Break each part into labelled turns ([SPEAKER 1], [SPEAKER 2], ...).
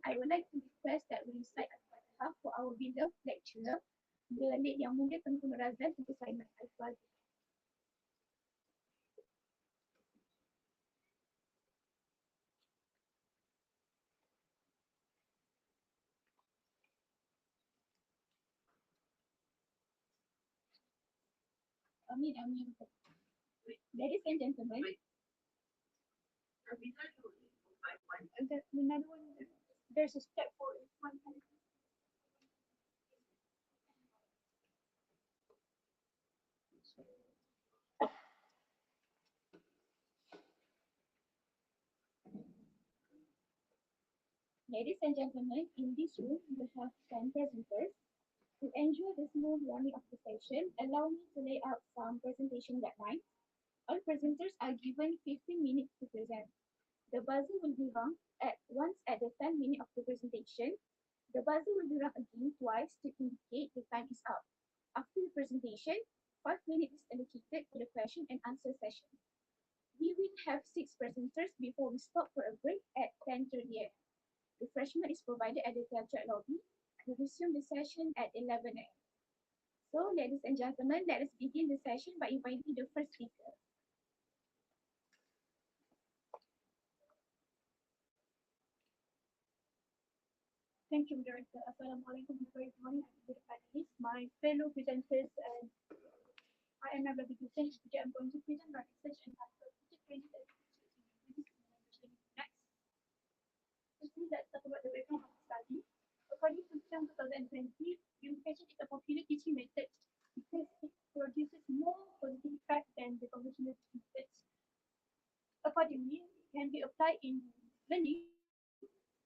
[SPEAKER 1] I would like to request that we recite Al-Fatihah for our beloved lecturer, the late Yang Mulia Tengku Nur Razak untuk Saiman Al-Fatihah. Amin, amin. Ladies and gentlemen, another one, there's a step for one. Ladies and gentlemen, in this room, we have 10 presenters. To ensure the smooth running of the session, allow me to lay out some presentation guidelines. All presenters are given 15 minutes to present. The buzzer will be rung once at the 10 minutes of the presentation. The buzzer will be rung again twice to indicate the time is up. After the presentation, 5 minutes is allocated for the question and answer session. We will have 6 presenters before we stop for a break at 10:30 am. Refreshment is provided at the theatre lobby. We resume the session at 11 am. So, ladies and gentlemen, let us begin the session by inviting the first speaker. Thank you, Director. Assalamualaikum, very good morning to the panelists, my fellow presenters, and I am Nabila Hussein. Today I'm going to present my research and teacher training next. Firstly, let's talk about the background of the study. According to June 2020, gamification is a popular teaching method because it produces more positive effect than the conventional methods. Accordingly, it can be applied in learning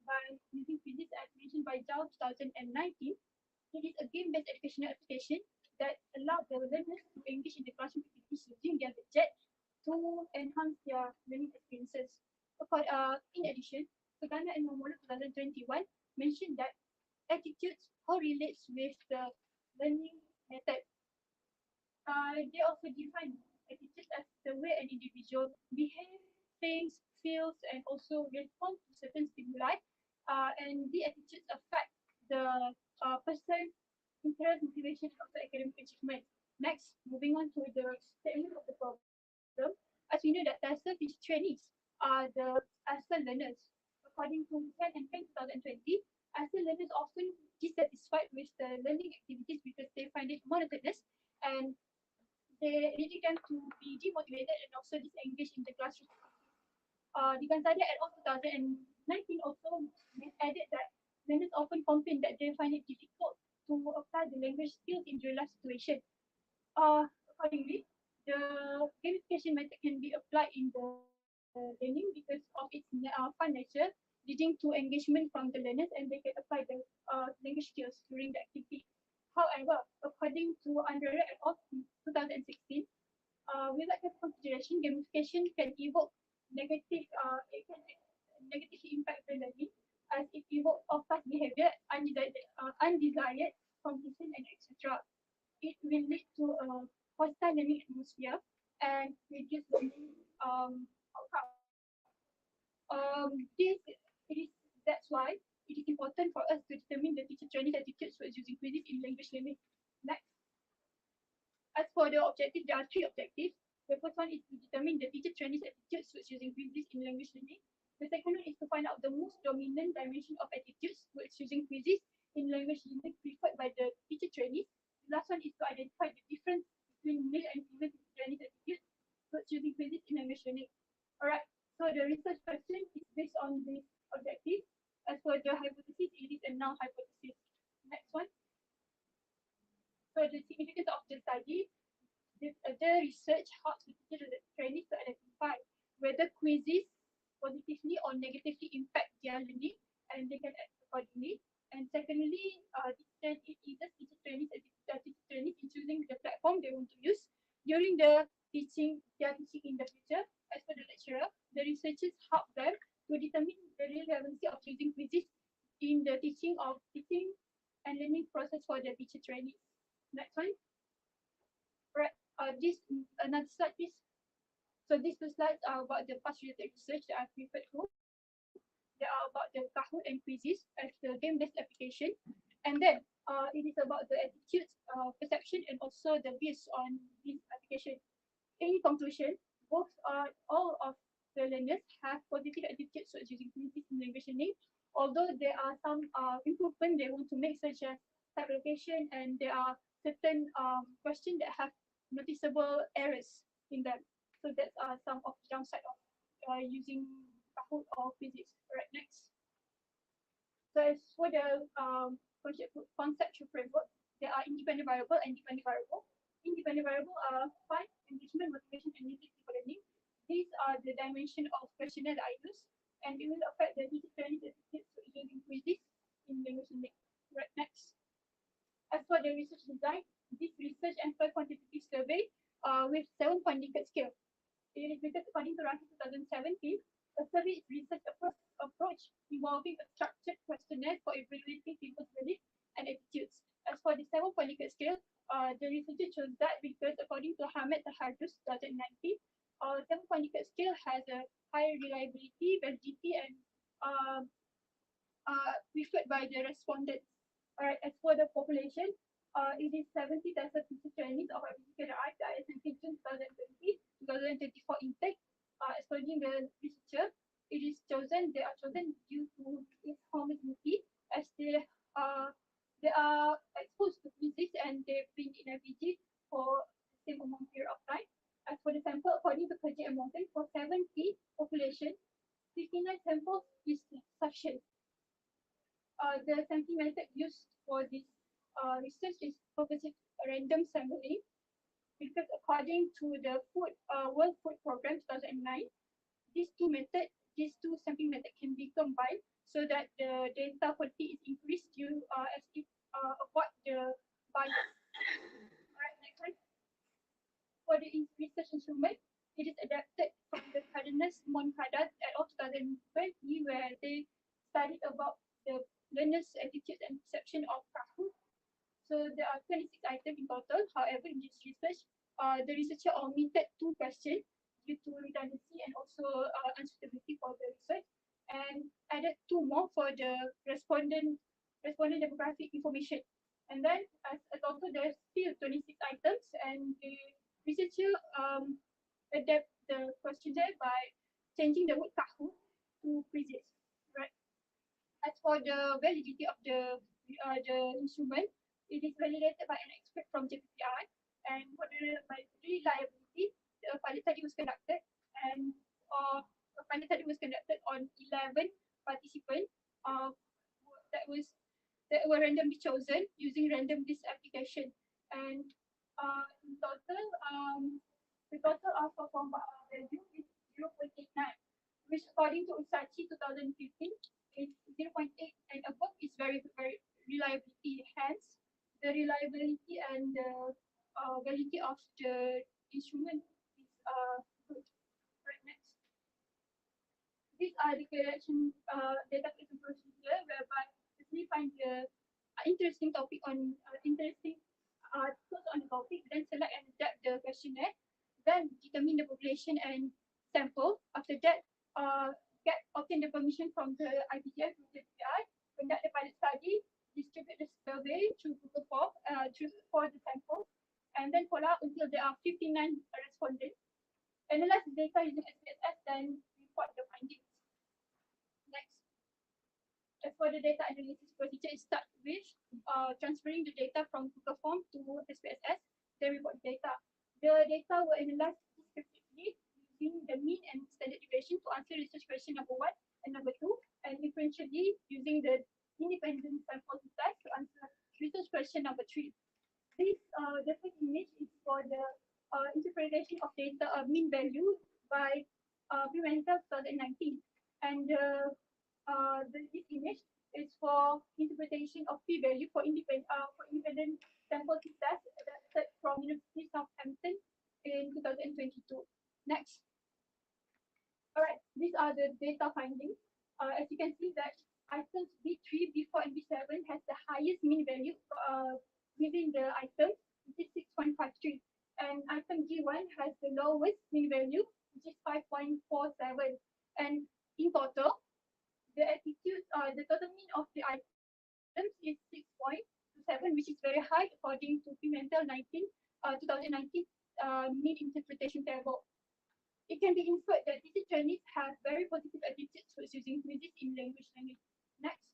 [SPEAKER 1] by using physics as mentioned by Zhao 2019. It is a game-based educational application that allows the learners to engage in the classroom activities using their gadget to enhance their learning experiences. In addition, Sagana and Momola 2021 mentioned that attitudes correlates with the learning method. They also define attitudes as the way an individual behaves, thinks, feels, and also responds to certain stimuli. And the attitudes affect the person's interest, motivation, and also academic achievement. Next, moving on to the statement of the problem. As we know that TESOL teacher trainees are the ASL learners. According to Chen and Peng 2020, ASL learners often dissatisfied with the learning activities because they find it monotonous and they leading them to be demotivated and also disengaged in the classroom. The Gonzaga et al. 2019 also added that learners often complain that they find it difficult to apply the language skills in real life situation. Accordingly, the gamification method can be applied in the learning because of its fun nature, leading to engagement from the learners, and they can apply the language skills during the activity. However, according to Andrea et al. 2016, without consideration, gamification can evoke negative, it can negatively impact the learning as it evokes off-task behavior, undesired competition, and etc. It will lead to a hostile learning atmosphere and reduce learning outcome. That's why it is important for us to determine the teacher training attitudes for using quizzes in language learning. Next. As for the objective, there are 3 objectives. The first one is to determine the teacher training attitudes for using quizzes in language learning. The second one is to find out the most dominant dimension of attitudes for using quizzes in language learning preferred by the teacher trainees. The last one is to identify the difference between male and female teacher training attitudes for using quizzes in language learning. Alright, so the research question is based on this objective. As for the hypothesis, it is a null hypothesis. Next one. So the significance of the study, the research helps the teacher trainees to identify whether quizzes positively or negatively impact their learning and they can act accordingly. And secondly, it eases teacher trainees in choosing the platform they want to use during their teaching in the future. As for the lecturer, the researchers help them to determine the relevancy of using quizzes in the teaching and learning process for the teacher trainees. Next one. Right. Another slide, please. So these 2 slides are about the past related research that I've referred to. There are about the Kahoot and quizzes as the game-based application. And then it is about the attitudes, perception, and also the views on this application. In conclusion, all of the learners have positive attitudes towards using quizzes in language learning, although there are some improvement they want to make, such as type location, and there are certain questions that have noticeable errors in them. So that's some of the downside of using Kahoot or quizzes. Alright, next. So as for the conceptual framework, there are independent variable and dependent variable. Independent variable are fun, engagement, motivation, and utility for learning. These are the dimension of questionnaire that I use, and it will affect the teacher training certificates using quizzes in language learning. Right, next. As for the research design, this research employ quantitative survey with 7-point Likert scale. It is because according to ranking 2017, a survey is research approach involving a structured questionnaire for evaluating people's beliefs and attitudes. As for the 7-point Likert scale, the researcher chose that because according to Hamid Tahadus 2019, 7-point Likert scale has a higher reliability, validity, and preferred by the respondents. Alright, as for the population, it is 70 tested teacher trainees of ability that ISMP June 2020-2024 intake. According to the researcher, they are chosen due to its homogeneity, as they are exposed to physics and they've been in FEG for the same amount period of time. As for the sample, according to Kerja and Morgan, for 70 population, 59 samples is sufficient. The sampling method used for this research is progressive random sampling, because according to the World Food Program 2009, these two sampling methods can be combined so that the data quality is increased as it avoid the bias. Alright, next one. For the research instrument, it is adapted from the Cardenas Moncada et al. 2020, where they studied about the learners' attitudes and perception of Kahoot. So there are 26 items in total. However, in this research, the researcher omitted 2 questions due to redundancy and also unsuitability for the research, and added 2 more for the respondent demographic information. And then as a total, there's still 26 items, and the researcher adapt the questionnaire by changing the word Kahoot to quizzes. Right. As for the validity of the instrument, it is validated by an expert from JBB, and for the reliability, a pilot study was conducted, and a pilot study was conducted on 11 participants that were randomly chosen using random list application, and in total, the total of perform value is 0.89, which according to Usachi 2015 is 0.8 and above is very reliability. Hence, the reliability and the validity of the instrument is good. Right, next. These are the collection data collection procedure, whereby we find the interesting topic on interesting articles on the topic, then select and adapt the questionnaire, then determine the population and sample. After that, obtain the permission from the IPGF with the PI, conduct the pilot study, distribute the survey through Google Form for the sample, and then follow up until there are 59 respondents. Analyze the data using SPSS, then report the findings. Next. As for the data analysis procedure, it starts with transferring the data from Google Form to SPSS, then report the data. The data were analyzed descriptively using the mean and standard deviation to answer research question number 1 and number 2, and differentially using the independent sample test to answer research question number 3. This the first image is for the interpretation of data mean value by Pimentel 2019, and this image is for interpretation of p-value for independent sample test adapted from University of Southampton in 2022. Next. Alright, these are the data findings. As you can see that items B3, B4, and B7 has the highest mean value within the item, which is 6.53. And item G1 has the lowest mean value, which is 5.47. And in total, the attitude, the total mean of the items is 6.27, which is very high according to Pimentel 2019 mean interpretation table. It can be inferred that these trainees have very positive attitudes towards using quizzes in language learning. Next.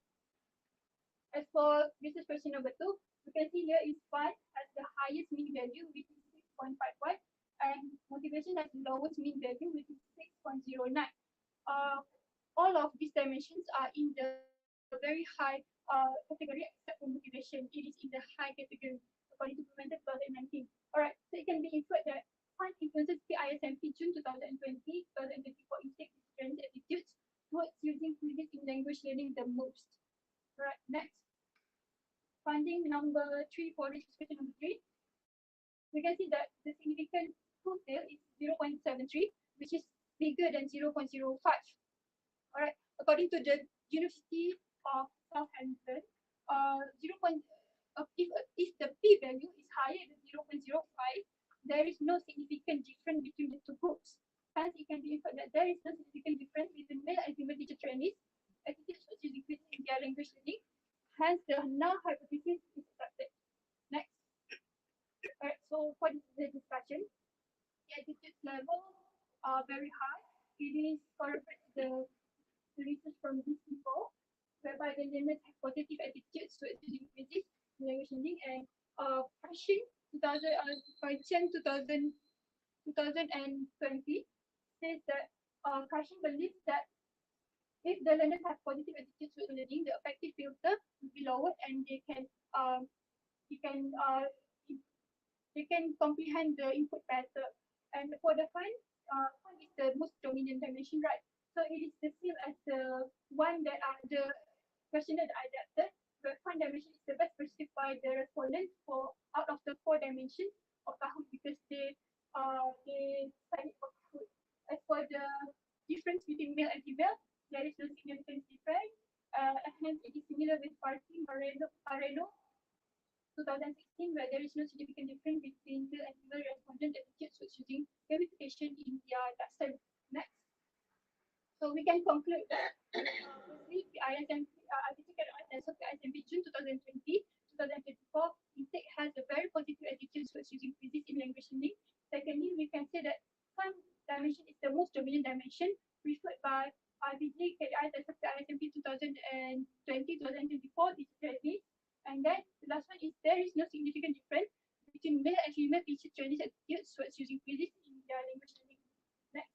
[SPEAKER 1] As for research question number 2, you can see here is fun has the highest mean value, which is 6.51, and motivation has the lowest mean value, which is 6.09. Uh, all of these dimensions are in the very high category except for motivation. It is in the high category according to Pimentel 2019. Alright, so it can be inferred that fun influences PISMP June 2020-2024 intake students' attitudes towards using quizzes in language learning the most. Right, next. Finding number 3 for research question number 3. We can see that the significant total is 0.73, which is bigger than 0.05. Alright, according to the University of Southampton, 0. If the p value is higher than 0.05, there is no significant difference between the two groups. Hence, it can be inferred that there is no significant difference between male and female teacher trainees attitudes towards using quizzes in their language learning. Hence, the null hypothesis is accepted. Next. Alright, so for the discussion, the attitude level are very high. It is corroborates the research from these people, whereby the learners have positive attitudes towards using quizzes in language learning, and Passion 2000 by Chen 2020 says that Passion believes that if the learners have positive attitudes towards learning, the affective filter will be lowered, and they can they can comprehend the input better. And for the fun is the most dominant dimension, right? So it is the same as the one that are the questionnaire that I adapted. The fun dimension is the best perceived by the respondents for out of the 4 dimensions of Kahoot, because they studied for Kahoot. As for the difference between male and female, there is no significant difference. Hence, it is similar with Party Moreno 2016, where there is no significant difference between male and female respondent attitudes towards using gamification in their lesson. Next. So we can conclude that firstly, the ISMP, ISMP June 2020-2024 intake has a very positive attitude towards using quizzes in language learning. Secondly, we can say that fun dimension is the most dominant dimension preferred by RBG, KDI, ISMP 2020-2024 digitally. And then the last one is there is no significant difference between male and female teacher trainees attitudes towards using quizzes in their language learning. Next.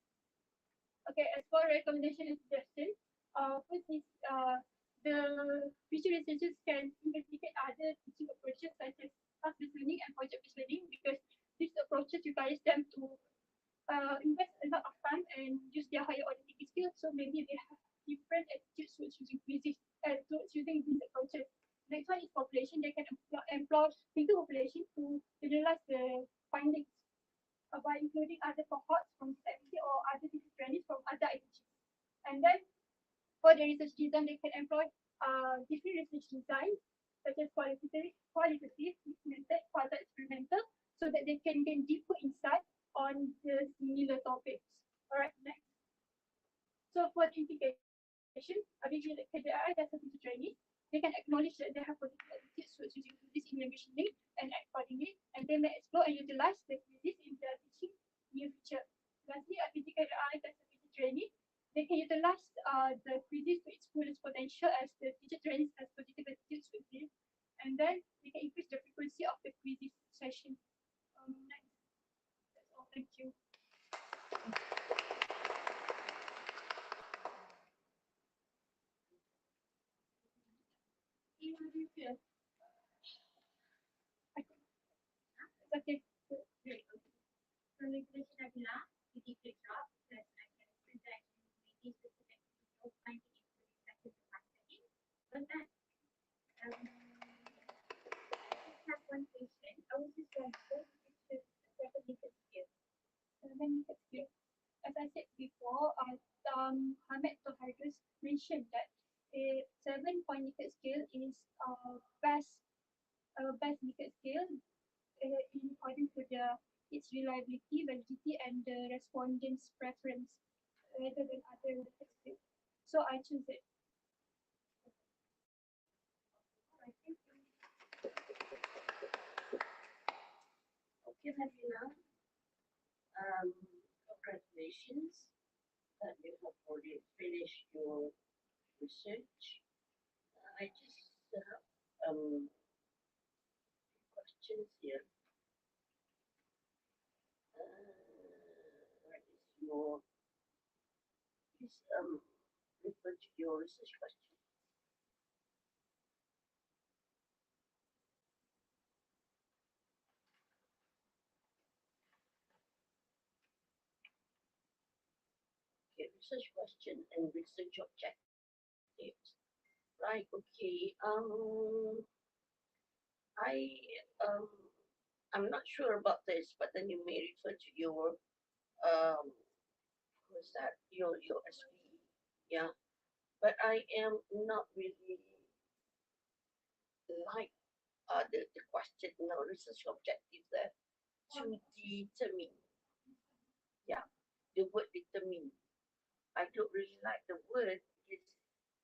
[SPEAKER 1] Okay, as for recommendation and suggestions, first is the future researchers can investigate other teaching approaches such as task-based learning and project-based learning, because these approaches requires them to invest a lot of time and use their higher order thinking skills. So maybe they have different attitudes towards using quizzes, towards using these approaches. Next one is population. They can employ bigger population to generalize the findings by including other cohorts from CIBC or other teacher trainees from other ITGs. And then for the research design, they can employ different research designs such as qualitative, method, quasi-experimental, so that they can gain deeper insight on the similar topics. Alright, next. So for the integration, obviously the KDI as a teacher trainees, they can acknowledge that they have positive attitudes towards using quizzes in language learning and act accordingly, and they may explore and utilize the quizzes in their teaching in the future. Lastly, RPT KDI as a teacher trainee, they can utilize the quizzes to its fullest potential as the teacher trainees has positive attitudes with this, and then they can increase the frequency of the quizzes session. Next. That's all. Thank you. Okay.
[SPEAKER 2] Great. Congratulations, Nabila. You did a great job because I can explain that you made this specific to finding information that you master in. But then, I just have one question. I was just wondering, what is the seven different skills?
[SPEAKER 1] Skills. As I said before, Ahmed Tohadus mentioned that a 7-point Likert scale is best Likert scale in according to its reliability, validity, and the respondent's preference rather than other Likert scales. So I choose it.
[SPEAKER 3] Okay, Nabila, congratulations that you have already finished your research. I just have questions here. What is your, please refer to your research question. Okay, research question and research objectives. Right, okay. I um I'm not sure about this, but then you may refer to your what's that? Your SV. Yeah. But I am not really like the question, research objective there to determine. Yeah, the word determine. I don't really like the word. It's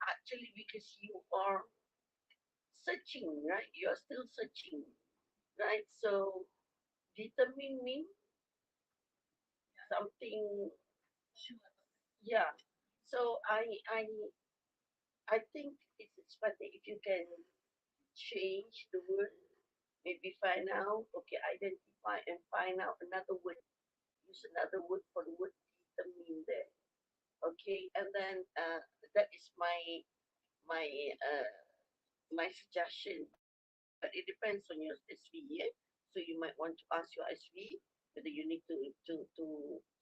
[SPEAKER 3] actually because you are searching, right? You are still searching, right? So determine means something. Yeah. So I think it's better if you can change the word. Maybe find out. Okay, identify and find out another word. Use another word for the word determine there. Okay, and then that is my uh, my suggestion. But it depends on your SV. Yeah? So you might want to ask your SV whether you need to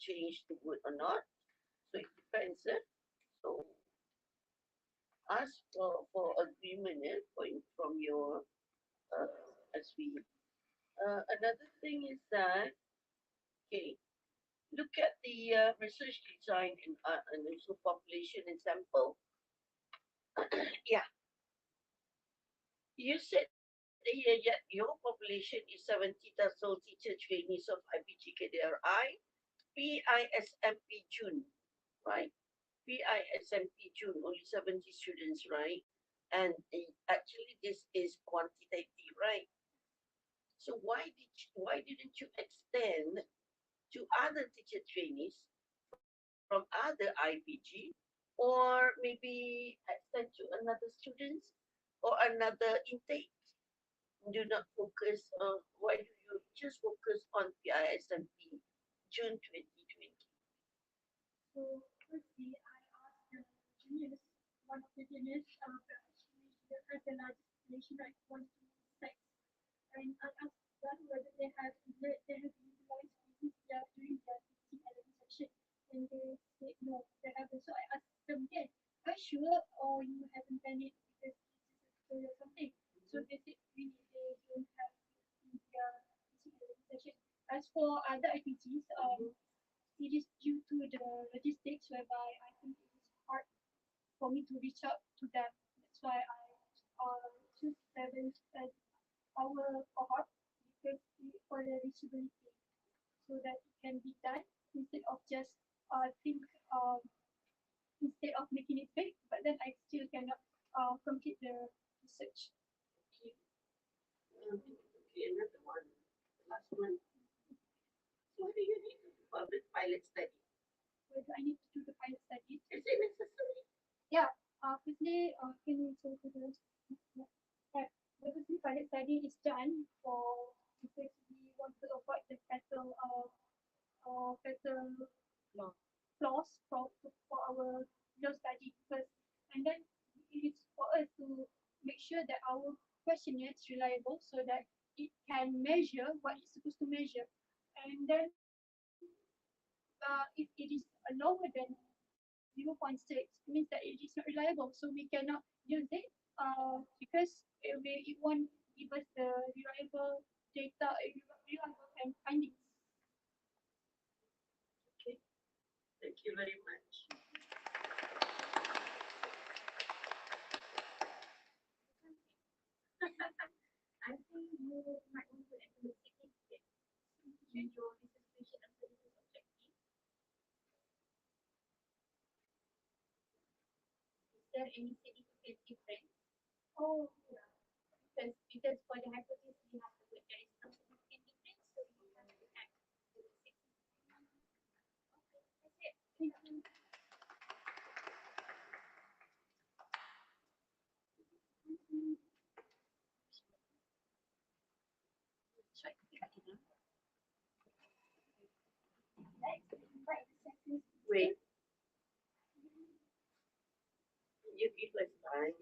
[SPEAKER 3] change the word or not. So it depends. So ask for agreement from your SV. Another thing is that, okay, look at the research design and also population example. Yeah, you said here yet your population is 70,000 teacher trainees of IPGKDRI, PISMP June, right? PISMP June, only 70 students, right? And actually this is quantitative, right? So why didn't you extend to other teacher trainees from other IPG, or maybe extend to another students or another intake? Do not focus on, why do you just focus on PISMP June 2020?
[SPEAKER 1] So firstly, I asked the juniors, one of the juniors, actually has the largest population, right, 1 to 6, and I asked them whether they have utilized this during their teaching element section, and they said no, they haven't. So I asked them again, are you sure, or you haven't done it because it's just a tutorial or something? So they said really they don't have in their teaching element section. As for other IPGs, it is due to the logistics whereby I think it is hard for me to reach out to them. That's why I choose our cohort because for the reachability, so that it can be done instead of just think instead of making it big, but then I still cannot complete the research.
[SPEAKER 3] Okay, okay, another one, the last one. So what do you need to do public pilot study?
[SPEAKER 1] Where do I need to do the pilot studies?
[SPEAKER 3] Is it necessary?
[SPEAKER 1] Yeah, firstly, can you show to the right. The firstly pilot study is done for because we want to avoid the fatal
[SPEAKER 3] No.
[SPEAKER 1] flaws for our law study first, and then it is for us to make sure that our questionnaire is reliable so that it can measure what it's supposed to measure, and then if it is lower than 0.6, it means that it is not reliable, so we cannot use it because it won't give us the reliable data, reliable findings.
[SPEAKER 3] Okay, thank you very much.
[SPEAKER 2] I think you might want to add a significant to your dissertation and research objective. Is there any significant difference?
[SPEAKER 1] Oh,
[SPEAKER 2] Because for the hypothesis we have the word there is no significant difference, so you have
[SPEAKER 3] you give us time.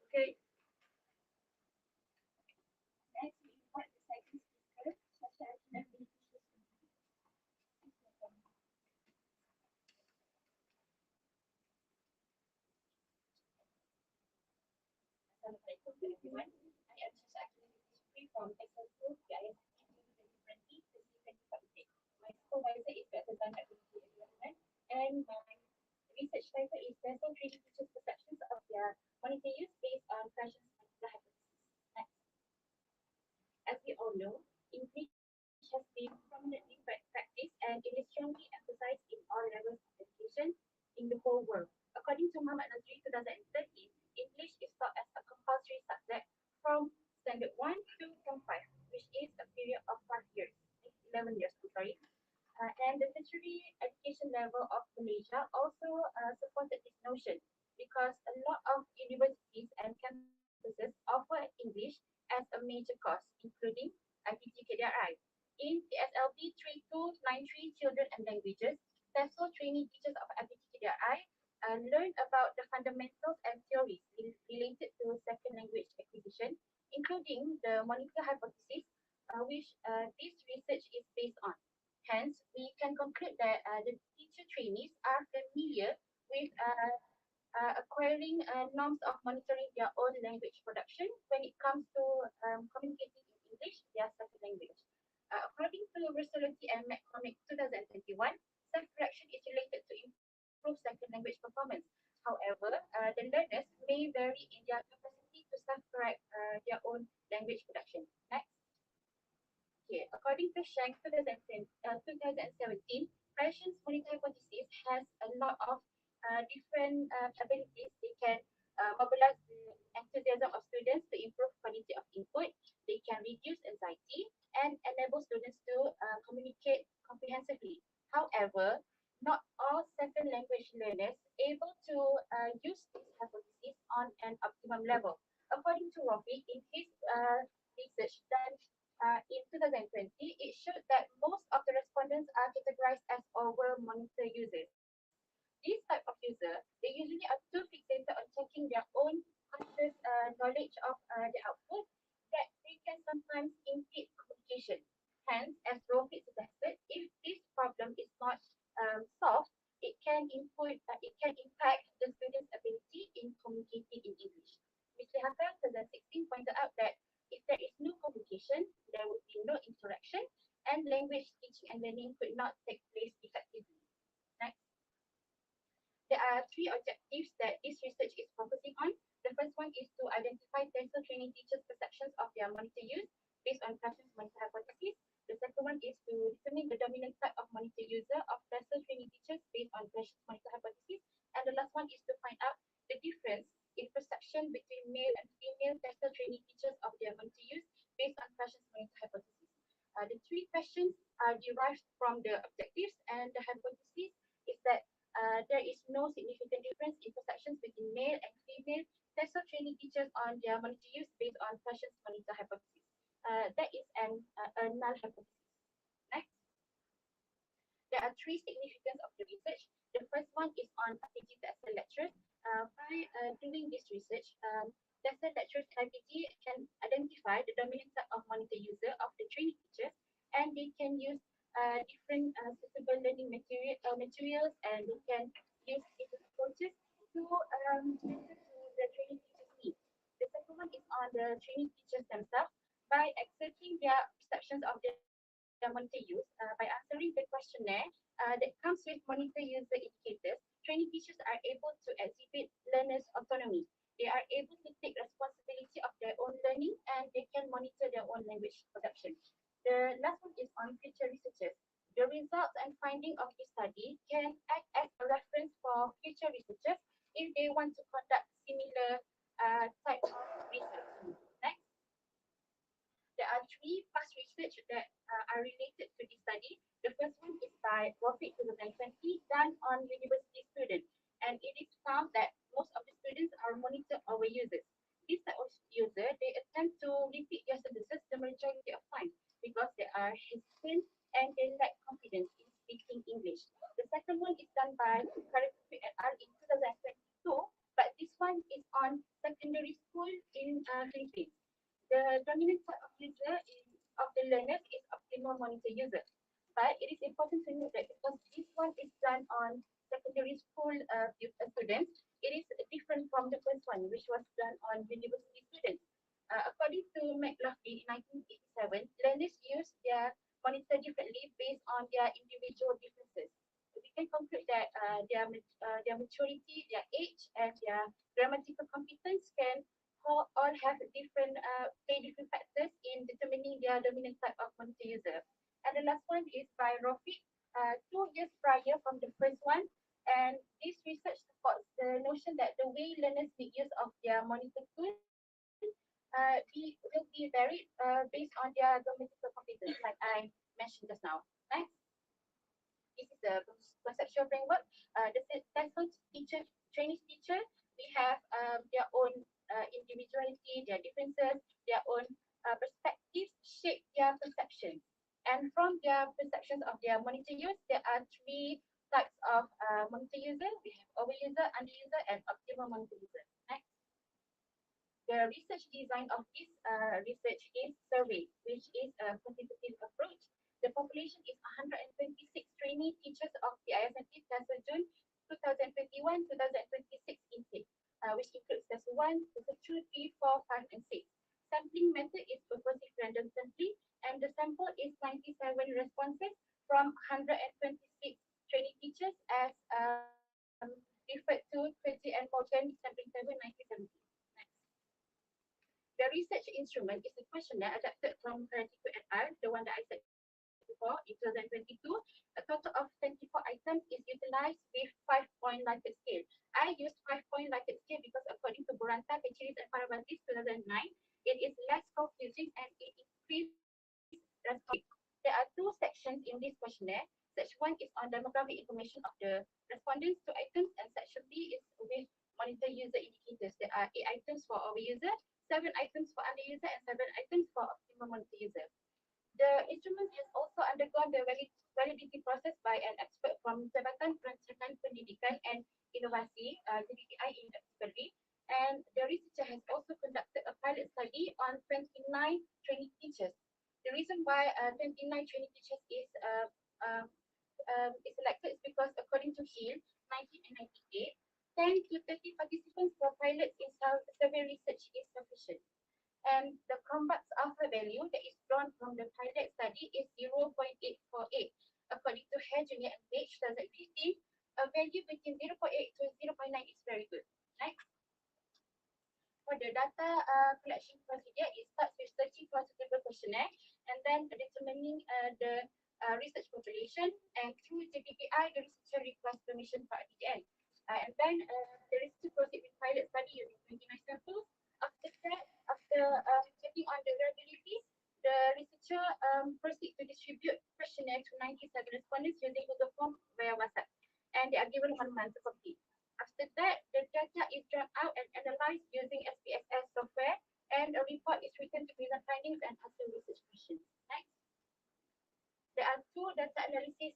[SPEAKER 3] Okay.
[SPEAKER 1] Next, we invite the second speaker, Sasha Akinabi. Assalamualaikum to everyone. I am Sasha Akinabi from SL2 PIS 2020 2046. My supervisor is Dr. Zanat Binti Abdurrahman, and my research title is Vessel Training Teachers' Perceptions of their Monitor Use based on Fashion Monitor Hypothesis. Next. As we all know, English has been prominently practiced and it is strongly emphasized in all levels of education in the whole world. According to Muhammad Nazri 2013, English is taught as a compulsory subject from standard 1 to form 5, which is a period of 5 years, 11 years, sorry. And the tertiary education level of Malaysia also supported this notion because a lot of universities and campuses offer English as a major course, including IPT KDRI. In PSLB 3293 Children and Languages, TESOL trainee teachers of IPT KDRI learn about the fundamentals and theories related to second language acquisition, including the monitor hypothesis, which this research is based on. Hence, we can conclude that the teacher trainees are familiar with acquiring norms of monitoring their own language production when it comes to communicating in English, their second language. According to Versatility and McCormick 2021, self-correction is related to improve second language performance. However, the learners may vary in their capacity to self-correct their own language production. Next. Okay, according to Shank 2017, Passion's monitor hypothesis has a lot of different abilities. They can mobilize the enthusiasm of students to improve quality of input. They can reduce anxiety and enable students to communicate comprehensively. However, not all second language learners able to use this hypothesis on an optimum level. According to Rafi, in his research done in 2020, it showed that most of the respondents are categorized as oral monitor users. This type of user, they usually are too fixated on checking their own conscious knowledge of the output that they can sometimes impede communication. Hence, as Rohit suggested, if this problem is not solved, it can impact the student's ability in communicating in English. Mr. Hatta 2016 pointed out that if there is no communication, there would be no interaction, and language teaching and learning could not take place effectively. Next. There are three objectives that this research is focusing on. The first one is to identify TESOL training teachers' perceptions of their monitor use based on Passion's monitor hypothesis. The second one is to determine the dominant type of monitor user of TESOL training teachers based on Passion's monitor hypothesis. And the last one is to find out the difference in perception between male and female TESOL training teachers of their monitor use based on Passion's monitor hypothesis. The three questions are derived from the objectives, and the hypothesis is that there is no significant difference in perceptions between male and female TESOL training teachers on their monitor use based on Passion's monitor hypothesis. That is a null hypothesis. Next. There are three significance of the research. The first one is on IPG TESOL lecturers. By doing this research, TESOL lecturers IPG can identify the dominant type of monitor user of the training teachers, and they can use different suitable learning materials, and they can use different approaches to cater to the training teachers' needs. The second one is on the training teachers themselves. By accepting their perceptions of their monitor use, by answering the questionnaire that comes with monitor user indicators,
[SPEAKER 4] training teachers are able to exhibit learners' autonomy. They are able to take responsibility of their own learning and they can monitor their own language production. The last one is on future researchers. The results and finding of this study can act as a reference for future researchers if they want to conduct similar type of research. Next. There are three past research that are related to this study. The first one is by Rofiq 2020 done on university students. And it is found that most of the students are monitor overusers. This type of user, they attempt to repeat their sentences the majority of time because they are hesitant and they lack confidence in speaking English. The second one is done by Karakupi et al. In 2022, but this one is on secondary school in Philippines. The dominant type of user of the learners is optimal monitor user. But it is important to note that because this one is done on secondary school students, it is different from the first one, which was done on university students. According to McLaughlin in 1987, learners use their monitor differently based on their individual differences. So we can conclude that their maturity, their age, and their grammatical competence can all have different play different factors in determining their dominant type of monitor user. And the last one is by Rofiq, 2 years prior from the first one. And this research supports the notion that the way learners make use of their monitor tool will be varied based on their grammatical competence, like I mentioned just now. Next. This is the conceptual framework. The successful teacher, training teacher, we have their own individuality, their differences, their own perspectives shape their perceptions. And from their perceptions of their monitor use, there are three types of monitor user. We have overuser, underuser, and optimal monitor user. Next. The research design of this research is survey, which is a quantitative approach. The population is 126 trainee teachers of the ISMT Tasa June 2021-2026 intake, which includes Tasa 1, Tasa 2, 3, 4, 5, and 6. Sampling method is purposive random sampling, and the sample is 97 responses from 126 trainee teachers as referred to Quincy and Morgan sampling survey 1970. Next. The research instrument is a questionnaire adapted from Karakupi et al., the one that I said before in 2022. A total of 24 items is utilized with 5-point Likert scale. I used 5-point Likert scale because according to Buranta, Kechiris, and Paravantis 2009, it is less confusing and it increases response. There are two sections in this questionnaire. Section 1 is on demographic information of the respondents, 2 items, and section B is with monitor user indicators. There are 8 items for overuser, 7 items for underuser, and 7 items for optimal monitor user. The instrument has also undergone the validity process by an expert from Jabatan Perancangan Pendidikan and Inovasi, JBBI in February. And the researcher has also conducted a pilot study on 29 training teachers. The reason why 29 training teachers is selected is because according to Hill, 1998, 10 to 30 participants per pilot in survey research is sufficient. And the Cronbach's alpha value that is drawn from the pilot study is 0.848. According to Hare, Junior and Page 2015, a value between 0.8 to 0.9 is very good. Next. For the data collection procedure, it starts with searching for suitable questionnaire and then determining the research population, and through JBBI, the researcher requests permission for RTN. And then the researcher proceed with pilot study using 29 samples. After that, after checking on the reliability, the researcher proceed to distribute questionnaire to 97 respondents using Google Form via WhatsApp, and they are given 1 month to complete. After that, the data is drawn out and analyzed using SPSS software, and a report is written to present findings and answer research questions. Next. There are 2 data analyses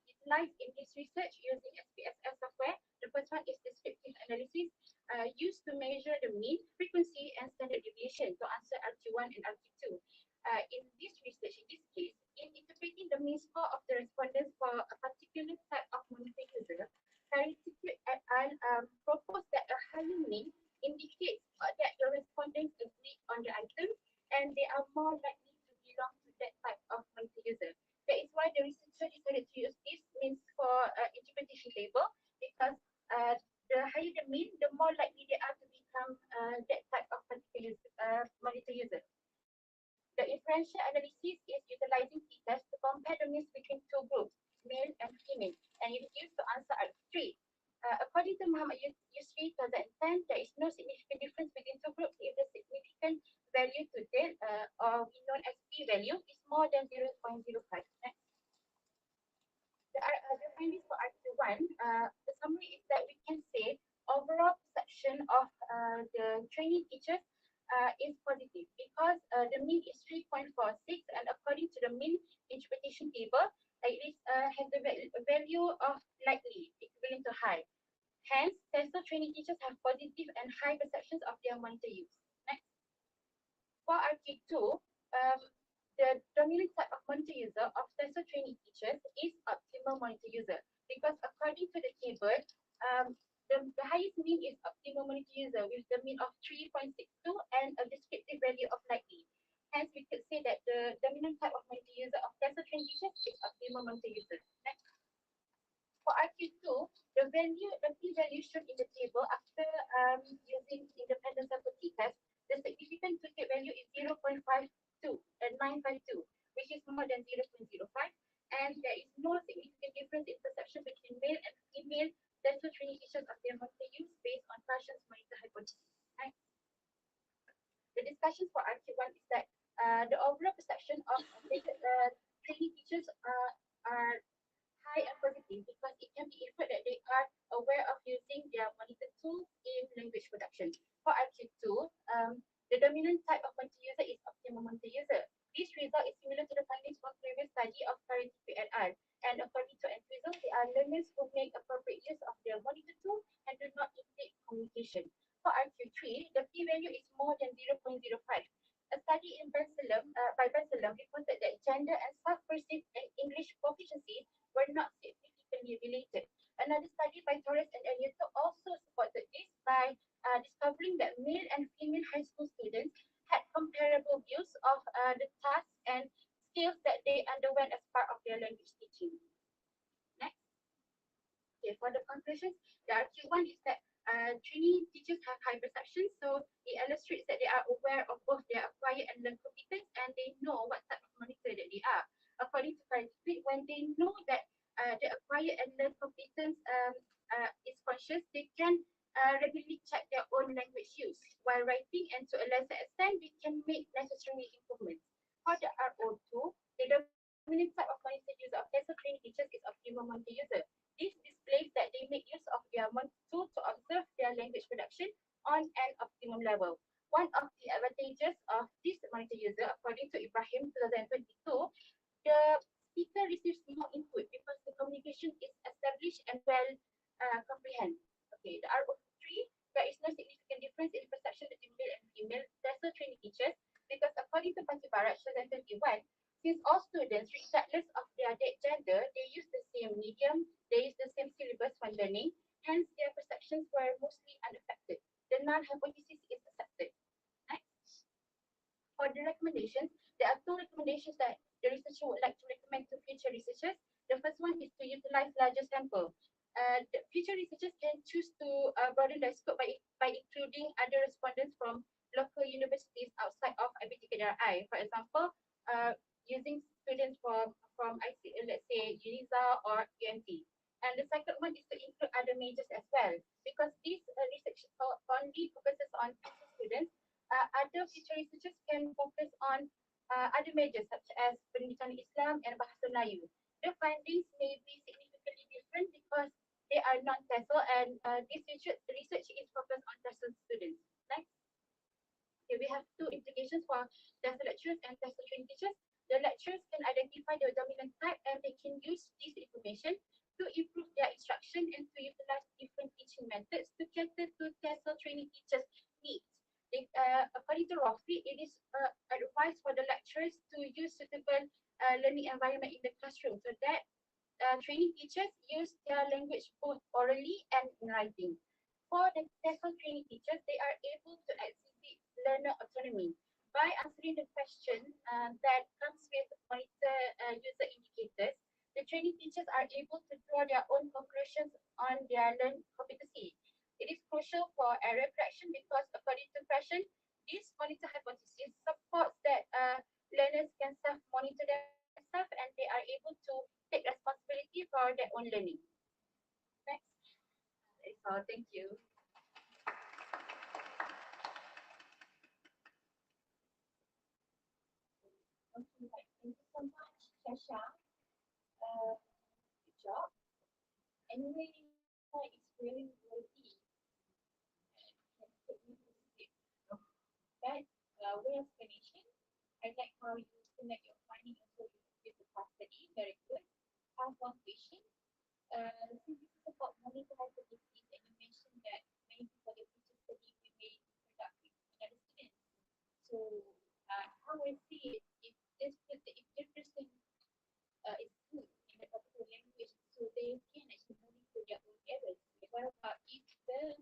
[SPEAKER 4] utilized in this research using SPSS software. The first one is descriptive analysis, used to measure the mean, frequency, and standard deviation to answer RT1 and RT2. In this research, in this case, in interpreting the mean score of the respondents for a particular type of monitor user, Karakupi et al. Proposed that a higher mean indicates that the respondents agree on the item and they are more likely to belong to that type of monitor user. That is why the researcher decided to use this means for interpretation table, because that type of particular monitor user. The inferential analysis is utilizing t-test to compare the means between two groups, male and female, and it is used to answer R3. According to Muhammad Yusri 2010, there is no significant difference between two groups if the significant value to del, or we known as p value, is more than 0.05. Next. The findings for RQ1, the summary is that we can say overall perception of the trainee teachers is positive because the mean is 3.46, and according to the mean interpretation table, it is has the value of likely equivalent to high. Hence, TESOL trainee teachers have positive and high perceptions of their monitor use. Next. For RQ2, the dominant type of monitor user of TESOL trainee teachers is optimal monitor user because according to the table, the highest mean is optimal monitor user with the mean of 3.62 and a descriptive value of likely. Hence, we could say that the dominant type of monitor user of TESOL trainee teachers is optimal monitor user. Next. For RQ2, the p-value shown in the table after using independent sample t-test, the significant to-get value is 0.952, which is more than 0.05, and there is no significant difference in perception between male and female TESOL trainee teachers of their monitor use based on Parsons monitor hypothesis. Right? The discussion for RQ1 is that the overall perception of trainee teachers are high and positive because it can be inferred that they are aware of using their monitor tools in language production. For RQ2, the dominant type of monitor user is optimal monitor user. This result is similar to the findings from previous study of Karatipi et al. And according to Entwistle, they are learners who make appropriate use of their monitor tool and do not imitate communication. For RQ3, the p-value is more than 0.05. A study in by Bensalem reported that gender and self-perceived English proficiency were not significantly related. Another study by Torres and Elioto also supported this by discovering that male and female high school students had comparable views of the tasks and skills that they underwent as part of their language teaching. Next. Okay, for the conclusions, the RQ1 is that trainee teachers have high perception, so it illustrates that they are aware of both their acquired and learned competence, and they know what type of monitor that they are. According to Karatipi, when they know that the acquired and learned competence is conscious, they can regularly check their own language use while writing, and to a lesser extent, they can make necessary improvements. For the RO2, the dominant type of monitor user of TESOL trainee teachers is optimal monitor user. This displays that they make use of their monitor tool to observe their language production on an optimum level. One of the advantages of this monitor user, according to Ibrahim 2022, the speaker receives more input because the communication is established and well comprehended. Okay, the RO3, there is no significant difference in perception between male and female TESOL trainee teachers because according to Panti Barat 2021, since all students, regardless of their gender, they use the same medium, they use the same syllabus when learning, hence their perceptions were mostly unaffected. The null hypothesis is accepted. Next. For the recommendations, there are two recommendations that the researcher would like to recommend to future researchers. The first one is to utilize larger sample. The future researchers can choose to broaden their scope by including other respondents from local universities outside of IBTKDRI. For example, using students from let's say UNIZA or UMT. And the second one is to include other majors as well, because this research only focuses on students. Other future researchers can focus on other majors such as Pendidikan Islam and Bahasa Melayu. The findings may be significantly different because they are non-TESOL, and this research is focused on TESOL students. Next. Okay, we have two implications for TESOL lecturers and TESOL trainee teachers. The lecturers can identify the dominant type and they can use this information to improve their instruction and to utilize different teaching methods to cater to TESOL trainee teachers' needs. According to Rafi, it is advised for the lecturers to use suitable learning environment in the classroom so that training teachers use their language both orally and in writing. For the TESOL training teachers, they are able to exhibit learner autonomy. By answering the question that comes with monitor user indicators, the training teachers are able to draw their own conclusions on their learned competency. It is crucial for for error correction because according to Fashion, this monitor hypothesis supports that learners can self-monitor themselves and they are able to take responsibility for their own learning. Next. That is all. Thank you.
[SPEAKER 2] Okay, right. Thank you so much, Shasha. Good job. Anyway, it's really worthy. Can take me to sleep. That way explanation. I like how you connect your finding also with the past study. Very good. I have one question. Since this is about monitor hypothesis and you mentioned that maybe for the future study we may conduct with another students. So how I see it, if the person is good in a particular language, so they can actually monitor their own errors. What about if the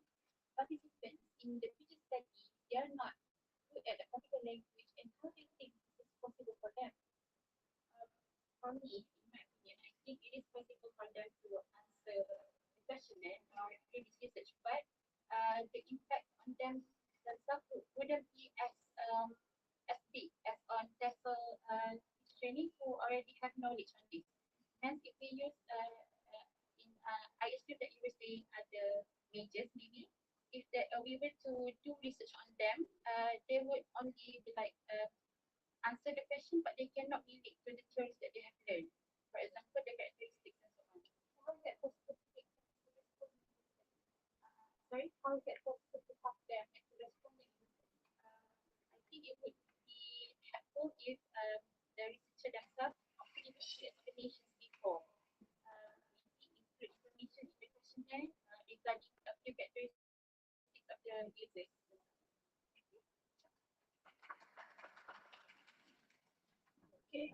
[SPEAKER 2] participants in the future study they are not good at a particular language, and how do you think this is possible for them? For me, in my opinion, I think it is possible for them to answer the questionnaire or do this research, but the impact on them themselves wouldn't be as big as on TESOL training who already have knowledge on this. Hence, if we use I assume that you were saying other majors maybe. If that we were to do research on them, they would only be like answer the question, but they cannot relate to the theories that they have learned. For example, the characteristics and so on. How is that possible to make them to respond? Sorry, how is that possible to help them and to respond? I think it would be helpful if the researcher themselves could include explanations before. Include information in the questionnaire regarding a few characteristics of the users.
[SPEAKER 3] Okay.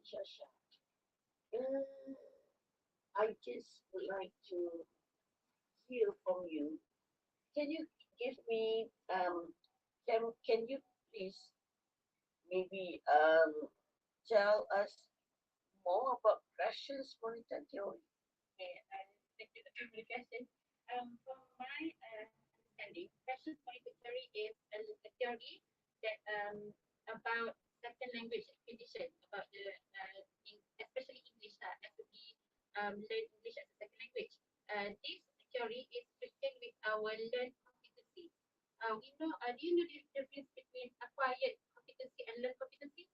[SPEAKER 3] Shasha. I just would like to hear from you. Can you give me can you please maybe tell us more about Gratian's monitor theory?
[SPEAKER 4] Okay, thank you for the question. From my understanding, Fashion monitor theory is a theory that about second language acquisition, about the especially English as we learn English as a second language. This theory is written with our learned competency. We know. Do you know the difference between acquired competency and learned competency?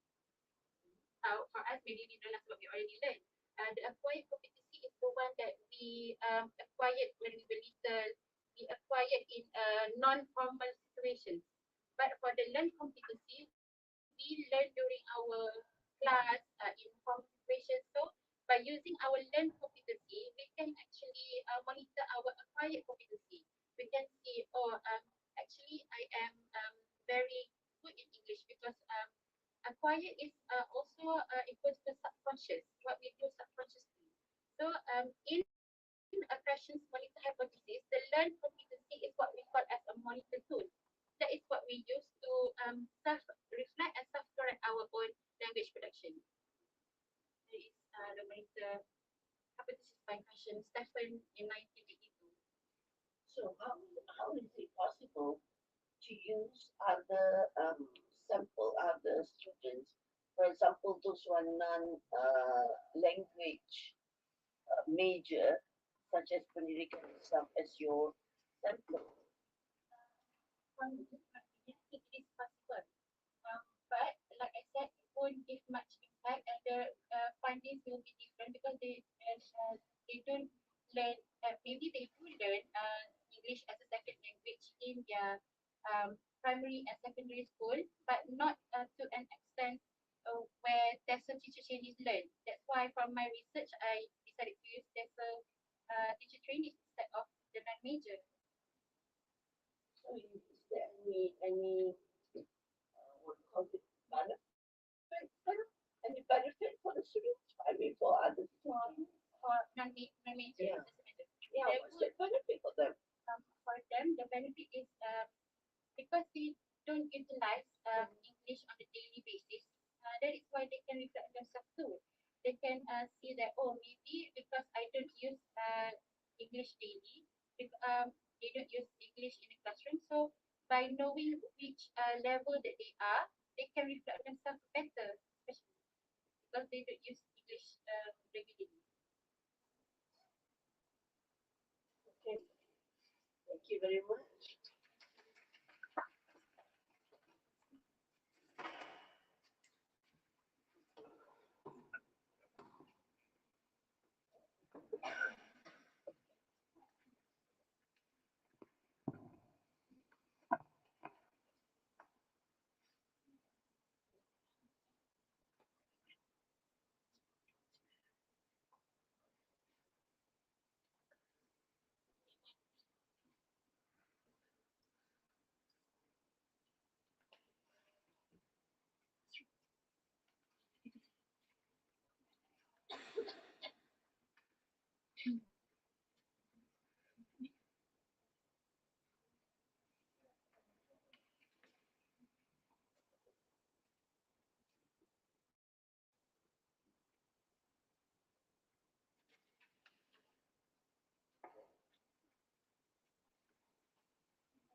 [SPEAKER 4] For us, maybe we don't know what we already learned. The acquired competency is the one that we acquired when we were little. We acquired in non-formal situations. But for the learned competency, we learn during our class in formal situations. So by using our learned competency, we can actually monitor our acquired competency. We can see, actually I am very good in English because acquired is also equals to subconscious, what we do subconsciously. So in a Fashion monitor hypothesis, the learned competency is what we call as a monitor tool. That is what we use to self-reflect and self-correct our own language production. That is the monitor hypothesis by Fashion Stephen in 1982.
[SPEAKER 3] So how is it possible to use other sample other students, for example, those who are non-language major, such as Pendidikan Islam, as your sample?
[SPEAKER 4] From my opinion, it is possible. But like I said, it won't give much impact, and the findings will be different because they don't learn. Maybe they do learn English as a second language in their primary and secondary school, but not to an extent where TESOL teacher training is learned. That's why from my research, I decided to use TESOL teacher training instead of the non-major.
[SPEAKER 3] So is there any what call it benefit? Any benefit for the students? I mean, for others.
[SPEAKER 4] For non-major.
[SPEAKER 3] Yeah. Yeah,
[SPEAKER 4] There
[SPEAKER 3] what's the benefit for them?
[SPEAKER 4] For them, the benefit is because they don't utilize English on a daily basis. That is why they can reflect themselves too. They can see that maybe English daily. They don't use English in the classroom. So by knowing which level that they are, they can reflect themselves better, especially because they don't use English regularly.
[SPEAKER 3] Okay. Thank you very much.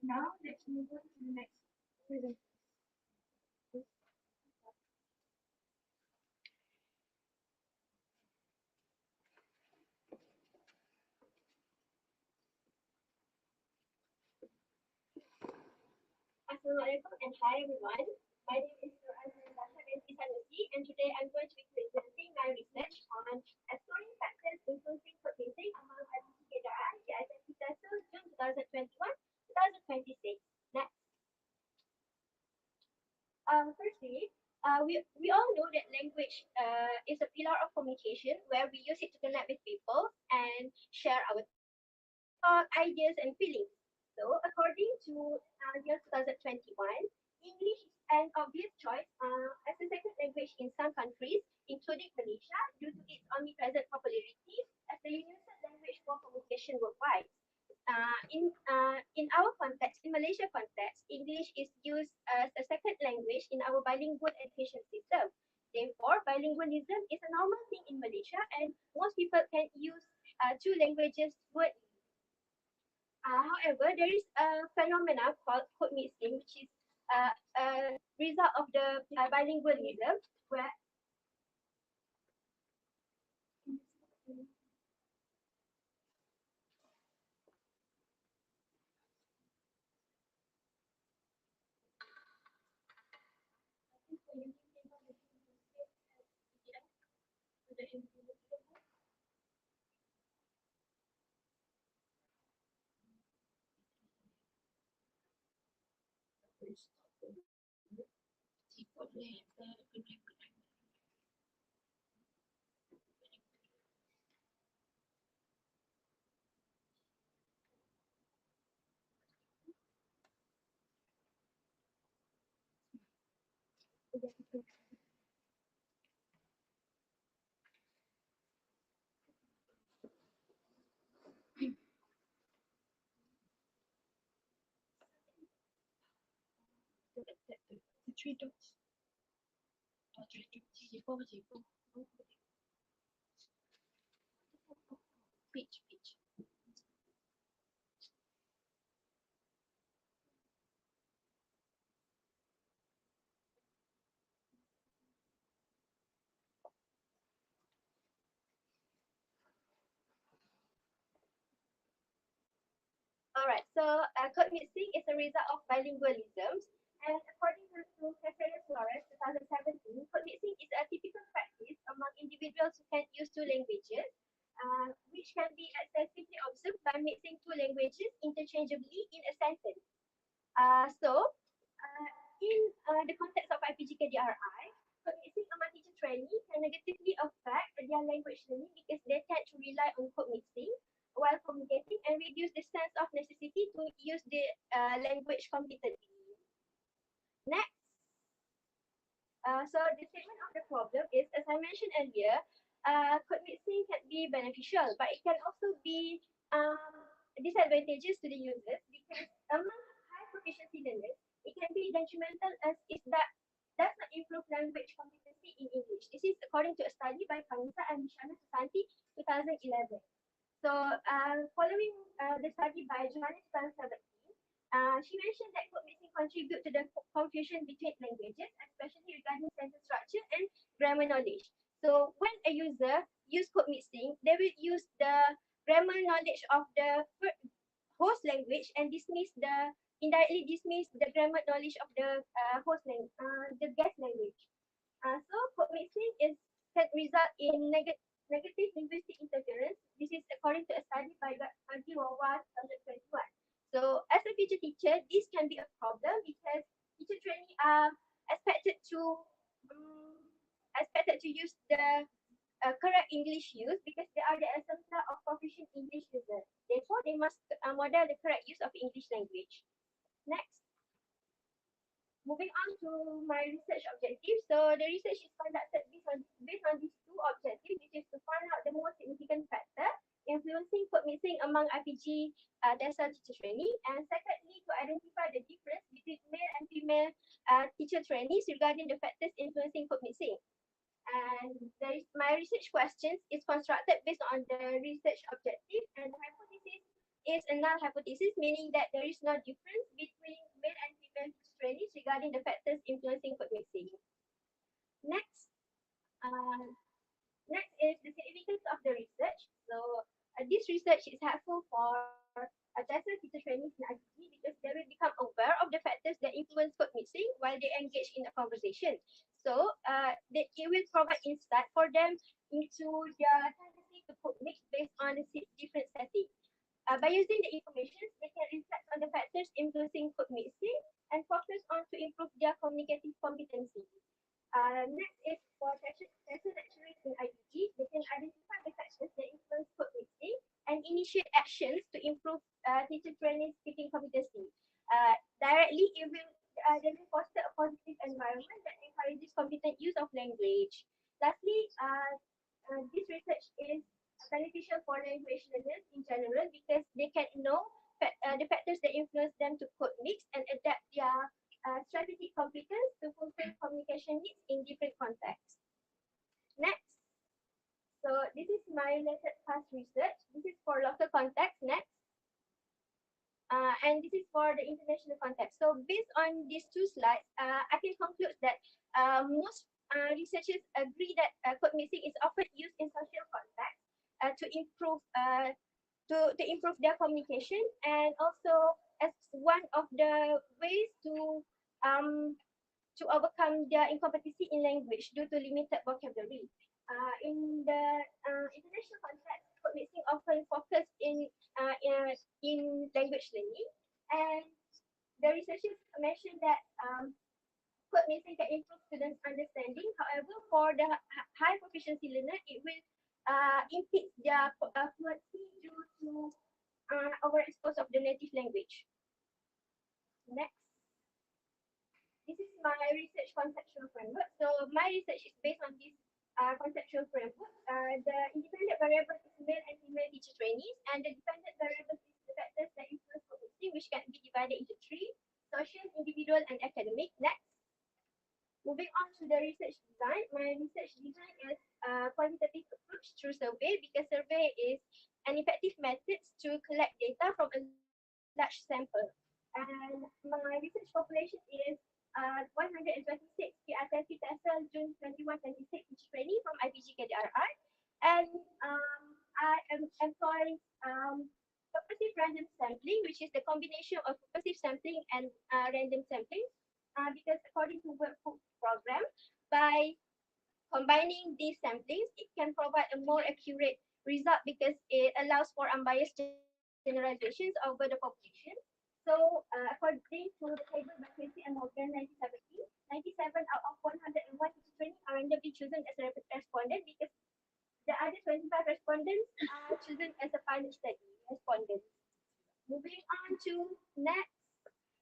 [SPEAKER 1] Now let's move on to the next presentation.
[SPEAKER 5] Assalamualaikum and hi everyone. My name is Nur Azman binti Sanusi and today I'm going to be presenting my research on exploring factors influencing purchasing among IPC keadaan di ISM kita June 2021-2026. Next. Firstly, we all know that language is a pillar of communication where we use it to connect with people and share our thoughts, ideas, and feelings. So, according to year 2021, English is an obvious choice as a second language in some countries, including Malaysia, due to its omnipresent popularity as the universal language for communication worldwide. In our context, in Malaysia context, English is used as a second language in our bilingual education system. Therefore, bilingualism is a normal thing in Malaysia, and most people can use two languages fluently. However, there is a phenomena called code mixing, which is a result of the bilingualism, where
[SPEAKER 1] The three dots.
[SPEAKER 4] Pitch.
[SPEAKER 5] Alright, so code mixing is a result of bilingualism, and according to Professor Flores 2017, code mixing is a typical practice among individuals who can use two languages, which can be extensively observed by mixing two languages interchangeably in a sentence. In the context of IPG KDRI, code mixing among teacher trainee can negatively affect their language learning because they tend to rely on code mixing while communicating and reduce the sense of necessity to use the language competently. Next. So the statement of the problem is, as I mentioned earlier, code mixing can be beneficial, but it can also be disadvantageous to the users because among high proficiency learners, it can be detrimental as it does not improve language competency in English. This is according to a study by Kanisa and Mishana Susanti 2011. So, following the study by Johannes 2017, she mentioned that code mixing contribute to the confusion between languages, especially regarding sentence structure and grammar knowledge. So, when a user use code mixing, they will use the grammar knowledge of the host language and indirectly dismiss the grammar knowledge of the the guest language. So code mixing can result in negative linguistic interference. This is according to a study by Adi Wawa 2021. So as a future teacher, this can be a problem because teacher training are expected to um, use the correct English use because they are the exemplar of proficient English users. Therefore, they must model the correct use of English language. Next, moving on to my research objective. So the research is conducted based on these two objectives, which is to find out the most significant factor influencing code mixing among RPG TESOL teacher training, and secondly, to identify the difference between male and female teacher trainees regarding the factors influencing code mixing. And my research questions is constructed based on the research objective, and the hypothesis is a null hypothesis, meaning that there is no difference between male and female trainees regarding the factors influencing code mixing. Next, uh, next is the significance of the research. So this research is helpful for TESOL teacher trainees in ICT because they will become aware of the factors that influence code mixing while they engage in a conversation. So it will provide insight for them into their tendency to code mix based on the different settings. By using the information, they can reflect on the factors influencing code mixing and focus on to improve their communicative competency. Next is for TESOL lecturers in IPG, they can identify the factors that influence code mixing and initiate actions to improve teacher training speaking competency. Directly, they will foster a positive environment that encourages competent use of language. Lastly, this research is beneficial for language learners in general because they can know the factors that influence them to code mix and adapt their strategic competence to fulfill communication needs in different contexts. Next, so this is my latest past research. This is for local context. Next, and this is for the international context. So based on these two slides, I can conclude that most researchers agree that code mixing is often used in social context to improve their communication, and also as one of the ways to overcome their incompetency in language due to limited vocabulary. In the international context, code mixing often focus in language learning, and the researchers mentioned that code mixing can improve students' understanding. However, for the high proficiency learner, it will impede their fluency due to overexpose of the native language. Next. This is my research conceptual framework. So my research is based on this conceptual framework. The independent variable is male and female teacher trainees, and the dependent variable is the factors that influence code mixing, which can be divided into three: social, individual, and academic. Next. Moving on to the research design. My research design is a quantitative approach through survey because survey is an effective method to collect data from a large sample. And my research population is 126 PRTC TESOL June 21-26 teacher training from IPG KDRI, and I am employing purposive random sampling, which is the combination of purposive sampling and random sampling. Because according to workbook program, by combining these samplings, it can provide a more accurate result because it allows for unbiased generalizations over the population. So, according to the table by Tracy and Morgan 1970, 97 out of 101 teacher training are randomly chosen as a respondent because the other 25 respondents are chosen as a pilot study respondents. Moving on to next,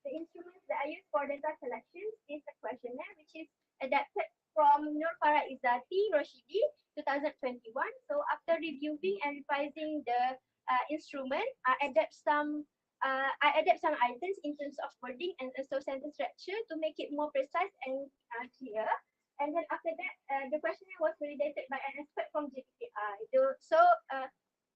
[SPEAKER 5] the instruments that I use for data collection is a questionnaire which is adapted from Nur Farah Izzati Roshidi 2021. So after reviewing and revising the instrument, I adapt some items in terms of wording and also sentence structure to make it more precise and clear. And then after that, the questionnaire was validated by an expert from JBBI. So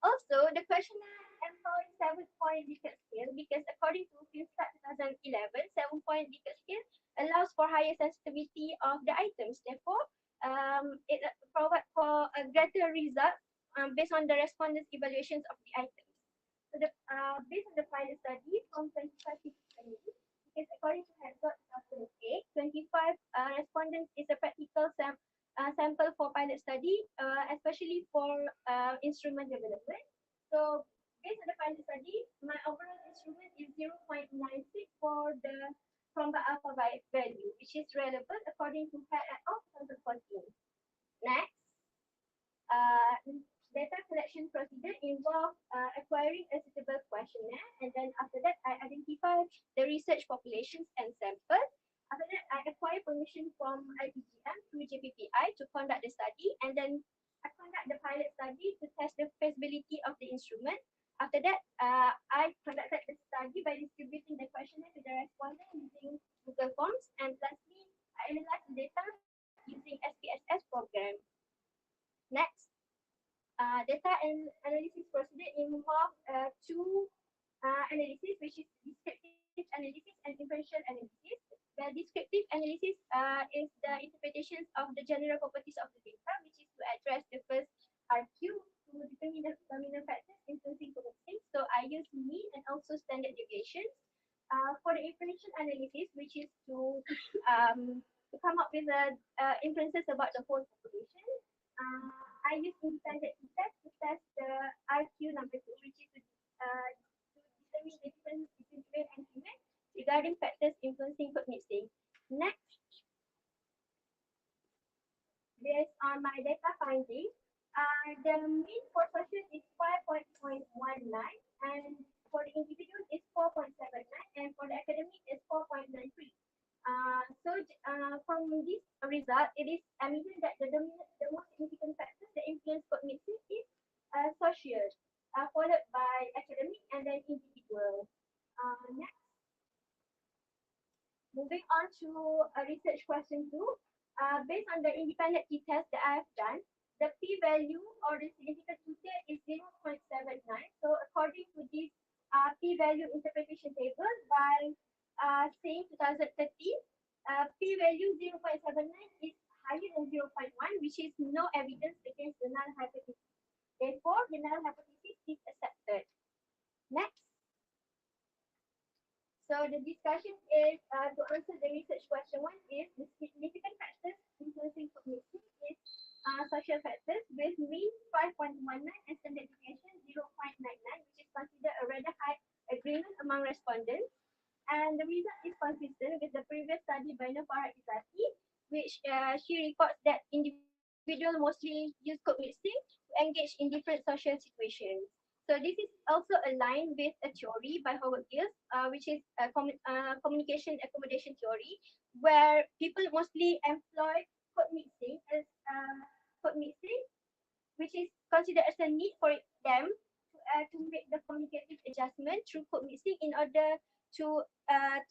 [SPEAKER 5] Also, the questionnaire employs 7-point Likert scale because according to FinStat 2011, 7-point Likert scale allows for higher sensitivity of the items. Therefore, it provides for a greater result based on the respondents' evaluations of the items. So, based on the pilot study from 25 people, because according to Herzog 2008, 25 respondents is a practical sample for pilot study, especially for instrument development. So based on the pilot study, my overall instrument is 0.96 for the Tromba alpha value, which is relevant according to Head et al. 2014. Next, uh, data collection procedure involves acquiring a suitable questionnaire, and then after that, I identify the research populations and samples. After that, I acquire permission from IPGM through JPPI to conduct the study, and then I conduct the pilot study to test the feasibility of the instrument. After that, I conducted the study by distributing the questionnaire to the respondent using Google Forms, and lastly, I analyze the data using SPSS program. Next, data and analysis procedure involve two analysis, which is descriptive analysis and inferential analysis. The descriptive analysis is the interpretations of the general properties of the data, which is to address the first RQ to determine the dominant factors influencing predicting. So I use mean and also standard deviations. For the inferential analysis, which is to come up with the inferences about the whole population, I use independent test to test the RQ number 2, which is to determine the difference between male and female regarding factors influencing code mixing. Next, based on my data finding, the mean for social is 5.19, and for the individual is 4.79, and for the academic is 4.93. From this result, it is evident that the most significant factors that influence code mixing is social, followed by academic and then individual. Next, moving on to research question 2. Based on the independent t-test that I have done, the p-value or the significant feature is 0.79. So according to this p-value interpretation table by saying 2013, p-value 0.79 is higher than 0.1, which is no evidence against the null hypothesis. Therefore, the null hypothesis is accepted. Next. So the discussion is to answer the research question 1 is the significant factors influencing code mixing is social factors with mean 5.19 and standard deviation 0.99, which is considered a rather high agreement among respondents. And the result is consistent with the previous study by Nafara Izati, which she reports that individuals mostly use code mixing to engage in different social situations. So this is also aligned with a theory by Howard Gills, which is a communication accommodation theory, where people mostly employ code mixing as which is considered as a need for them to make the communicative adjustment through code mixing in order to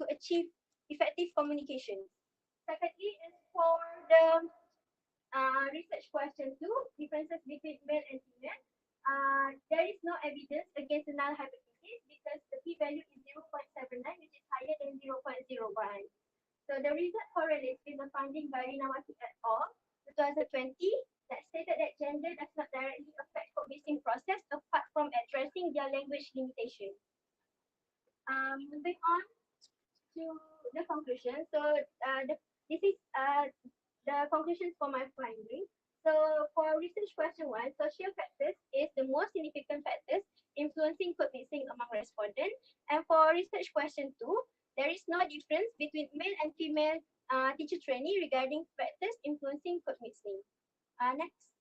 [SPEAKER 5] achieve effective communication. Secondly, is for the research question 2, differences between male and female. There is no evidence against the null hypothesis because the p-value is 0.79, which is higher than 0.01. So the result correlates with the finding by Rinawati et al. 2020 that stated that gender does not directly affect code mixing process apart from addressing their language limitations. Moving on to the conclusion. So this is the conclusions for my finding. So for research question 1, social factors is the most significant factors influencing code mixing among respondents. And for research question 2, there is no difference between male and female teacher trainee regarding factors influencing code mixing. Next.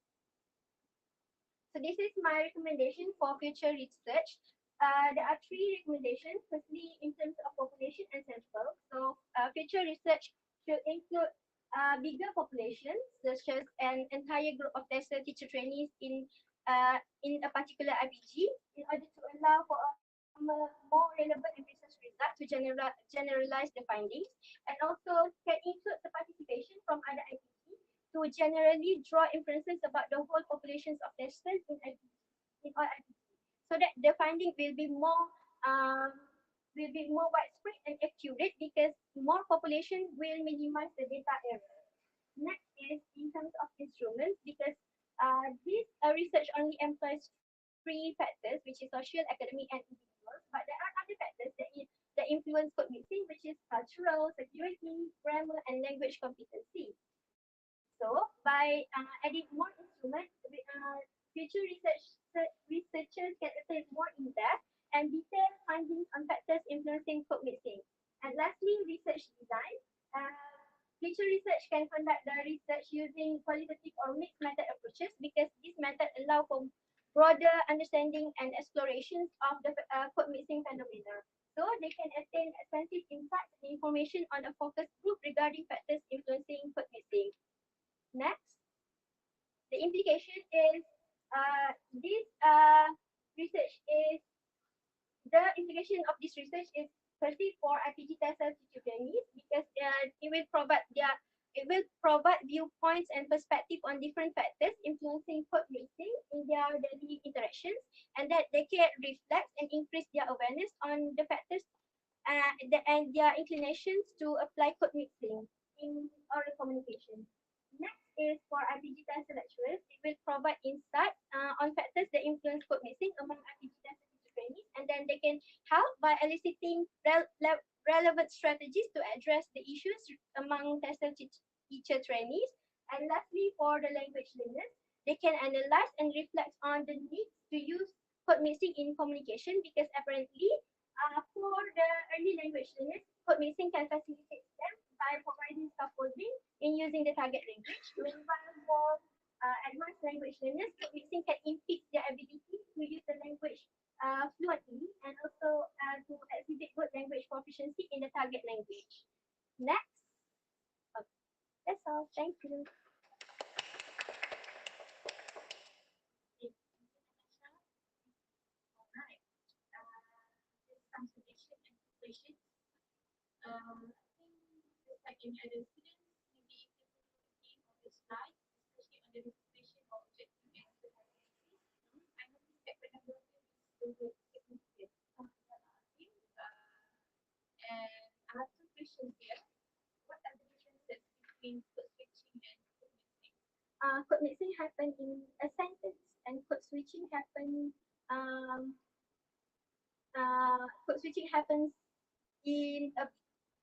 [SPEAKER 5] So this is my recommendation for future research. There are 3 recommendations. Firstly, in terms of population and sample. So future research should include bigger populations, such as an entire group of lesser teacher trainees in a particular IPG, in order to allow for a more relevant and precise result to generalize the findings, and also can include the participation from other IPG to generally draw inferences about the whole populations of testers in all IPG. so that the finding will be more widespread and accurate because more population will minimize the data error. Next is in terms of instruments because this research only employs three factors, which is social, academic, and individuals. But there are other factors that influence code mixing, which is cultural, security, grammar, and language competency. So by adding more instruments, future researchers can assess more in-depth and detailed findings on factors influencing code mixing. And lastly, research design. Future research can conduct the research using qualitative or mixed method approaches because this method allow for broader understanding and explorations of the code mixing phenomena. So they can attain extensive insights and information on a focus group regarding factors influencing code mixing. Next, the implication is this research is the implication of this research is firstly for RPG testers to trainees because it will provide viewpoints and perspective on different factors influencing code mixing in their daily interactions, and that they can reflect and increase their awareness on the factors and their inclinations to apply code mixing in oral communication. Next is for RPG tester lecturers. It will provide insight on factors that influence code mixing among RPG tester trainees, and then they can help by eliciting relevant strategies to address the issues among tester teacher trainees. And lastly, for the language learners, they can analyze and reflect on the need to use code mixing in communication because apparently for the early language learners, code mixing can facilitate them by providing scaffolding in using the target language. Meanwhile, for advanced language learners, code mixing can impede their ability to use the language fluently and also to exhibit good language proficiency in the target language. Next. Okay. That's all. Thank you.
[SPEAKER 2] Alright. This comes to action and conclusion. I think just like any other students, maybe if you put the theme of the slide, especially on the representation or objective and analysis, I noticed that the number of them is the word significant. And I have two questions here. What are the differences between code switching and code mixing?
[SPEAKER 5] Code mixing happen in a sentence, and um, code switching happens in a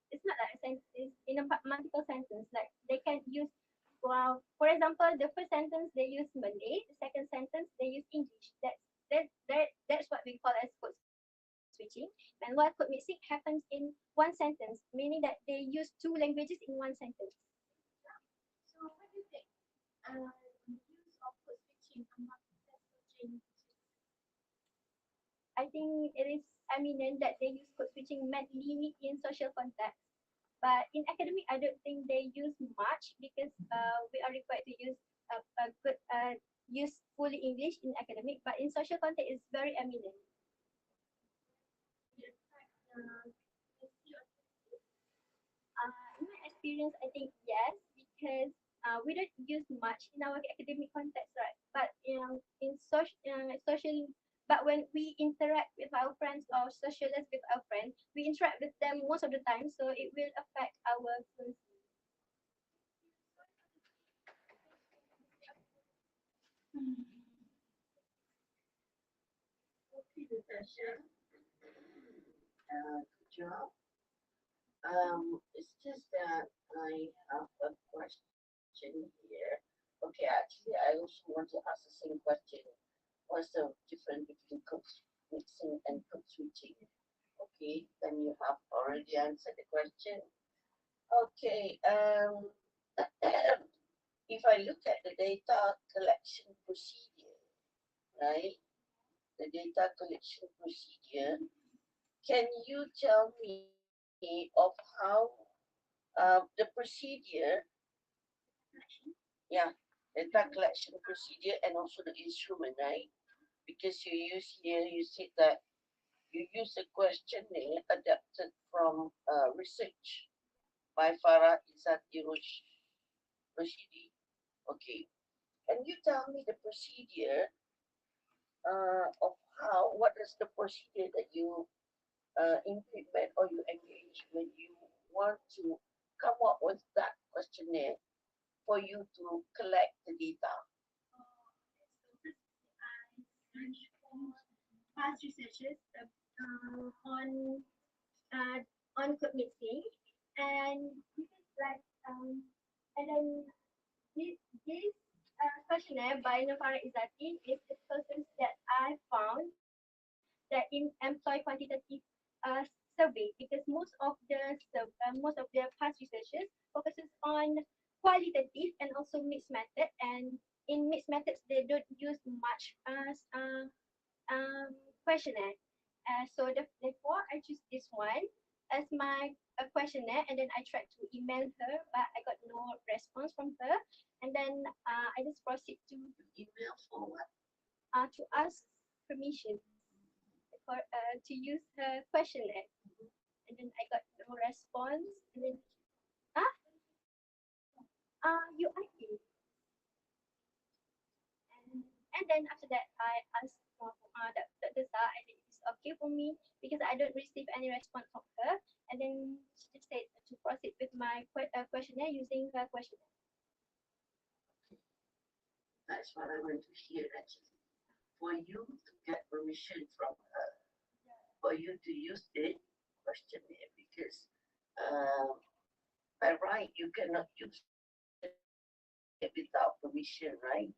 [SPEAKER 5] it's not like a sentence, it's in a multiple sentence. Like they can use, well, for example, the first sentence they use Malay, the second sentence they use English. That's what we call as code switching. And while code mixing happens in one sentence, meaning that they use two languages in one sentence.
[SPEAKER 2] So what do you think? The use of code switching among tester training teachers.
[SPEAKER 5] I think it is eminent that they use code switching mainly in social context. But in academic, I don't think they use much because we are required to use a good use fully English in academic. But in social context, it's very eminent.
[SPEAKER 2] It affect the literacy or literacy?
[SPEAKER 5] In my experience, I think yes, because we don't use much in our academic context, right? But social, but when we interact with our friends or socialize with our friends, we interact with them most of the time, so it will affect our fluency.
[SPEAKER 3] Okay, Natasha. Good job. It's just that I have a question here. Okay, actually, I also want to ask the same question. What's the difference between code mixing and code switching? Okay, then you have already answered the question. Okay, if I look at the data collection procedure, right? The data collection procedure, can you tell me of how the procedure, yeah, data collection procedure and also the instrument, right? Because you use here, you said that you use a questionnaire adapted from research by Farah Izzati Rashidi. Okay, can you tell me the procedure of how, what is the procedure that you implement or you engage when you want to come up with that questionnaire for you to collect the data.
[SPEAKER 5] Past researches on uh, on code mixing, and this is like and then this questionnaire by Novara Izzati is the persons that I found that in employ quantitative survey, because most of the past researchers focuses on qualitative and also mixed method, and in mixed methods they don't use much questionnaire. Therefore, I choose this one as my questionnaire, and then I tried to email her, but I got no response from her. And then I just proceed
[SPEAKER 3] Email for what?
[SPEAKER 5] to ask permission to use her questionnaire, and then I got no response. And then ah UIA, and then after that I asked for Dr. Sa, and then it's okay for me because I don't receive any response from her. And then she just said to proceed with my questionnaire using her questionnaire.
[SPEAKER 3] That's what I want to hear actually. For you to get permission from her, for you to use the questionnaire, because by right you cannot use it without permission, right?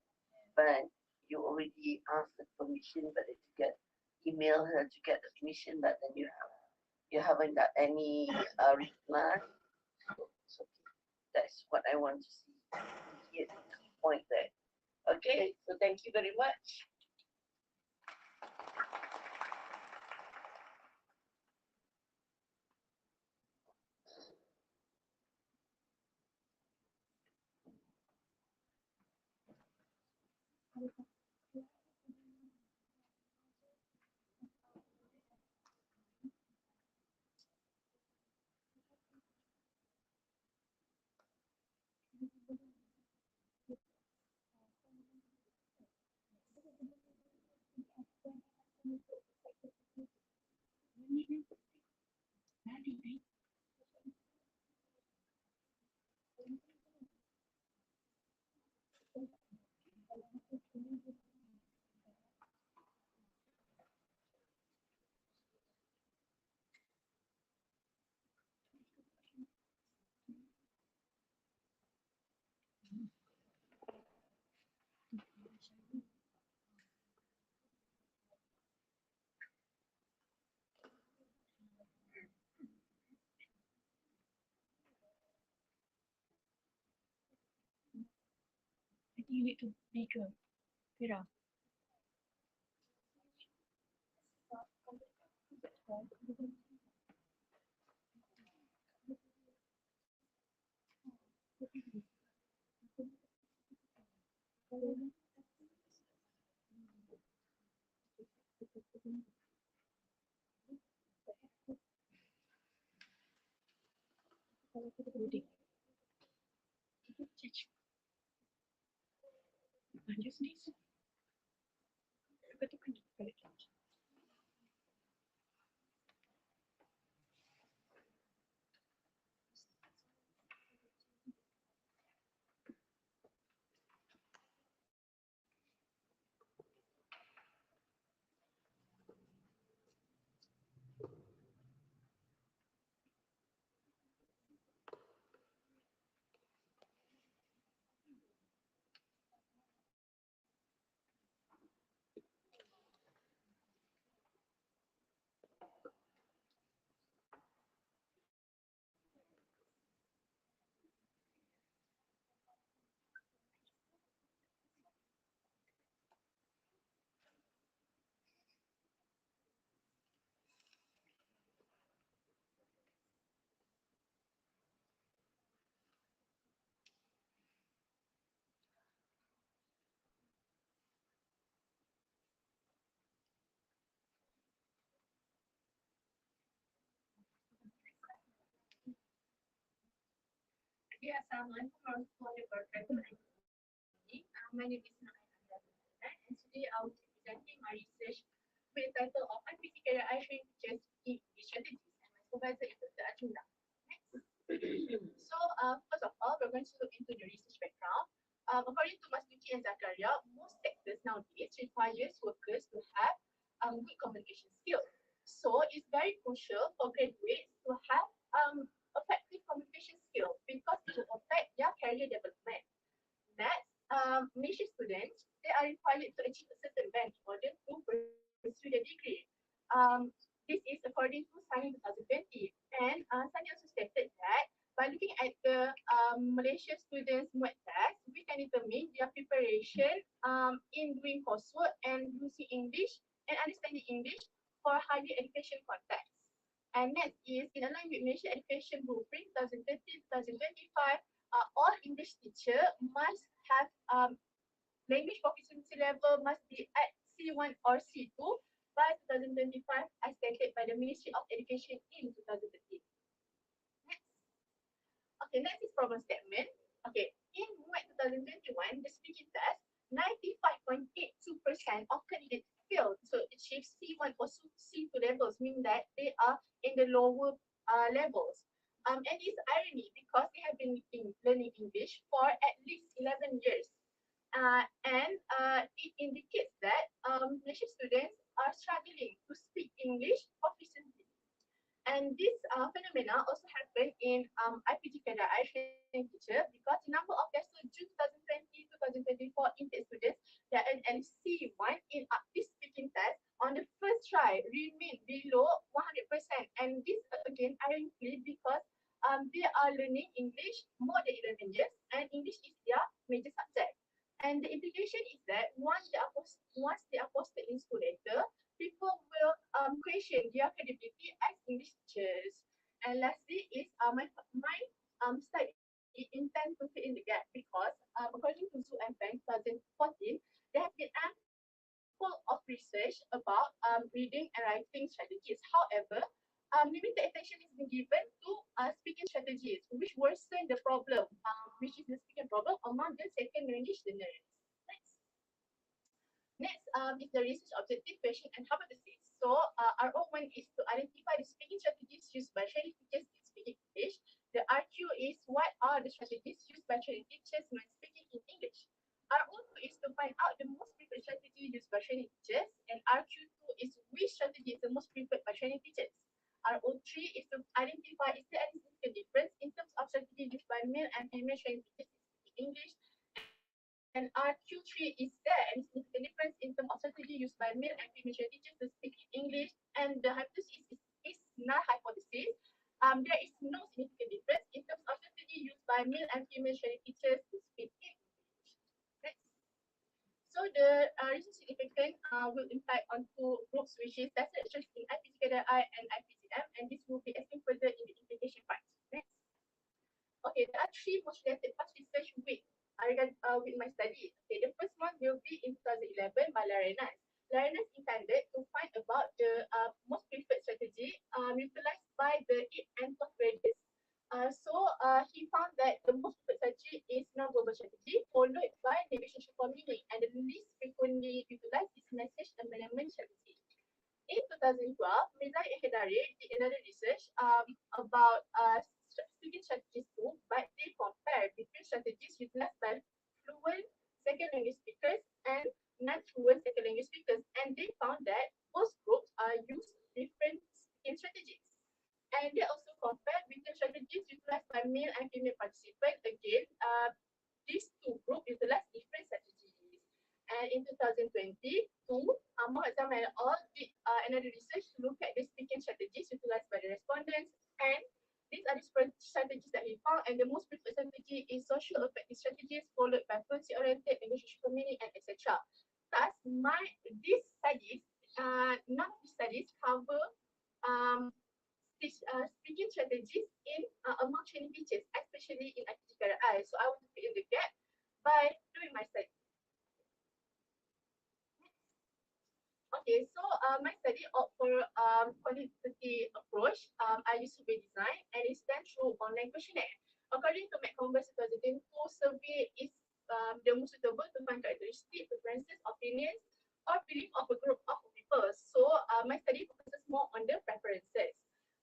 [SPEAKER 3] But you already asked the permission, but if you get email her to get the permission, but then you haven't got any reply. So that's what I want to see. Here's the key point there. Okay, so thank you very much.
[SPEAKER 1] I think you need to bigger. Kira. Just this. Betul kan?
[SPEAKER 2] Yeah, Assalamualaikum warahmatullahi wabarakatuh. My name is Naya, and today I will take presenting my research with the title of IPC Career Training Teachers English Strategies, and my supervisor is Dr. Ajunda. Next. So, first of all, we're going to look into the research background. According to Mas Luki and Zakaria, most sectors nowadays requires workers to have good communication skills. So, it's very crucial for graduates to have effective communication skills because it will affect their career development. Next, Malaysian students, they are required to achieve a certain rank in order to pursue their degree. This is according to SANI 2020. And SANI also stated that by looking at the Malaysian students' MUAT test, we can determine their preparation in doing coursework and using English and understanding English for higher education context. And next is in line with Malaysia Education Blueprint 2013-2025, all English teacher must have language proficiency level must be at C1 or C2 by 2025 as stated by the Ministry of Education in 2013. Next. Okay, next is problem statement. Okay, in MUAT 2021, the speaking test, 95.82% of candidates failed to achieve C1 or C2 levels, meaning that they are in the lower levels. And it's irony because they have been learning English for at least 11 years. And it indicates that Malaysian students are struggling to speak English proficiently. And this phenomena also happened in IPG Kedah training teacher because the number of their June 2020-2024 intake students that earned at least C1 in this speaking test on the first try remain below 100%. And this again ironically because they are learning English more than 11 years and English is their major subject. And the implication is that once they are posted in school later, people will question their credibility as English teachers. And lastly is my study intend to fill in the gap because according to Zoo and Bank 2014, there have been ample of research about reading and writing strategies. However, limited attention is being given to speaking strategies, which worsen the problem, which is the speaking problem among the second language learners. Next is the research objective, question, and hypothesis. So RO1 is to identify the speaking strategies used by training teachers in speaking English. The RQ is what are the strategies used by training teachers when speaking in English. RO2 is to find out the most preferred strategy used by training teachers, and RQ2 is which strategy is the most preferred by training teachers. RO3 is to identify is there any significant difference in terms of strategy used by male and female training teachers in English. And RQ3 is there any significant difference in terms of strategy used by male and female training teachers to speak in English. And the hypothesis is null hypothesis. There is no significant difference in terms of strategy used by male and female training teachers to speak in English. Next. So the research significance will impact on two groups, which is that's interest in IPCKDI and IPCM, and this will be explained further in the implication part. Next. Okay, there are three most related past research with my study. Okay, the first one will be in 2011 by Larenas. Larenas intended to find about the most preferred strategy utilized by the 8th and 12th graders. So he found that the most preferred strategy is non-verbal strategy, followed by negotiation for meaning, and the least frequently utilized is message amendment strategy. In 2012, Milai and Hedari did another research about speaking strategies too, but they compared between strategies utilized by fluent second language speakers and non-fluent second language speakers, and they found that both groups use different speaking strategies. And they also compared between strategies utilized by male and female participants. Again, these two groups utilize different strategies. And in 2022, Muhammad Zaman and all did another research to look at the speaking strategies utilized by the respondents, and these are the strategies that he found, and the most preferred strategy is social effective strategies followed by fluency oriented, negotiation for meaning, and etc. Thus, these studies, none of these studies cover speaking strategies in among training teachers, especially in IPGKRI. So I want to fill in the gap by doing my study. Okay, so my study opt for quantitative approach. I use survey design and it's done through online questionnaire. According to McConverse 2022 survey is the most suitable to find characteristics, preferences, opinions
[SPEAKER 6] or belief of a group of people. So my study focuses more on the preferences.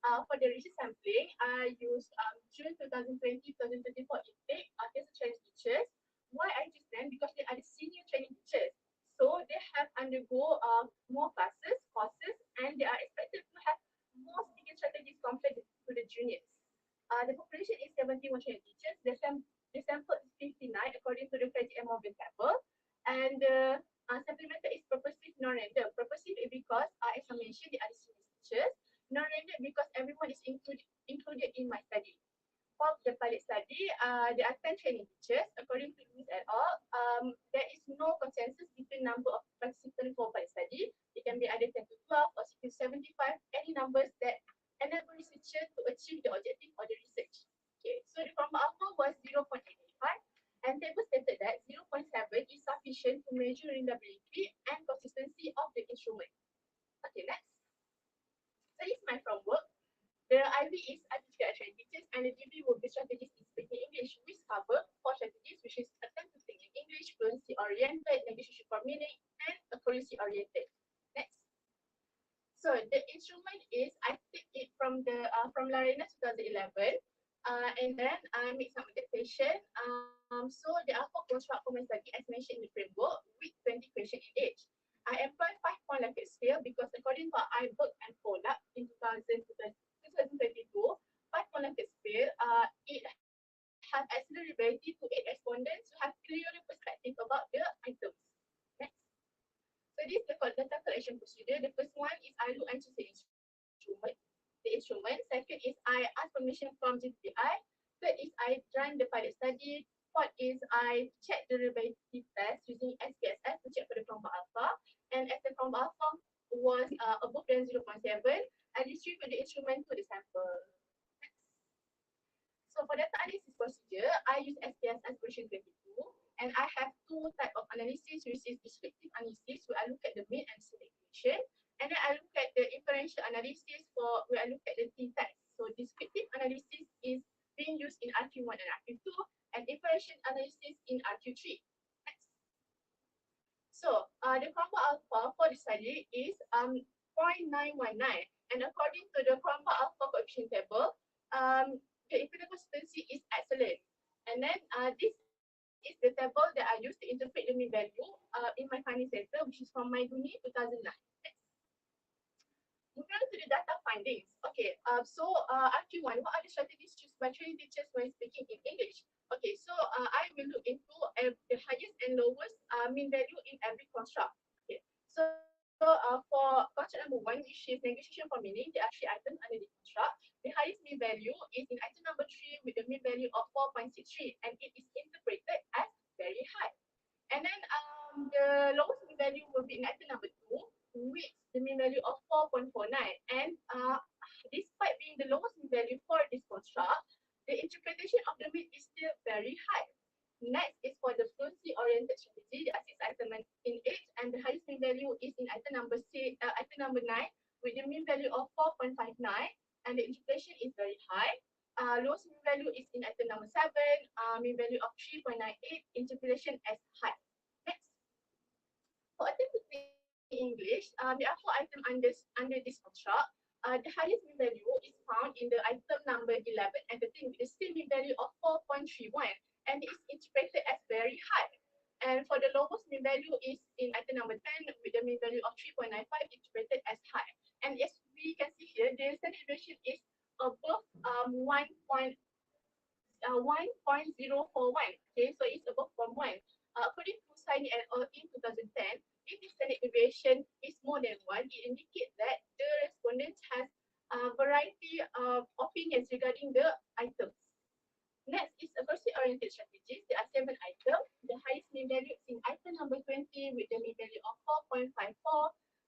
[SPEAKER 6] For the research sampling, I used June 2020-2024 intake as a training teachers. Why I choose them? Because they are the senior training teachers. So they have undergo more classes, courses, and they are expected to have more speaking strategies compared to the juniors. The population is 71 training teachers. The sample is 59 according to the Credit and Morgan table. And the supplemental is purposive non-random. Purposive is because, as I mentioned, they are the senior teachers. Non-random because everyone is included in my study. For the pilot study, there are 10 training teachers. According to Louis et al., there is no consensus between number of participants for pilot study. It can be either 10 to 12 or 6 to 75, any numbers that enable researcher to achieve the objective of the research. Okay, so the Chroma alpha was 0.85 and table stated that 0.7 is sufficient to measure reliability and consistency of the instrument. Okay, next. So this is my framework. The IV is artificial training teachers and the GB will be strategies in speaking English, which cover 4 strategies, which is attempt to speak in English, fluency oriented, negotiation for meaning, and accuracy oriented. Next. So the instrument is I take it from the from Larena 2011, and then I make some adaptation. So there are 4 construct for my study as mentioned in the framework with 20 questions in each. I employ 5-point language scale because according to Iberg and Pollack in 2022, 5-point language scale, it have excellent ability to aid respondents to have clearer perspective about the items. Next. So this is the data collection procedure. The first one is I look into the instrument. Second is I ask permission from GPI. Third is I run the pilot study. Fourth is I check the reliability test using SPSS to check for the Chroma alpha. And as the Chroma alpha was above than 0.7, I distribute the instrument to the sample. So for data analysis procedure, I use SPSS version 22, and I have 2 types of analysis, which is descriptive analysis, where I look at the mean and standard deviation, and then I look at the inferential analysis for where I look at the t-test. So descriptive analysis is being used in RQ1 and RQ2, and inferential analysis in RQ3. Next. So the Chroma alpha for the study is 0.919, and according to the Chroma alpha coefficient table, the infinite consistency is excellent. And then this is the table that I use to interpret the mean value in my finding center, which is from Maiduni 2009. Next. Moving on to the data findings. Okay, so RQ1, what are the strategies used by training teachers when speaking in English? Okay, so I will look into the highest and lowest mean value in every construct. Okay, so for construct number 1, which is negotiation for meaning, there are 3 items under the construct. The highest mean value is in item number 3 with the mean value of 4.63, and it is interpreted as very high. And then the lowest mean value will be in item number 2 with the mean value of 4.49. And despite being the lowest mean value for this construct, the interpretation of the mean is still very high. Next is for the fluency oriented strategy. There are 6 items in each, and the highest mean value is in item number 9 with the mean value of 4.59, and the interpretation is very high. Lowest mean value is in item number 7, mean value of 3.98, interpretation as high. Next. For attempt to speak English, there are 4 items under this construct. The highest mean value is found in the item number 11 and 13 with the same mean value of 4.31, and is interpreted as very high. And for the lowest mean value is in item number 10 with the mean value of 3.95, interpreted as high. And as we can see here, the standard deviation is above 1.041. Okay, so it's above from 1. According to Saini et al. In 2010, if the standard deviation is more than 1, it indicates that the respondent has a variety of opinions regarding the items. Next is accuracy-oriented strategies. There are 7 items. The highest mean value is in item number 20 with the mean value of 4.54,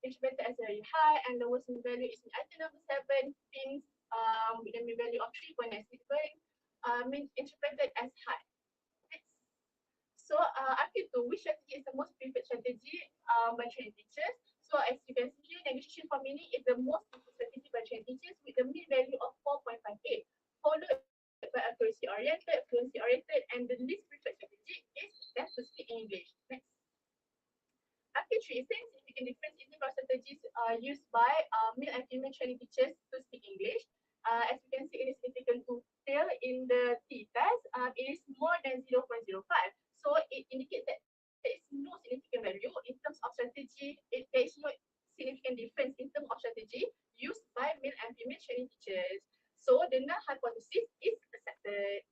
[SPEAKER 6] interpreted as very high, and lowest mean value is in item number 7, pins with the mean value of 3.97, interpreted as high. Next. So RQ2, which strategy is the most preferred strategy by training teachers? So as you can see here, negotiation for meaning is the most preferred strategy by training teachers with the mean value of 4.58, followed by accuracy oriented, fluency oriented, and the least preferred strategy is just to speak English. Next. RQ3, since it male and female training teachers to speak English. As you can see, it is significant to fail in the T test. It is more than 0.05. So it indicates that there is no significant value in terms of strategy. There is no significant difference in terms of strategy used by male and female training teachers. So the null hypothesis is accepted.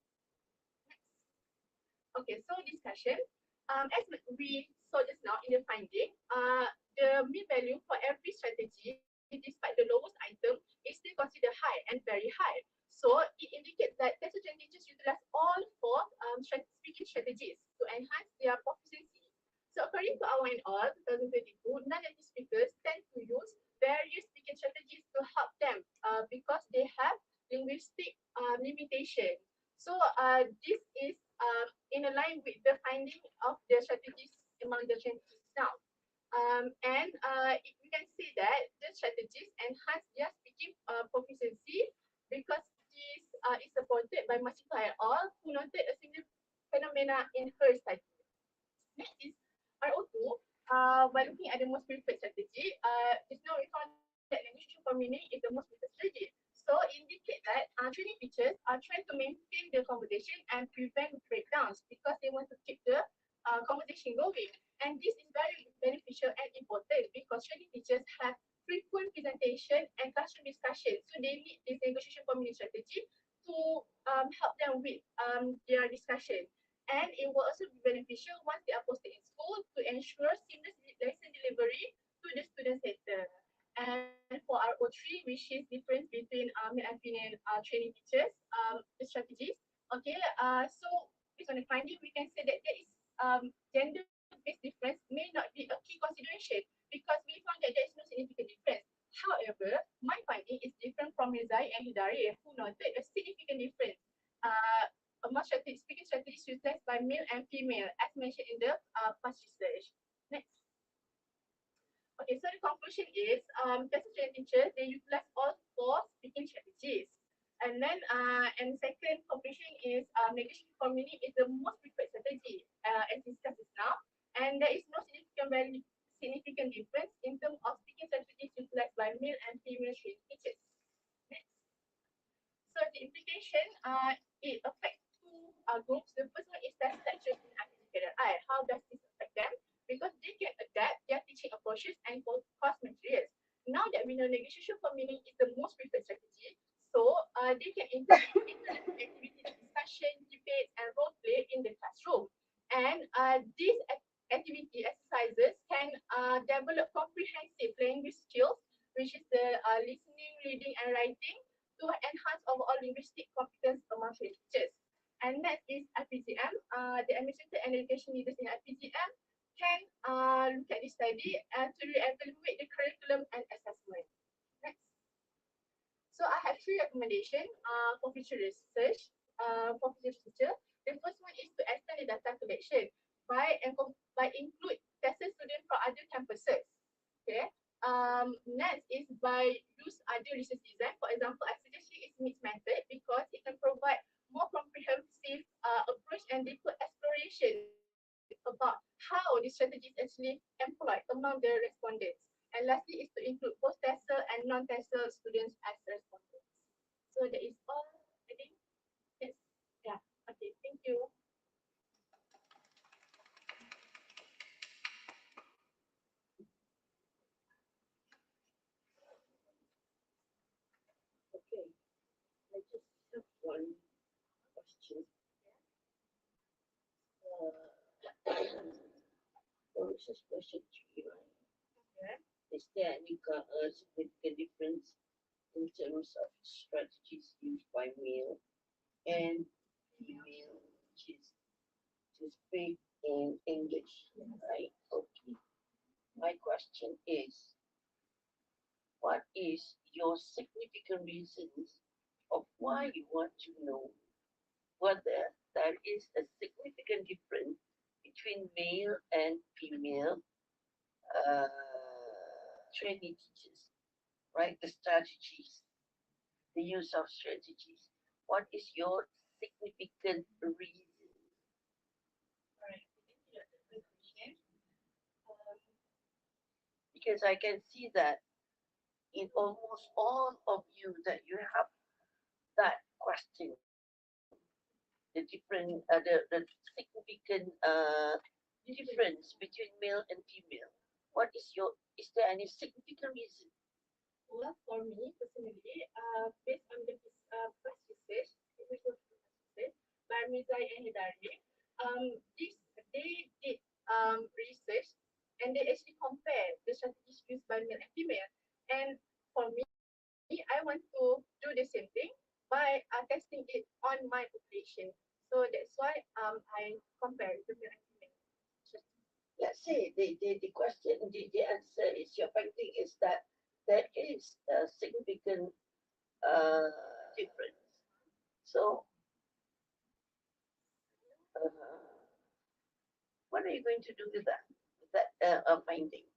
[SPEAKER 6] Okay, so discussion. As we saw just now in the finding, the mean value for every strategy, despite the lowest item, is still considered high and very high. So it indicates that test training teachers utilize all four speaking strategies to enhance their proficiency. So according to our and all 2022, non-native speakers tend to use various speaking strategies to help them because they have linguistic limitation. So this is in line with the finding of the strategies among the strategies now. We can see that the strategies enhance their speaking proficiency because this is supported by Masika et al. Who noted a similar phenomena in her study. Next is RO2. By looking at the most preferred strategy, just now we found that negotiation for meaning is the most preferred strategy. So indicate that training teachers are trying to maintain the conversation and prevent breakdowns because they want to keep the conversation going. And this is very beneficial and important because training teachers have frequent presentation and classroom discussion. So they need this negotiation for meaning strategy to help them with their discussion. And it will also be beneficial once they are posted in school to ensure seamless lesson delivery to the student center. And for RO3, which is difference between male and female training teachers, the strategies. Okay, so based on the finding, we can say that there is gender-based difference may not be a key consideration because we found that there is no significant difference. However, my finding is different from Rizai and Hidari, who noted a significant difference among speaking strategies utilized by male and female, as mentioned in the past research. Next. Okay, so the conclusion is test training teachers, they utilize all four speaking strategies. And then and second conclusion is negotiation for meaning is the most preferred strategy as discussed just now. And there is no significant difference in terms of speaking strategies utilized by male and female training teachers. Next. So the implication it affects two groups. The first one is test lectures in IPC. How does this affect them? Because they can adapt their teaching approaches and course materials. Now that we know negotiation for meaning is the most preferred strategy, so they can include interactive activities, discussion, debate, and role play in the classroom. And these activity exercises can develop comprehensive language skills, which is the listening, reading, and writing, to enhance overall linguistic competence among teachers. And next is IPGM. The administrator and education leaders in IPGM can look at this study to re-evaluate the curriculum and assessment. Next. So I have three recommendations for future research. The first one is to extend the data collection by include tested students from other campuses. Okay. Next is by use other research design. For example, I suggest is mixed method because it can provide more comprehensive approach and deeper exploration about how the strategies actually employed among the respondents. And lastly is to include both TESOL and non-TESOL students as respondents. So that is all, I think. Yes. Yeah. Okay. Thank you.
[SPEAKER 3] Okay, I just have one question. So this is question 3, right?
[SPEAKER 6] Okay.
[SPEAKER 3] Is there any significant difference in terms of strategies used by male and female to speak in English, right? Okay. My question is, what is your significant reasons of why you want to know whether there is a significant difference between male and female training teachers, right? The strategies, the use of strategies. What is your significant reason?
[SPEAKER 6] Alright. Thank you, Dr. Christian.
[SPEAKER 3] Because I can see that in almost all of you that you have that question, the different, the significant difference between male and female. What is your, is there any significant reason?
[SPEAKER 6] Well, for me personally, based on the past research, research by Mizai and Hidari, this they did research and they actually compare the strategies used by male and female. And for me, I want to do the same thing by testing it on my population. So that's why I compare the male and female.
[SPEAKER 3] Let's say the question, the answer is, your finding is that there is a significant difference. So, what are you going to do with that finding?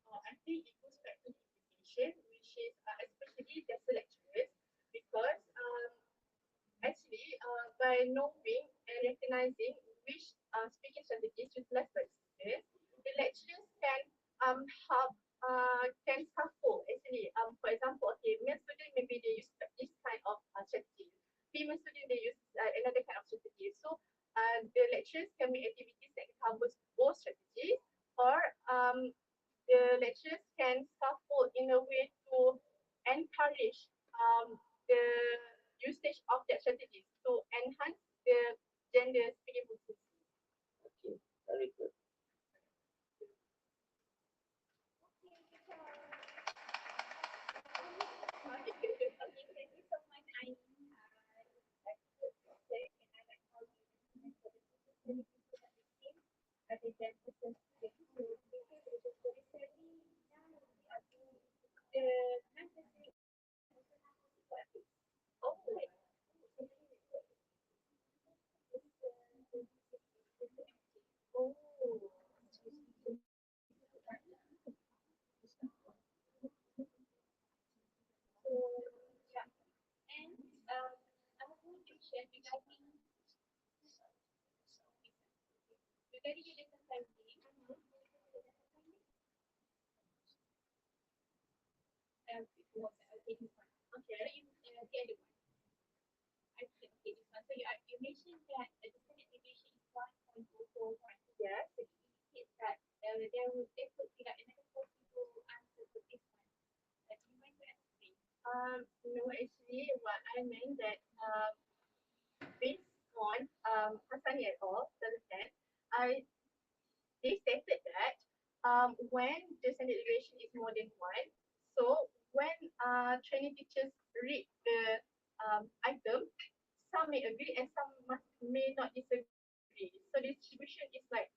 [SPEAKER 6] I think it goes back to the education, which is especially the lecturers, because actually by knowing and recognizing which speaking strategies utilize by students, the lecturers can help can scaffold actually. For example, okay, male student maybe they use this kind of strategy, female student they use another kind of strategy. So the lecturers can make activities that covers both strategies, or the lecturers can scaffold in a way to encourage the usage of that strategies to enhance the gender speaking proficiency.
[SPEAKER 3] Okay, very good.
[SPEAKER 6] No, actually, what I meant that based on Hasani et al. 2010, they stated that when the standard deviation is more than one, so when training teachers read the item, some may agree and some may not disagree. So the distribution is like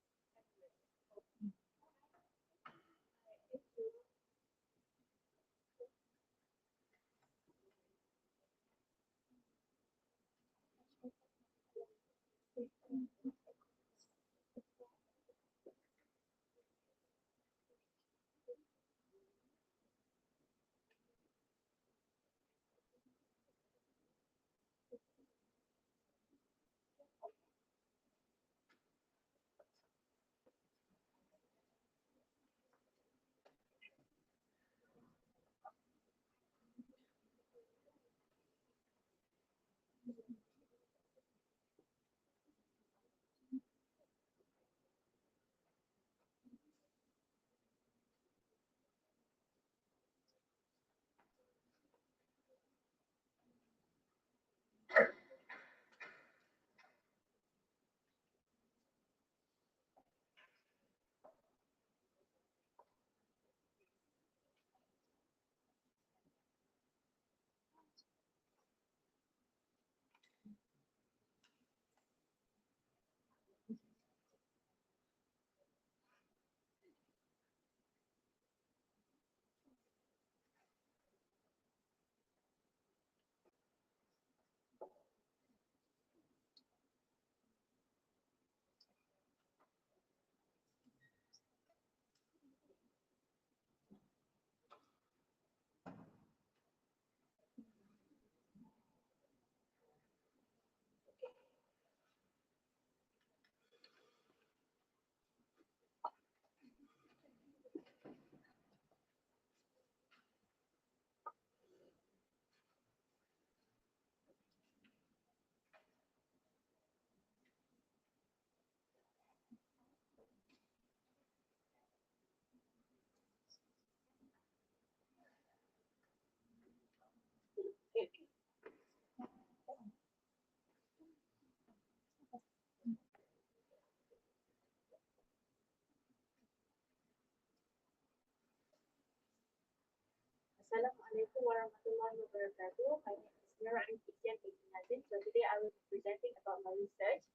[SPEAKER 4] Assalamualaikum warahmatullahi wabarakatuh. My name is Nura Antikian Nazin. So today I will be presenting about my research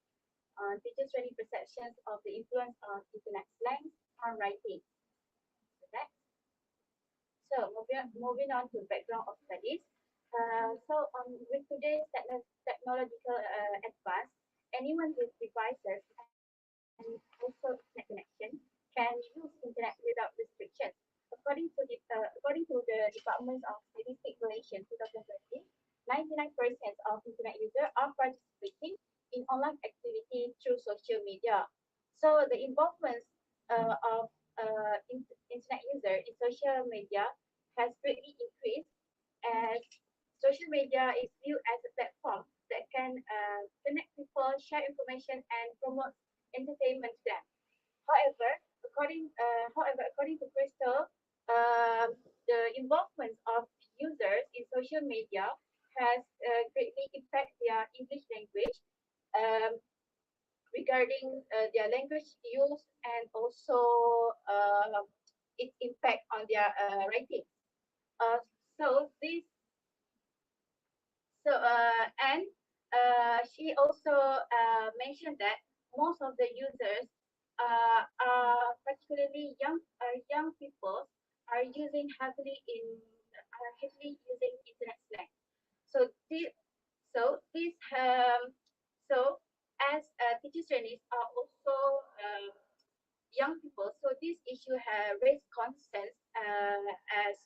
[SPEAKER 4] on teachers' training perceptions of the influence of internet slang on writing. So next. So moving on to background of studies. With today's technological advance, anyone with devices and also internet connection can use internet without restrictions. According to the Department of Statistics Malaysia 2020, 99% of internet users are participating in online activity through social media. So the involvement of internet user in social media has greatly increased as social media is viewed as a platform that can connect people, share information, and promote entertainment to them. However, according to Crystal, the involvement of users in social media has greatly impacted their English language um, regarding their language use and also its impact on their writing. Uh, so this so and she also mentioned that most of the users are particularly young people are using heavily in are heavily using internet slang. So this so this so as teachers trainees are also young people, so this issue has raised concerns as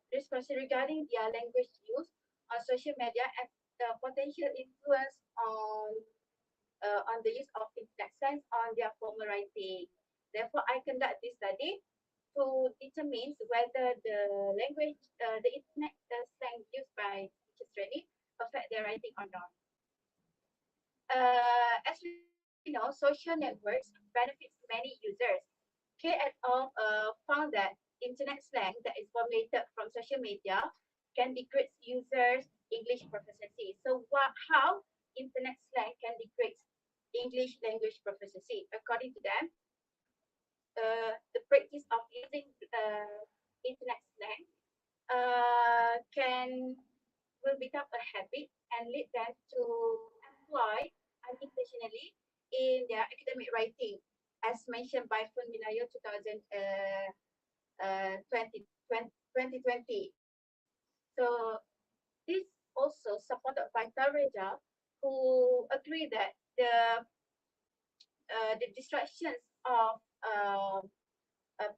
[SPEAKER 4] discussion regarding their language use on social media and the potential influence on the use of internet slang on their formal writing. Therefore, I conduct this study to determine whether the internet slang used by teachers training affect their writing or not. As we know, social networks benefits many users. K et al. Found that internet slang that is formulated from social media can degrade users' English proficiency. So, how internet slang can degrade English language proficiency? According to them, the practice of using internet slang can will become a habit and lead them to employ unintentionally in their academic writing, as mentioned by Funminayo 2020. So this also supported by Tareja, who agree that the distractions of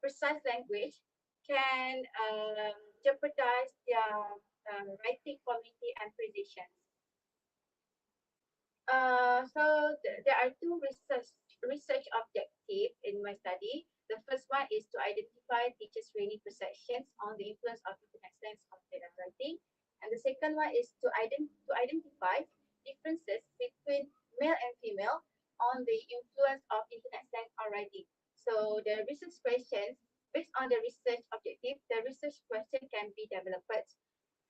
[SPEAKER 4] precise language can jeopardize their writing quality and precision. There are two research objectives in my study. The first one is to identify teachers' training perceptions on the influence of internet slang on their writing, and the second one is to identify differences between male and female on the influence of internet slang on writing. So the research questions, based on the research objective, the research question can be developed.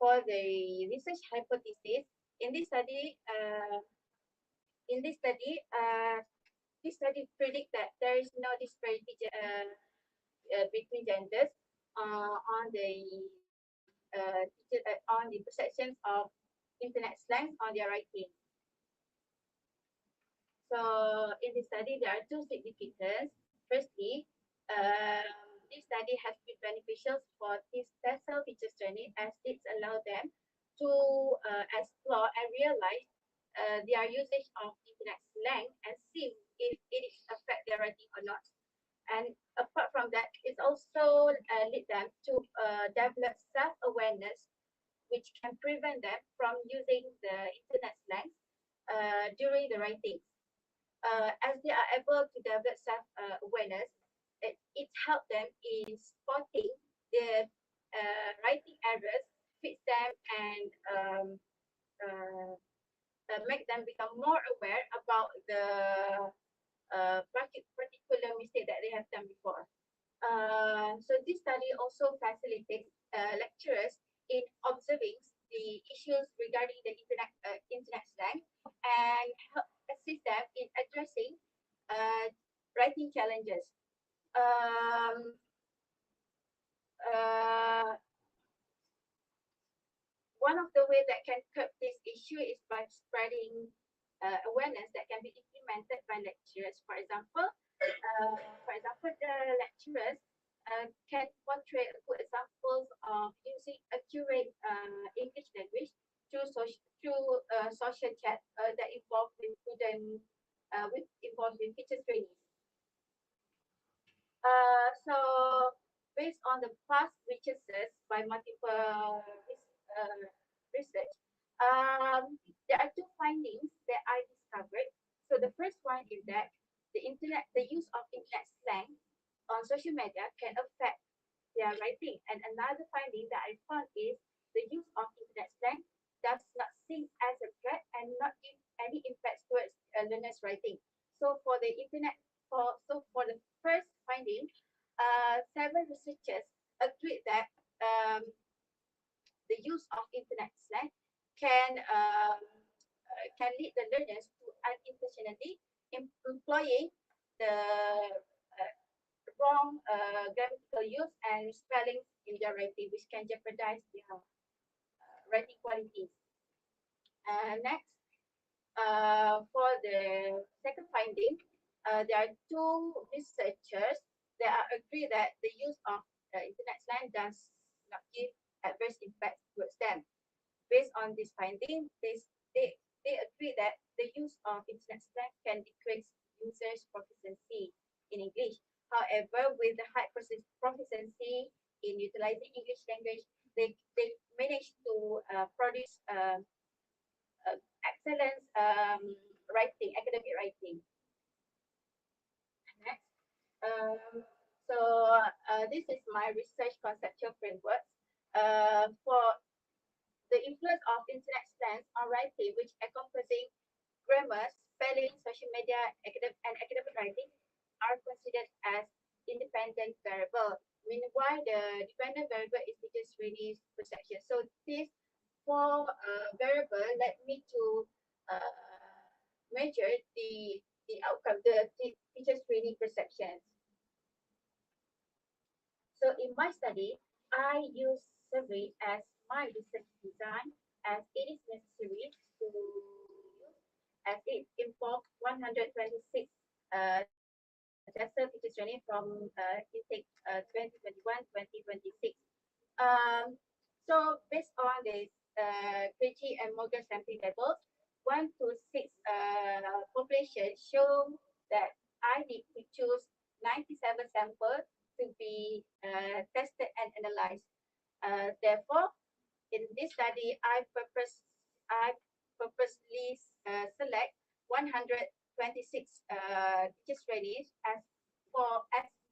[SPEAKER 4] For the research hypothesis, in this study, this study predict that there is no disparity between genders on the perceptions of internet slang on their writing. So in this study, there are two significance. Firstly, this study has been beneficial for TESOL teachers training as it allow them to explore and realize their usage of internet slang and see if it affect their writing or not. And apart from that, it also lead them to develop self-awareness, which can prevent them from using the internet slang during the writing. As they are able to develop self-awareness, it helps them in spotting the writing errors, fix them, and make them become more aware about the particular mistake that they have done before. So this study also facilitates lecturers in observing the issues regarding the internet slang and help assist them in addressing writing challenges. one of the ways that can curb this issue is by spreading awareness that can be implemented by lecturers. For example, the lecturers can portray good examples of using accurate English language through social chat that involve with student involved with teachers trainees. So based on the past researches by multiple research, there are two findings that I discovered. So the first one is that the use of internet slang on social media can affect their writing. And another finding that I found is the use of internet slang does not seem as a threat and not give any impact towards learners' writing. So for the first finding, several researchers agreed that the use of internet slang can lead the learners to unintentionally employing the wrong grammatical use and spelling in their writing, which can jeopardize their writing qualities. Next, for the second finding, there are two researchers that agree that the use of internet slang does not give adverse impact towards them. Based on this finding, they agree that the use of internet slang can decrease users' proficiency in English. However, with the high proficiency in utilizing English language, they manage to produce excellent academic writing. Next, this is my research conceptual framework for the influence of internet slangs on writing, which encompassing grammar, spelling, social media, and academic writing, are considered as independent variable. Meanwhile, the dependent variable is teachers' trainees' perception. So these four variable led me to measure the outcome, the teachers' trainee perceptions. So in my study, I use survey as my research design, as it is necessary to use, as it involves 126 teacher training from intake 2021-2026. So based on this Krejci and Morgan sampling levels, 1 to 6 population show that I need to choose 97 samples to be tested and analyzed. Therefore, in this study, I purposely select 126 teachers trainees as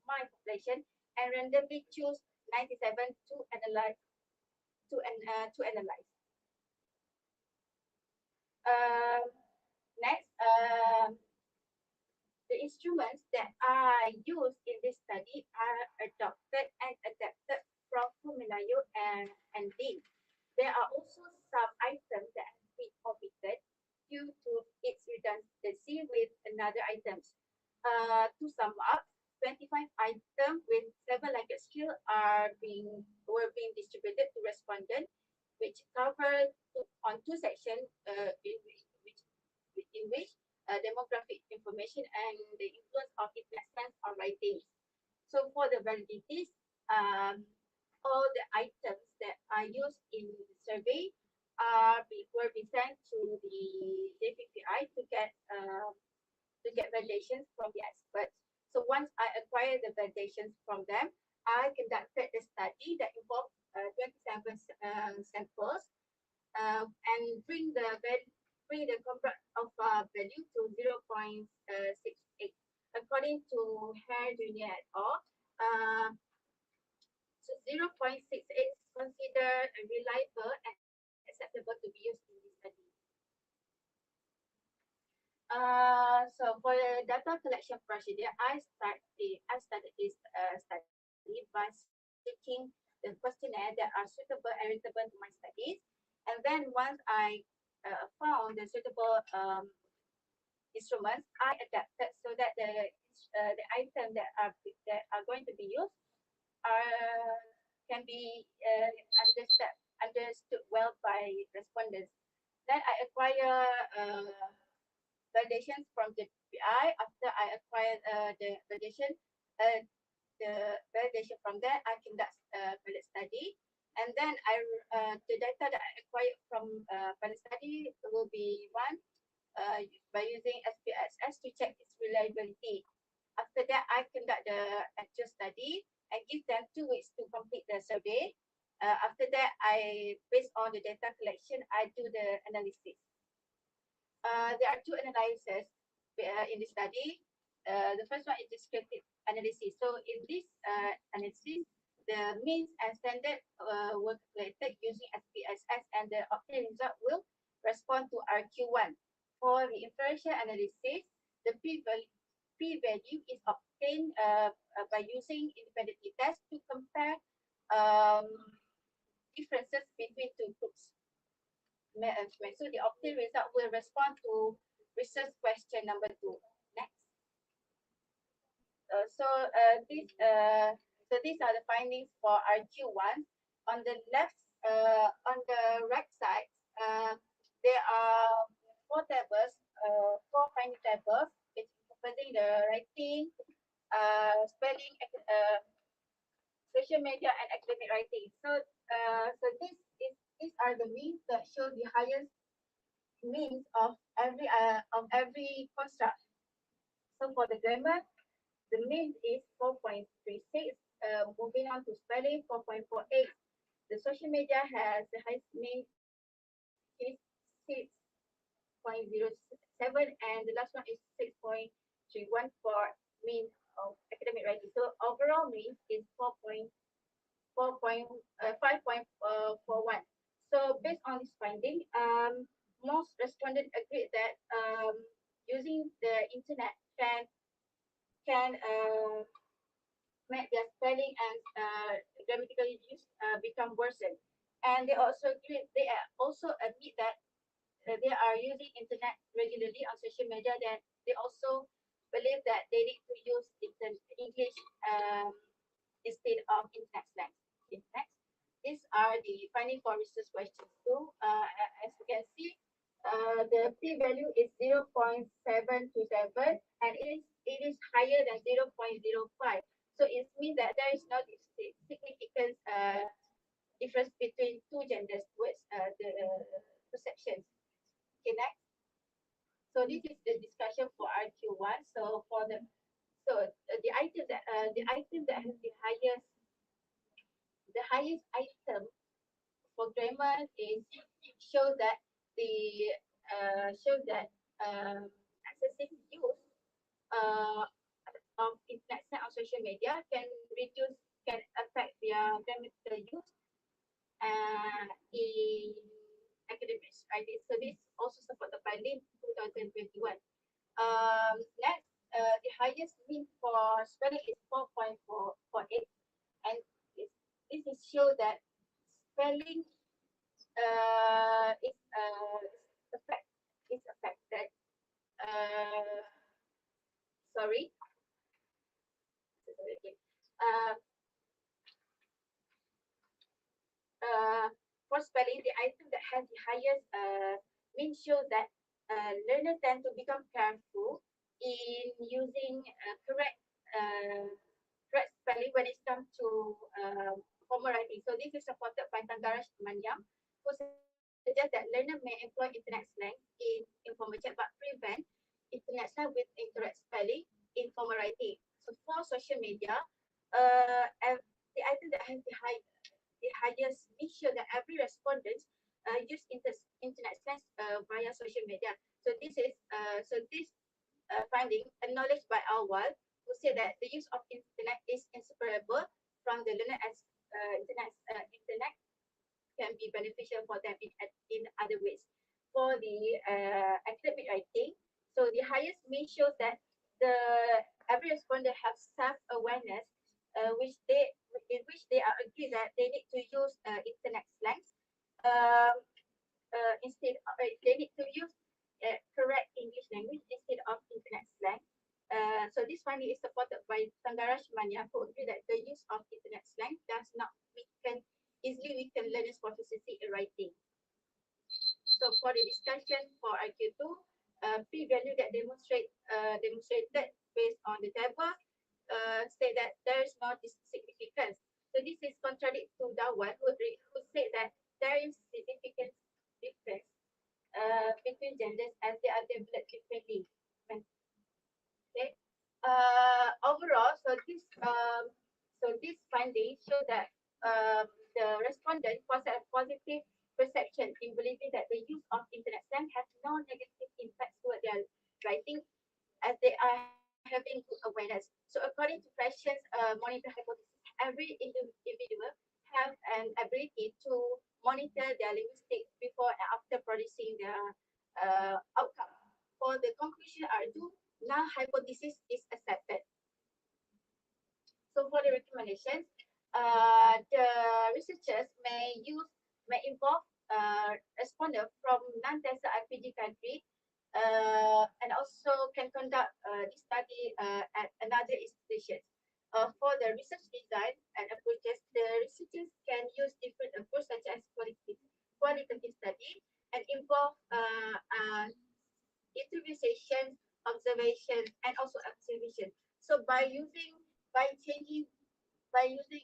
[SPEAKER 4] my population and randomly choose 97 to analyze. Next, the instruments that I use in this study are adopted and adapted from Formulayo and DIN. There are also some items that have been omitted due to its redundancy with another items. To sum up, 25 items with 7 language skills were being distributed to respondents, which cover on 2 sections in which demographic information and the influence of internet slangs on writing. So for the validities, all the items that are used in the survey were sent to the JPPI to get validations from the experts. So once I acquired the validations from them, I conducted a study that involved 27 samples and bring the convert of value to 0.68. According to Herr Junior et al., so 0.68 is considered reliable and acceptable to be used in this study. So for the data collection procedure, I started this study by seeking the questionnaire that are suitable and relevant to my studies. And then once I found the suitable instruments, I adapted so that the items that are going to be used can be understood well by by respondents. Then I acquire validations from the PI. After I acquire the validation from there, I conduct pilot study. And then the data that I acquired from pilot study will be run by using SPSS to check its reliability. After that, I conduct the actual study and give them 2 weeks to complete the survey. After that, based on the data collection, I do the analysis. There are 2 analyses in the study. The first one is descriptive analysis. So in this analysis, the means and standard were calculated using SPSS, and the obtained result will respond to RQ1. For the inferential analysis, the p-value is obtained by using independent t-test to compare differences between 2 groups. So the obtained result will respond to research question number 2. Next. So these are the findings for RQ1. On the left, on the right side, there are 4 tables, 4 finding tables. It's encompassing the writing, spelling, social media, and academic writing. So these are the means that show the highest means of every construct. So for the grammar, the mean is 4.36. Moving on to spelling, 4.48. The social media has the highest mean is 6.07, and the last one is 6.31 for mean of academic writing. So overall mean is 5.41. So based on this finding, most respondents agreed that using the internet can make their spelling and grammatical use become worsened. And they also admit that they are using internet regularly on social media. Then they also believe that they need to use English instead of internet slang. Next. These are the findings for research question 2. As you can see, the p-value is 0.727, and it is higher than 0.05. So it means that there is no significant difference between 2 genders towards the perceptions. Okay, next. So this is the discussion for RQ1. So for the item that has the highest item for grammar is shows that excessive use of internet on social media can affect their grammatical use in academics. Right? So this also support the finding 2021. Next, the highest mean for spelling is 4.48, and this is show that spelling is affected. Sorry. For spelling, the item that has the highest mean show that learners tend to become careful in using correct spelling when it comes to formal writing. So this is supported by Tangarash Manyam, who suggests that learner may employ internet slang in informal chat but prevent internet slang with incorrect spelling in formal writing. So for social media, the item that has the highest mean show that every respondent use internet slang via social media. So this finding acknowledged by Awal, who said that the use of internet is inseparable from the learner as internet can be beneficial for them in other ways. For the academic writing, so the highest mean shows that every respondent have self-awareness, in which they are agreed that they need to use internet slangs instead. They need to use correct English language instead of internet slang. So this finding is supported by Tangarash Manya, who agreed that the use of internet slang does not easily weaken learners' proficiency in writing. So for the discussion for IQ2, p-value that demonstrated based on the table say that there is no significance. So this is contrary to Darwin, who said that there is significant difference between genders as they are developed differently. Okay. Overall, so this findings show that the respondent was a positive perception in believing that the use of internet slang has no negative impact toward their writing as they are having good awareness. So according to Freshen's monitor hypothesis, every individual have an ability to monitor their linguistics before and after producing their outcome. For the conclusion R2, null hypothesis is accepted. So for the recommendations, the researchers may involve responder from non-TESA IPG country and also can conduct this study at another institution. For the research design and approaches, the researchers can use different approaches such as qualitative study and involve interview sessions, observation, and also observation. So by using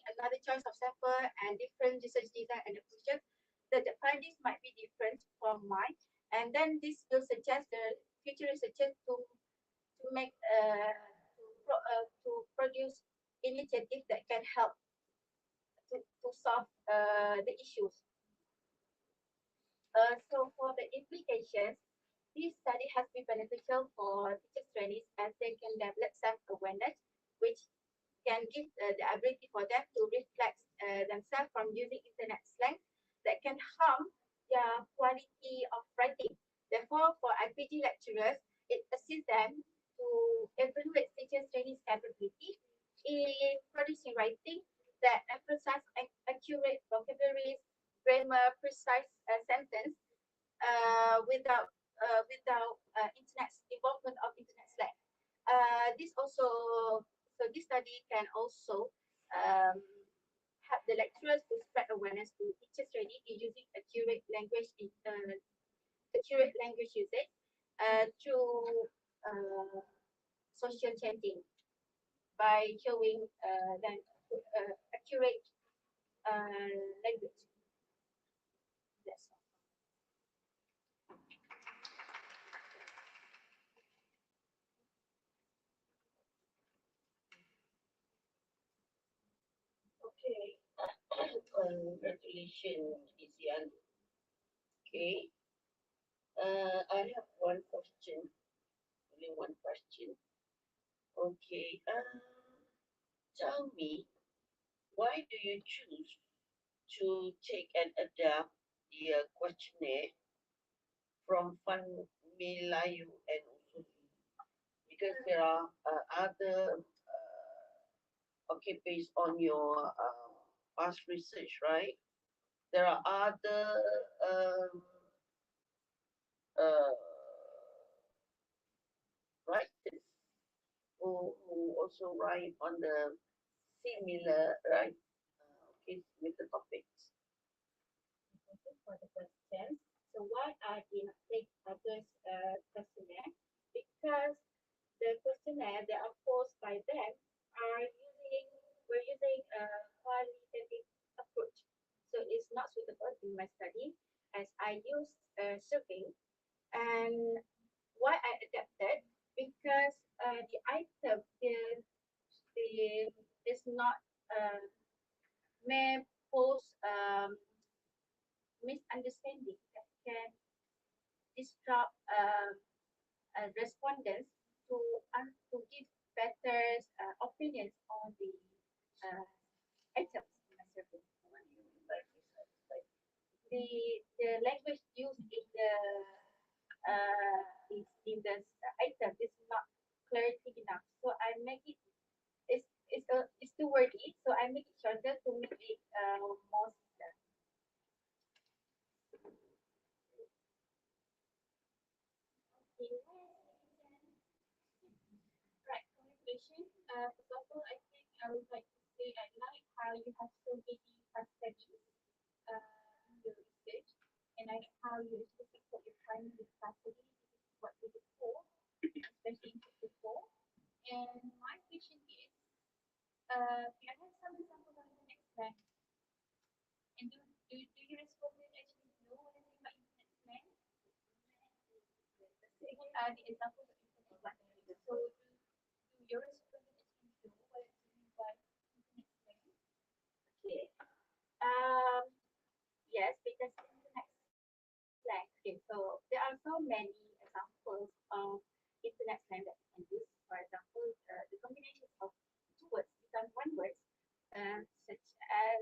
[SPEAKER 4] another choice of sample and different research design and approaches, the findings might be different from mine, and then this will suggest the future researchers to make to produce initiatives that can help to solve the issues. So for the implications, this study has been beneficial for teachers trainees as they can develop self-awareness, which can give the ability for them to reflect themselves from using internet slang that can harm their quality of writing. Therefore, for IPG lecturers, it assists them to evaluate teachers trainees' capability in producing writing that emphasize accurate vocabularies, grammar, precise sentence without internet involvement of internet slang. This also this study can also help the lecturers to spread awareness to teachers training in using accurate language usage through social chanting by showing them accurate language. That's all.
[SPEAKER 3] Okay. Congratulations, Isian. Okay. I have one question. Only one question. Okay. Tell me, why do you choose to take and adapt the questionnaire from Fun Melayu and also because there are other okay, based on your past research, right? There are other uh, writers who also write on the similar, right? Okay, similar topics.
[SPEAKER 4] Thank you for the question. So why I did not take others questionnaire? Because the questionnaire that are posed by them are we're using a qualitative approach. So it's not suitable in my study as I use survey. And why I adapted because the item is not may pose misunderstanding that can disrupt respondents to give better opinions on the items in the survey. The language used in the item is not clarity enough, so I make it it's too wordy, so I make it shorter to make it more simpler.
[SPEAKER 2] Right, congratulations. First of all, I think I would like to say I like how you have so many past studies in your research, and like how you actually support your primary capacity. This is what we look for, especially in chapter 4. And my question is, can I have some examples on the next slide? And do you respondents actually know what I mean by internet slang? The examples of internet slang. So do your respondents actually know what I mean by internet slang?
[SPEAKER 4] Okay. Yes, because internet slang. Okay, so there are so many examples of internet slang that we can use. For example, the combination of two words become one word, such as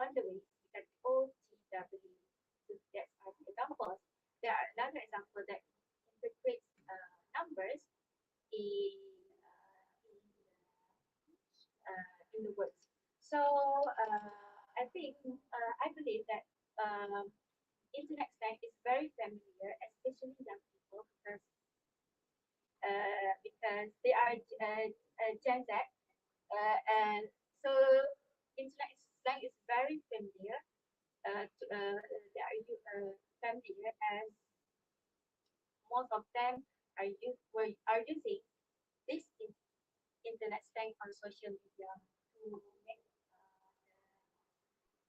[SPEAKER 4] on the way, we can OTW. So that's an example. There are another example that integrates numbers in in the words. So I believe that internet slang is very familiar, especially young people, because they are Gen Z, and so internet slang is very familiar. They are familiar as most of them are using this internet slang on social media to make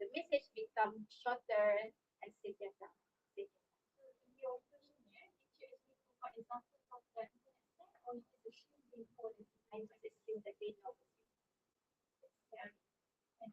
[SPEAKER 4] the message become shorter and simpler.
[SPEAKER 2] So in your questionnaire, did you actually provide examples of the internet slang or you just assume they know the
[SPEAKER 4] I just assume that they know.
[SPEAKER 2] very and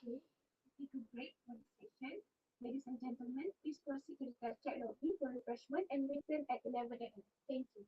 [SPEAKER 1] Okay, take a break for this session. Ladies and gentlemen, please proceed to the chat lobby for refreshment and return at 11 a.m. Thank you.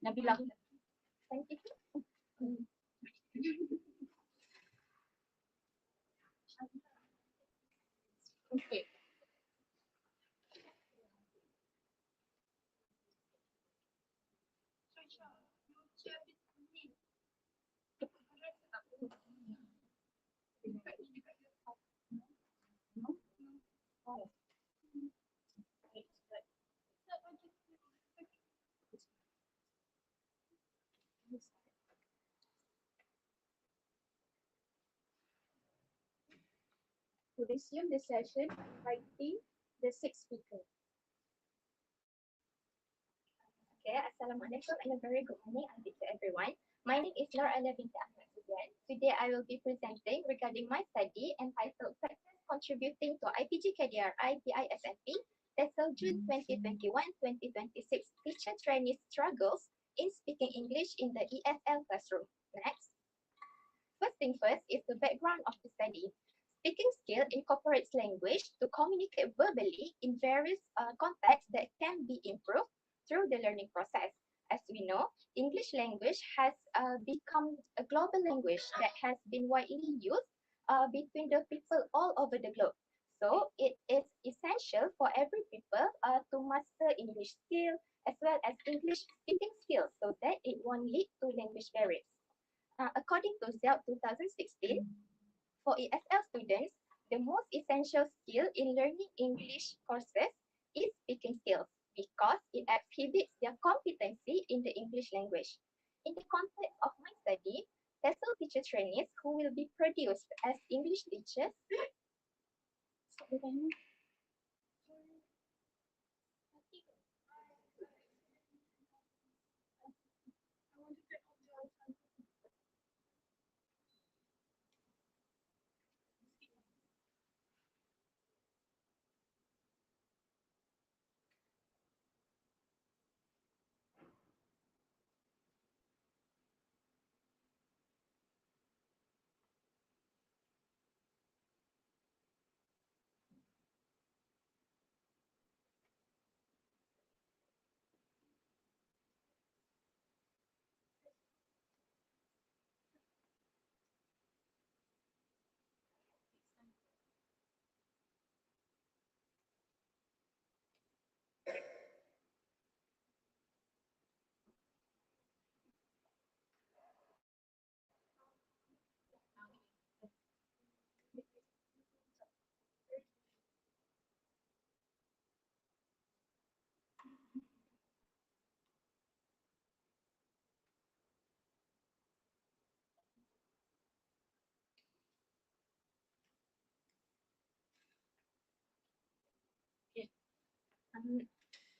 [SPEAKER 5] Nabila. Thank you. Okay. To resume the session, inviting the sixth speaker. Okay, Assalamualaikum and a very good morning to everyone. My name is Nur Ala binti Ahmad Sudian. Today I will be presenting regarding my study entitled Factors Contributing to IPG KDRI BISMP TESOL June 2021-2026 Teacher Trainee Struggles in Speaking English in the ESL Classroom. Next. First thing first is the background of the study. Speaking skill incorporates language to communicate verbally in various contexts that can be improved through the learning process. As we know, English language has become a global language that has been widely used between the people all over the globe. So it is essential for every people to master English skill as well as English speaking skills so that it won't lead to language barriers. According to ZELP 2016, for ESL students, the most essential skill in learning English courses is speaking skills because it exhibits their competency in the English language. In the context of my study, TESOL teacher trainees who will be produced as English teachers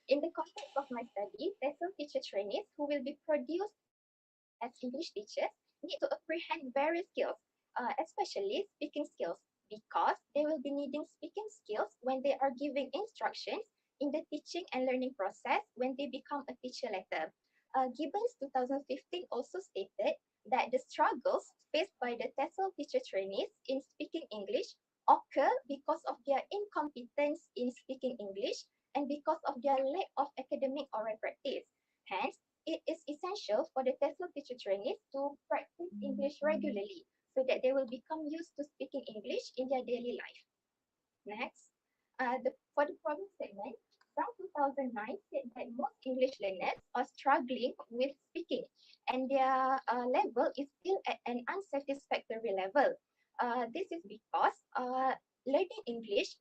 [SPEAKER 5] in the context of my study, TESOL teacher trainees who will be produced as English teachers need to apprehend various skills, especially speaking skills, because they will be needing speaking skills when they are giving instructions in the teaching and learning process when they become a teacher later. Gibbons 2015 also stated that the struggles faced by the TESOL teacher trainees in speaking English occur because of their incompetence in speaking English and because of their lack of academic oral practice. Hence, it is essential for the TESOL teacher trainees to practice English regularly so that they will become used to speaking English in their daily life. Next, for the problem statement, from 2009 said that most English learners are struggling with speaking and their level is still at an unsatisfactory level. This is because learning English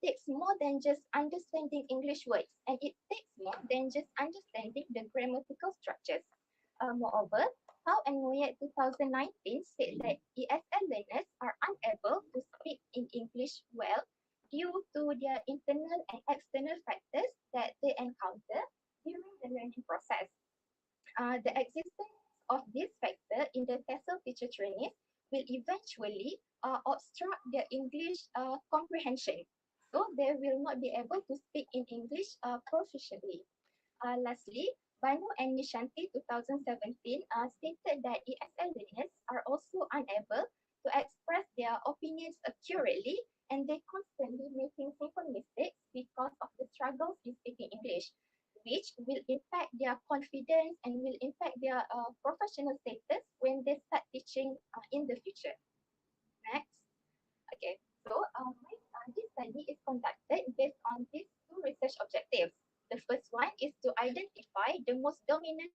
[SPEAKER 5] takes more than just understanding English words and it takes more than just understanding the grammatical structures. Moreover, How and Moyet 2019 said that ESL learners are unable to speak in English well due to their internal and external factors that they encounter during the learning process. The existence of this factor in the TESOL teacher trainees will eventually obstruct their English comprehension. So they will not be able to speak in English proficiently. Lastly, Banu and Nishanti 2017 stated that ESL learners are also unable to express their opinions accurately and they constantly making simple mistakes because of the struggles in speaking English. which will impact their confidence and will impact their professional status when they start teaching in the future. Next. Okay, so this study is conducted based on these two research objectives. The first one is to identify the most dominant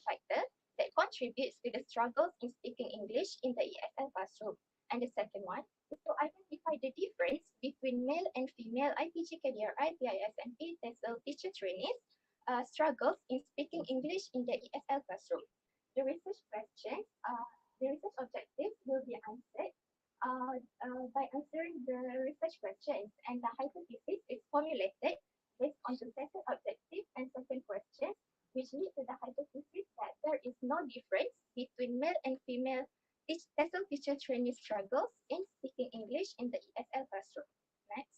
[SPEAKER 5] factor that contributes to the struggles in speaking English in the ESL classroom. And the second one is to identify the difference between male and female IPG KDRI, PIS, and TESOL teacher trainees struggles in speaking English in the ESL classroom. The research questions, the research objectives will be answered by answering the research questions, and the hypothesis is formulated based on the second objective and second question, which lead to the hypothesis that there is no difference between male and female TESOL teacher trainee struggles in speaking English in the ESL classroom. Next.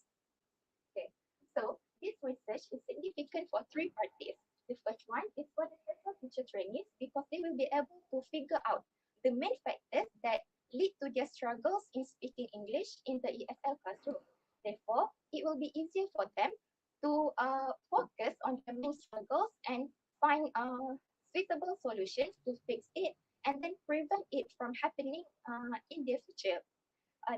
[SPEAKER 5] Okay, so this research is significant for three parties. The first one is for the TESOL teacher trainees because they will be able to figure out the main factors that lead to their struggles in speaking English in the ESL classroom. Therefore, it will be easier for them to focus on their main struggles and find suitable solutions to fix it and then prevent it from happening in the future.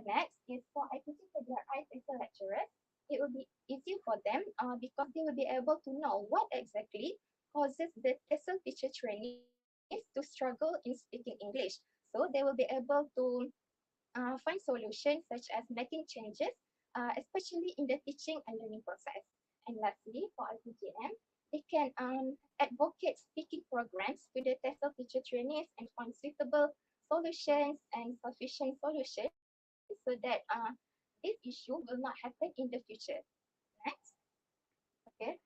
[SPEAKER 5] Next is for IPG KDRI TESOL lecturers. It will be easier for them because they will be able to know what exactly causes the TESOL teacher trainees to struggle in speaking English. So they will be able to find solutions such as making changes, especially in the teaching and learning process. And lastly, for IPGM, they can advocate speaking programs to the TESOL teacher trainees and find suitable solutions and sufficient solutions so that this issue will not happen in the future. Next. Okay,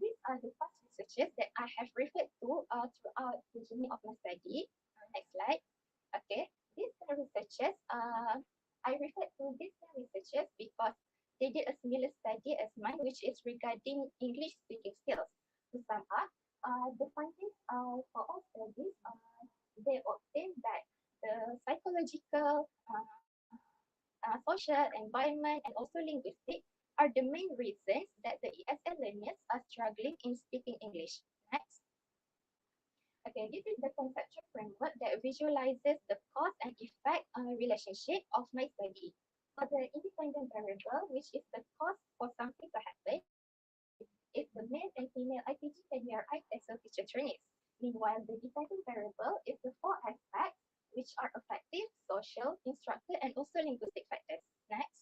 [SPEAKER 5] these are the past researches that I have referred to throughout the journey of my study. Next slide. Okay, these researchers, I referred to these researchers because they did a similar study as mine, which is regarding English speaking skills. To sum up, the findings for all studies, they obtained that the psychological, social, environment, and also linguistic are the main reasons that the ESL learners are struggling in speaking English. Next. Okay, this is the conceptual framework that visualizes the cause and effect relationship of my study. For the independent variable, which is the cause for something to happen, is the male and female IPG KDRI TESOL teacher trainees. Meanwhile, the dependent variable is the four aspects, which are affective, social, instructor, and also linguistic factors. Next.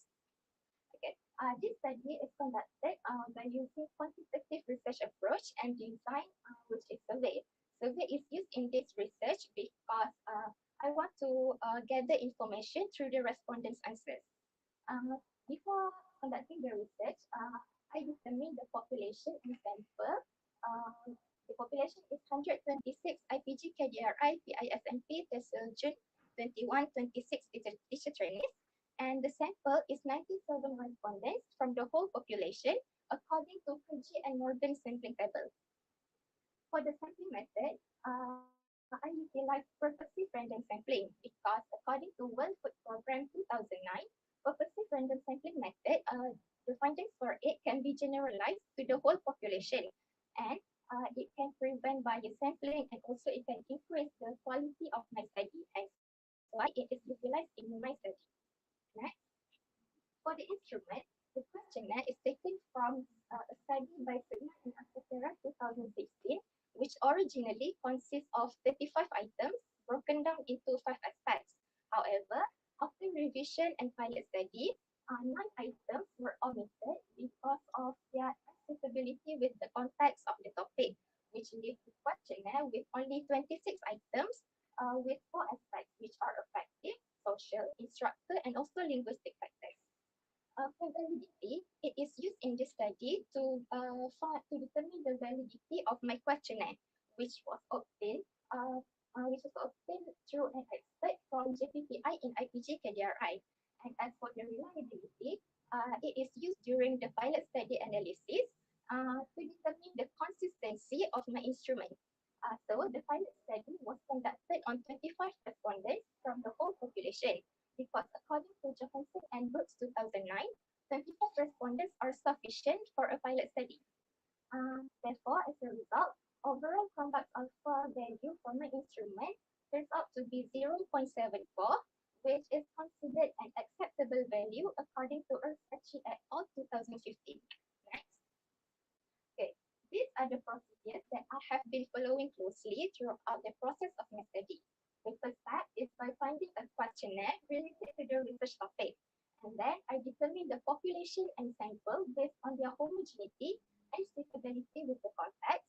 [SPEAKER 5] Okay, this study is conducted by using quantitative research approach and design, which is survey. Survey is used in this research because I want to gather information through the respondents' answers. Before conducting the research, I determined the population in sample. The population is 126 IPG KDRI PISMP TESOL June 21-26 teacher trainees, and the sample is 97 respondents from the whole population according to Fuji and Morgan sampling table. For the sampling method, I utilized purposive random sampling because according to World Food Program 2009, purposive random sampling method, the findings for it can be generalized to the whole population, and it can prevent bias sampling, and also it can increase the quality of my study, and why it is utilized in my study. Next. For the instrument, the questionnaire is taken from a study by Sigma and Acetera 2016, which originally consists of 35 items broken down into 5 aspects. However, after revision and pilot study, 9 items were omitted because of their accessibility with the context of the topic, which leaves the questionnaire with only 26 items with 4 aspects, which are affective, social, instructor, and also linguistic factors. For validity, it is used in this study to determine the validity of my questionnaire, which was obtained through an expert from JPPI in IPG KDRI. And as for the reliability, it is used during the pilot study analysis to determine the consistency of my instrument. So the pilot study was conducted on 25 respondents from the whole population, because according to Johansson and Brooks 2009, 25 respondents are sufficient for a pilot study. Therefore, as a result, overall conduct alpha value for my instrument turns out to be 0.74, which is considered an acceptable value according to Earth Spreadsheet et al. 2015. Next. Okay, these are the procedures that I have been following closely throughout the process of my study. The first step is by finding a questionnaire related to the research topic. And then I determine the population and sample based on their homogeneity and suitability with the context.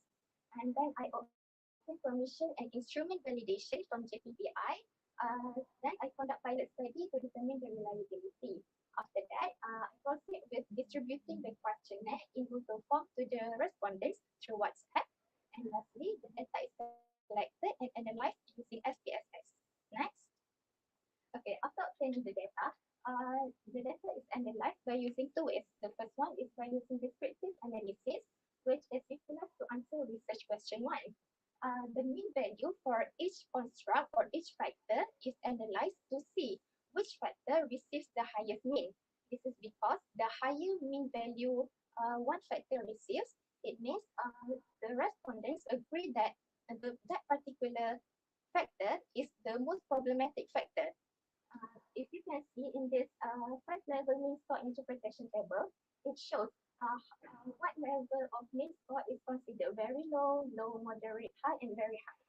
[SPEAKER 5] And then I obtain permission and instrument validation from JPPI. Then I conduct pilot study to determine the reliability. After that, I proceed with distributing the questionnaire in Google Form to the respondents through WhatsApp. And lastly, the data is collected and analyzed using SPSS. Next. Okay, after obtaining the data is analyzed by using two ways. The first one is by using descriptive analysis, which is utilized to answer research question 1. The mean value for each construct or each factor is analyzed to see which factor receives the highest mean. This is because the higher mean value one factor receives, it means the respondents agree that that particular factor is the most problematic factor. If you can see in this 5-level mean score interpretation table, it shows what level of mean score is considered very low, low, moderate, high, and very high.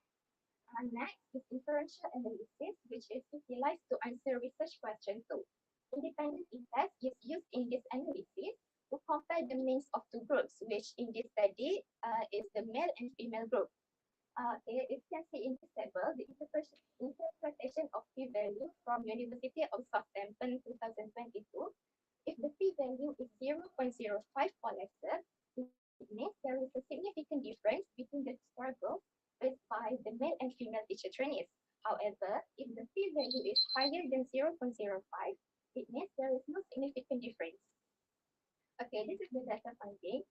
[SPEAKER 5] Next is inferential analysis, which is utilized to answer research question 2. Independent test is used in this analysis to compare the means of two groups, which in this study is the male and female group. Okay, if you can see in this table, the interpretation of p-value from University of Southampton 2022, if the p-value is 0.05 or lesser, it means there is a significant difference between the struggle faced by the male and female teacher trainees. However, if the p-value is higher than 0.05, it means there is no significant difference. Okay, this is the data finding.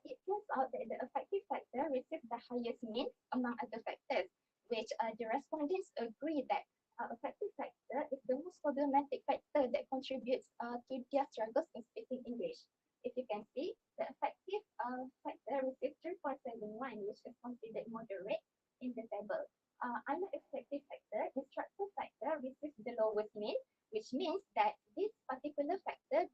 [SPEAKER 5] It turns out that the effective factor receives the highest mean among other factors, which the respondents agree that effective factor is the most problematic factor that contributes to their struggles in speaking English. If you can see, the effective factor receives 3.71, which is considered moderate in the table. Unlike effective factor, instructor factor receives the lowest mean, which means that this particular factor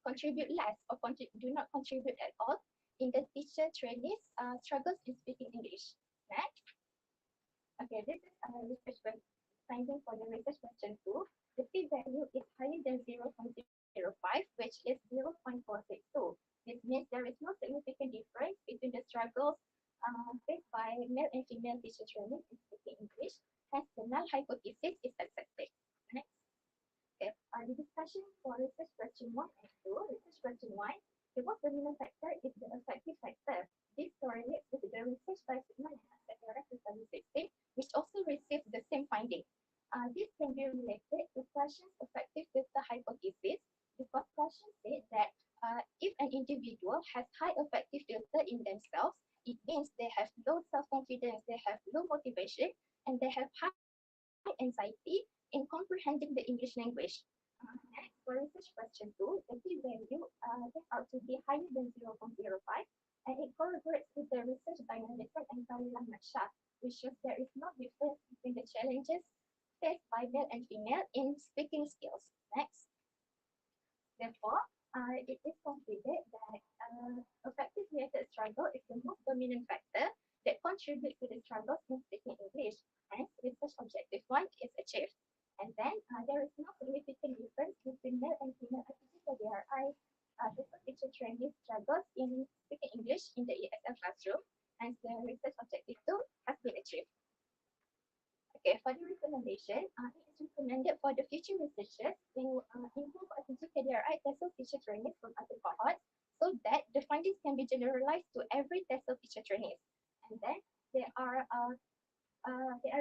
[SPEAKER 5] contribute less or do not contribute at all in the teacher trainees struggles in speaking English. Next. Okay, this is a research finding for the research question 2. The p-value is higher than 0.05, which is 0.462. This means there is no significant difference between the struggles faced by male and female teacher trainees in speaking English. Hence, the null hypothesis is accepted. Next. Okay, the discussion for research question 1 and 2. Research question 1, the most dominant factor is the effective factor. This correlates with the research by Sigmund et al. 2016, which also received the same finding. This can be related to Prussian's effective filter hypothesis, because Prussian said that if an individual has high effective filter in themselves, it means they have low self-confidence, they have low motivation, and they have high anxiety in comprehending the English language. Next, for research question 2, the p-value turns out to be higher than 0.05, and it corroborates with the research by Nelson and Khalil Shah, which shows there is no difference between the challenges faced by male and female in speaking skills. Next. Therefore, it is concluded that effective related struggle is the most dominant factor that contributes to the struggles in speaking English. Hence, research objective 1 is achieved. And then there is no significant difference between male and female DRI teacher training struggles in speaking English in the ESL classroom. Hence, the research objective 2 has been achieved. Okay, for the recommendation, it is recommended for the future researchers to improve KDRI TESOL teacher training from other cohorts so that the findings can be generalized to every TESOL teacher training. And then they are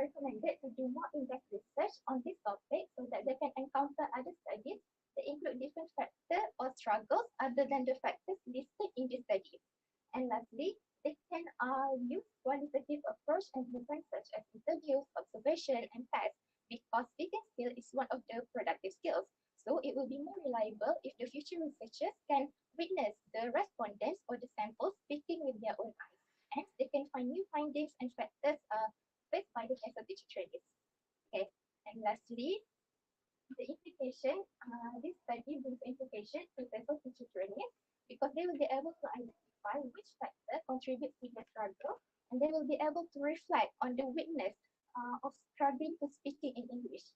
[SPEAKER 5] recommended to do more in-depth research on this topic so that they can encounter other studies that include different factors or struggles other than the factors listed in this study. And lastly, they can use qualitative approach and methods such as interviews, observation, and tests, because speaking skill is one of the productive skills.
[SPEAKER 4] So it will be more reliable if the future researchers can witness the respondents or the samples speaking with their own eyes. Hence, they can find new findings and factors faced by the test of teacher trainees. Okay, and lastly, the implication, this study brings implication to test of teacher trainees because they will be able to identify which factor contributes to their struggle, and they will be able to reflect on the witness of struggling to speaking in English.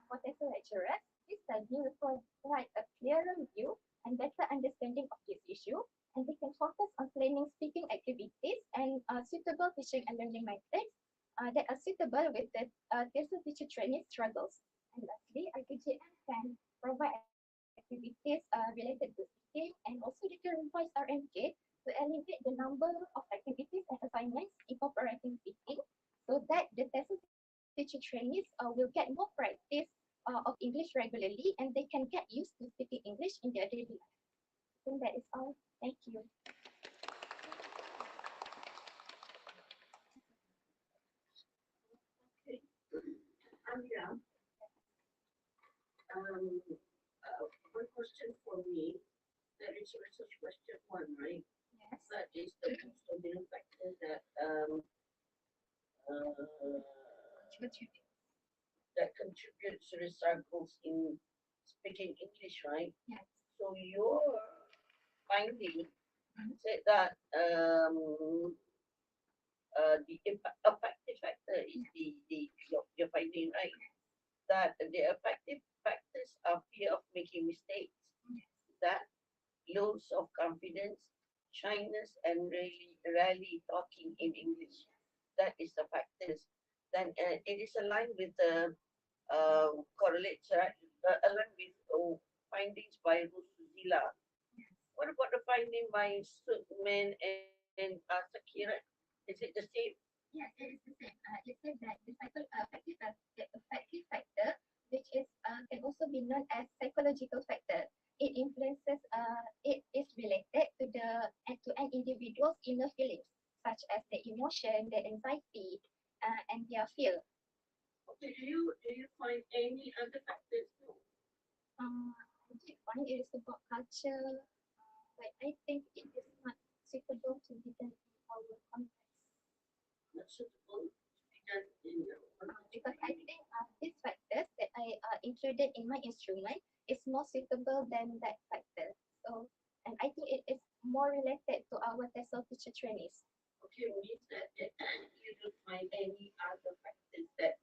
[SPEAKER 4] For TESOL lecturers, this study will provide a clearer view and better understanding of this issue, and they can focus on planning speaking activities and suitable teaching and learning methods that are suitable with the TESOL teacher training struggles. And lastly, RKJM can provide activities related to speaking, and also they can revise RMK to elevate the number of activities and assignments incorporating speaking, so that the TESOL teacher trainees will get more practice of English regularly, and they can get used to speaking English in their daily life. I think that is all. Thank you.
[SPEAKER 3] Amira, one question for me. That is research question one, right?
[SPEAKER 4] Yes.
[SPEAKER 3] That is the most dominant factor that that contributes to the struggles in speaking English, right?
[SPEAKER 4] Yes.
[SPEAKER 3] So your finding said that the effective factor is your finding, right? That the effective factors are fear of making mistakes, that loss of confidence, shyness, and rarely talking in English. That is the factors. Then it is aligned with the correlates, right? Aligned with findings by Rusuzila. What about the finding by Sutman and Sakira? Is it the same?
[SPEAKER 4] Yes, it is the same. It says that the affective factor, which is can also be known as psychological factor, it influences. It is related to an individual's inner feelings, such as the emotion, the anxiety, and their fear.
[SPEAKER 3] Okay, do you find any other factors? No.
[SPEAKER 4] I did find it is about culture, but I think it is not suitable to be done in our context.
[SPEAKER 3] Not suitable to be done in your
[SPEAKER 4] Because I think these factors that I included in my instrument is more suitable than that factor. So, and I think it is more related to our TESOL teacher trainees.
[SPEAKER 3] Okay, means that you don't find any other factors that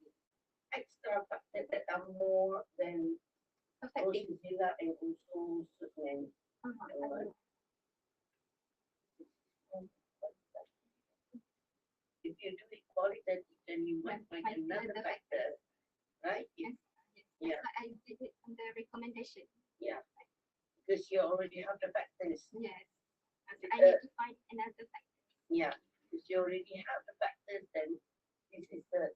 [SPEAKER 3] extra factors that are more than
[SPEAKER 4] Effective.
[SPEAKER 3] Rosizila and also Sutman. If you do it qualitative, then you might find another factor, right?
[SPEAKER 4] Yes.
[SPEAKER 3] Yeah.
[SPEAKER 4] That's why I did it on the recommendation.
[SPEAKER 3] Yeah, because you already have the factors.
[SPEAKER 4] Yes. So I need to find another factor.
[SPEAKER 3] Yeah, because you already have the factors, then this is the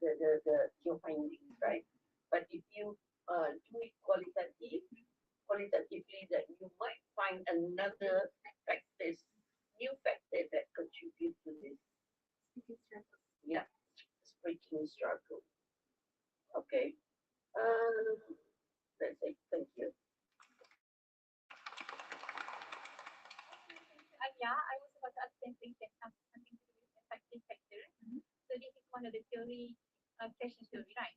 [SPEAKER 3] your findings, right? But if you do it qualitatively, then you might find another factors, new factor that contribute to this. Yeah, speaking struggle. Okay. That's it. Thank you.
[SPEAKER 2] Anya, I was about to ask something that something to do with effective factor. So this is one of the theory, question theory, right?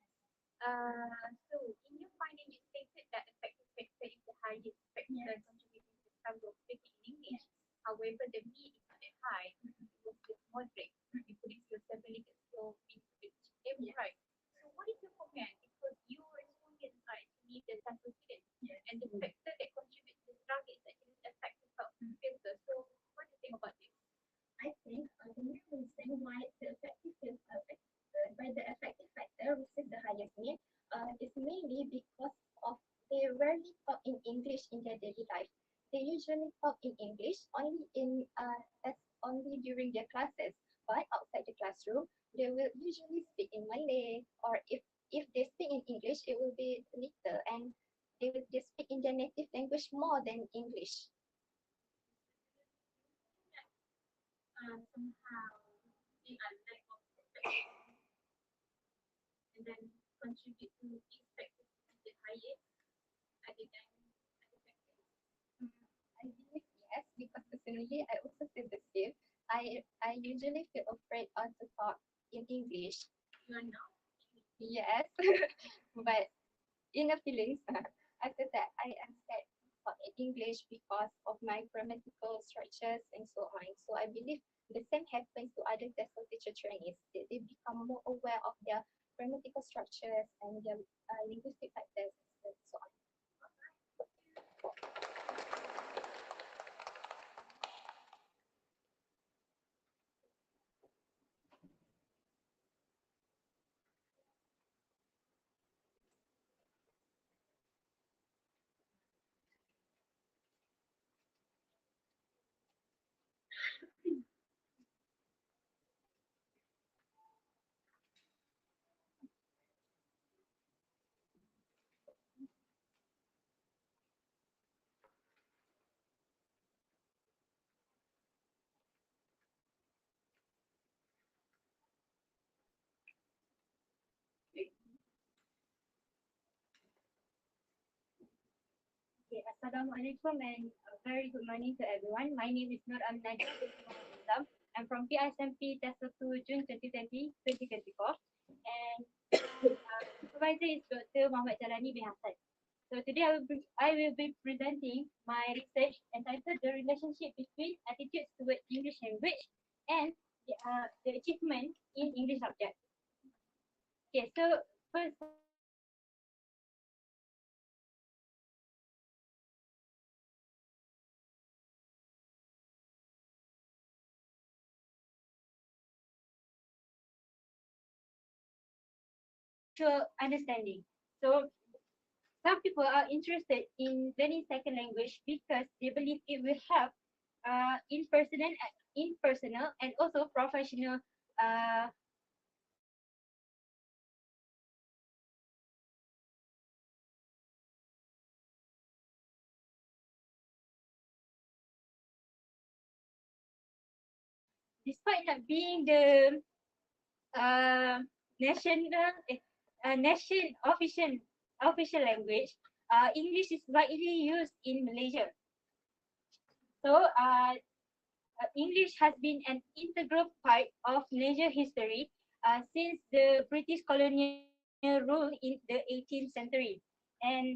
[SPEAKER 2] So in your finding, you stated that effective factor is the highest factor contributing to the struggle of speaking in English. However, the mean is not that high. It was just moderate. You put it to 7 so means the teaching right? So what is your comment? Because your students are actually the sample students, and the factor that contributes to the struggle is actually the effective filter. So what do you think about this?
[SPEAKER 4] I think the main reason why the effective factor receives the highest mean is mainly because of they rarely talk in English in their daily life. They usually talk in English only during their classes, but outside the classroom, they will usually speak in Malay, or if they speak in English, it will be little, and they speak in their native language more than English.
[SPEAKER 2] Somehow they are lack of perfection and then contribute to this factor to be the highest.
[SPEAKER 6] other than other factors?
[SPEAKER 5] I believe yes, because personally I also feel the same. I usually feel afraid to talk in English.
[SPEAKER 6] You're not.
[SPEAKER 5] Yes, but in a feelings, I feel that I am scared to talk in English because of my grammatical structures and so on. So I believe the same happens to other TESOL teacher trainees. They become more aware of their grammatical structures and their linguistic factors and so on.
[SPEAKER 1] Okay, Assalamualaikum and a very good morning to everyone. My name is Nur Aminah Islam. I'm from PISMP Test 2 June 2020-2024 and supervisor is Dr. Muhammad Jalani bin Hassan. So today I will be presenting my research entitled The Relationship Between Attitudes Towards English Language and the Achievement in English Subject. Okay, so first understanding. So some people are interested in learning second language because they believe it will help in personal and also professional despite not being the uh, national nation official language. English is widely used in Malaysia. So English has been an integral part of Malaysia history since the British colonial rule in the 18th century. And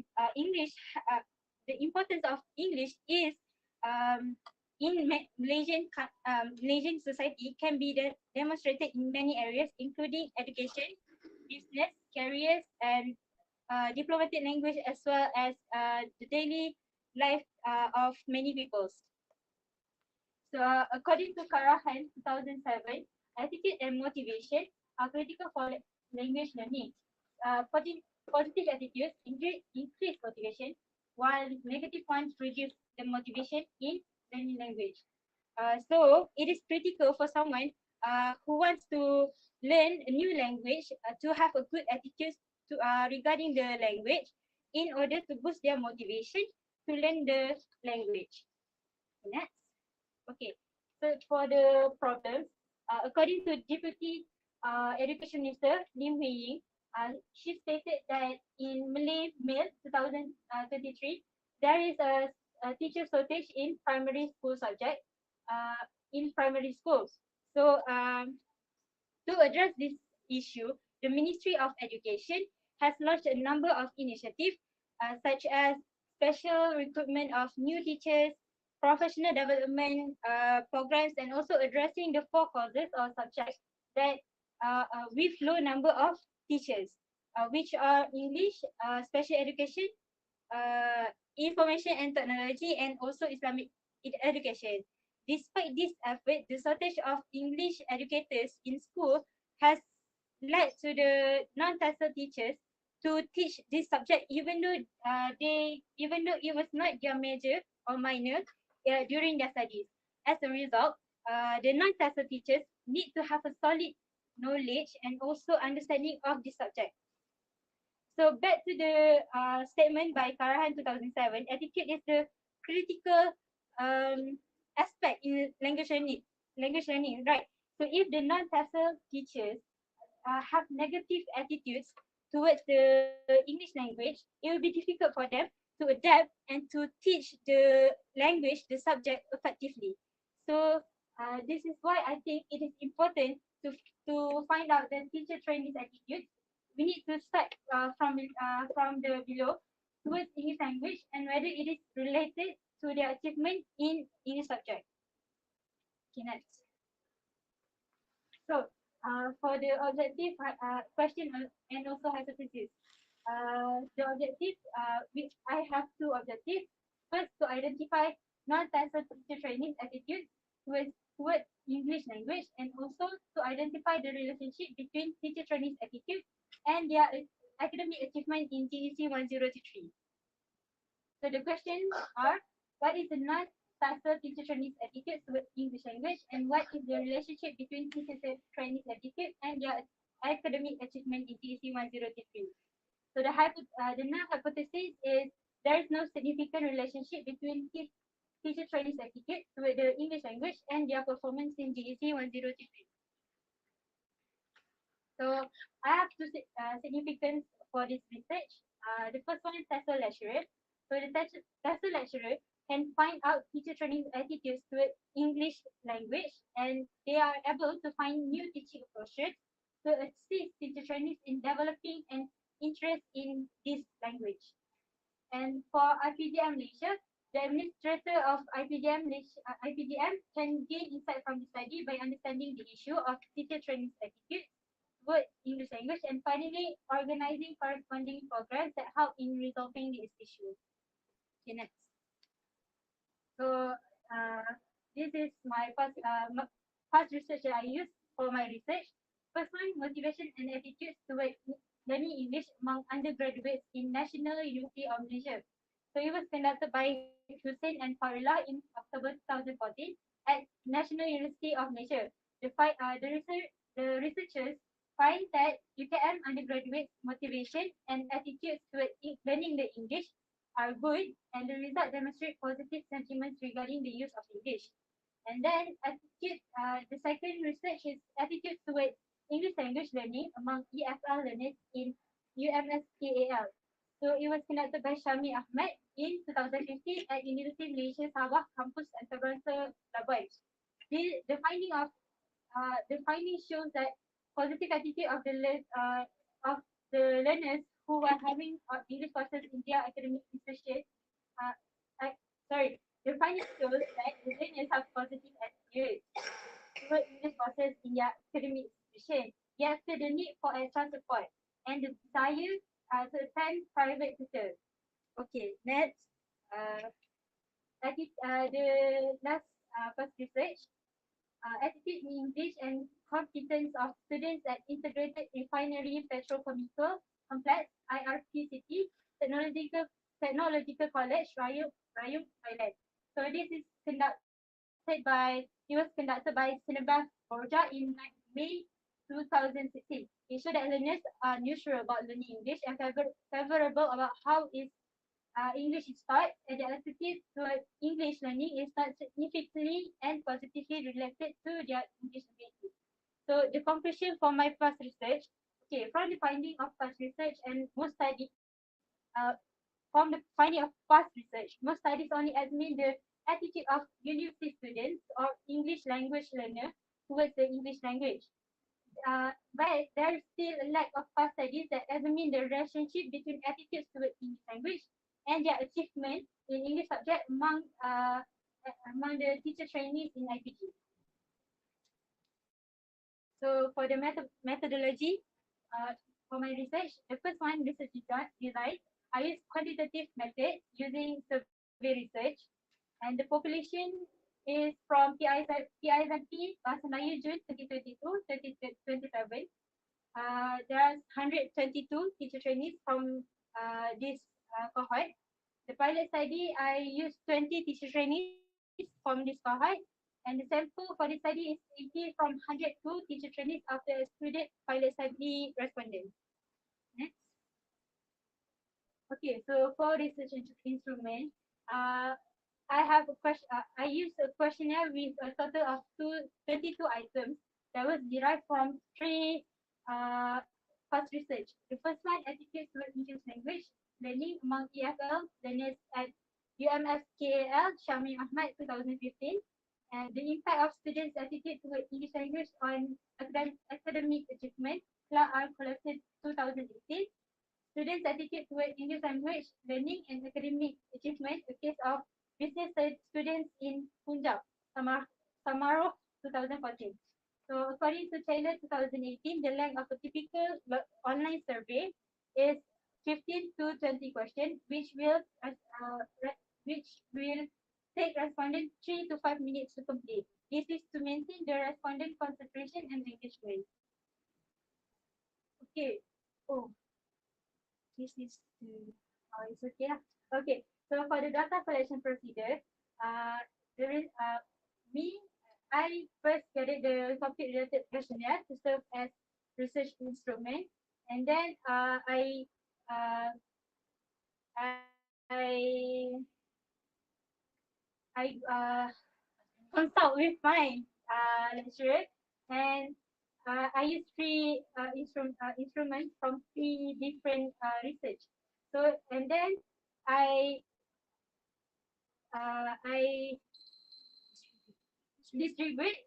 [SPEAKER 1] the importance of English is um, in Malaysian society can be demonstrated in many areas, including education, business, careers, and diplomatic language, as well as the daily life of many peoples. So, according to Karahan 2007, attitude and motivation are critical for language learning. Positive attitudes increase motivation, while negative ones reduce the motivation in learning language. So, it is critical for someone who wants to learn a new language to have a good attitude regarding the language in order to boost their motivation to learn the language. Next. Okay, so for the problems, according to Deputy Education Minister Lim Hui Ying, she stated that in Malay Mail 2023, there is a teacher shortage in primary school subject in primary schools. So to address this issue, the Ministry of Education has launched a number of initiatives such as special recruitment of new teachers, professional development programs, and also addressing the four causes or subjects that with low number of teachers, which are English, special education, information and technology, and also Islamic education. Despite this effort, the shortage of English educators in school has led to the non-TESOL teachers to teach this subject even though it was not their major or minor during their studies. As a result, the non-TESOL teachers need to have a solid knowledge and also understanding of this subject. So back to the statement by Karahan 2007, attitude is the critical aspect in language learning. Language learning, right? So if the non-TESOL teachers have negative attitudes towards the English language, it will be difficult for them
[SPEAKER 5] to adapt and to teach the language, the subject effectively. So this is why I think it is important to find out the teacher trainees attitudes. We need to start from the below towards English language and whether it is related to their achievement in English subject. Okay, next. So for the objective question and also hypothesis. The objective, which I have two objectives. First, to identify non-TESOL teacher trainees attitudes towards English language, and also to identify the relationship between teacher trainees attitudes and their academic achievement in GEC 1023. So the questions are, what is the non-TESOL teacher trainees attitude towards English language, and what is the relationship between teacher trainees attitude and their academic achievement in GEC 1023? So the null hypothesis is there is no significant relationship between teacher trainees attitude toward the English language and their performance in GEC 1023. So I have two significance for this research. The first one is TESOL lecturer. So the TESOL lecturer can find out teacher trainees attitudes toward English language, and they are able to find new teaching approaches to assist teacher trainees in developing an interest in this language. And for IPDM Malaysia, the administrator of IPDM can gain insight from the study by understanding the issue of teacher training attitudes toward English language, and finally organizing corresponding programs that help in resolving this issue. Okay, next. So this is my past research that I used for my research. First one, motivation and attitudes toward learning English among undergraduates in National University of Malaysia. So it was conducted by Hussein and Farila in October 2014 at National University of Malaysia. The researchers find that UKM undergraduates' motivation and attitudes toward learning the English are good, and the result demonstrate positive sentiments regarding the use of English. And then attitude, the second research is attitude towards English language learning among EFL learners in UMSKAL. So it was conducted by Syami Ahmad in 2015 at University Malaysia Sabah Campus Antarabangsa Labuan. The finding shows that positive attitude of the learners who were having English courses in their academic institution. The finding shows that the learners have positive attitude toward English courses in their academic institution, yet feel the need for extra support and the desire to attend private tutors. Okay, next. The last first research. Attitude in English and competence of students at Integrated Refinery Petrochemical Complex IRPCT Technological College Rayong, Thailand. So this is conducted by Sinabaf Borja in May 2016. It showed that learners are neutral about learning English and favorable about how English is taught, and the attitude toward English learning is not significantly and positively related to their English ability. So the conclusion for my past research, okay, from the finding of past research and most studies, from the finding of past research, most studies only examine the attitude of university students or English language learner towards the English language. But there is still a lack of past studies that examine the relationship between attitudes towards English language and their achievement in English subject among the teacher trainees in IPG. So for the methodology, for my research, the first one, research design, I use quantitative method using survey research, and the population is from PISMP Bahasa Melayu June 2022-2027. There are 122 teacher trainees from this cohort. The pilot study, I used 20 teacher trainees from this cohort, and the sample for this study is 80 from 102 teacher trainees after excluded pilot study respondents. Next. Okay, so for research instrument, I have a question. I used a questionnaire with a total of 22 items that was derived from 3 past research. The first one, attitudes toward English language.
[SPEAKER 1] learning among EFL learners at UMSKAL Syamil Ahmad 2015, and the impact of students' attitude toward English language on academic achievement, Clark R. Collected 2018, students' attitude toward English language learning and academic achievement, a case of business students in Punjab, Samaroh 2014. So according to China 2018, the length of a typical online survey is 15 to 20 questions, which will take respondents 3 to 5 minutes to complete. This is to maintain the respondent concentration and engagement. Okay. Oh, this is to, oh, it's okay lah. Okay, so for the data collection procedure, there is I first gathered the topic related questionnaire to serve as research instrument, and then uh, I consult with my lecturer, and I use three instruments from three different research. So and then I I distribute.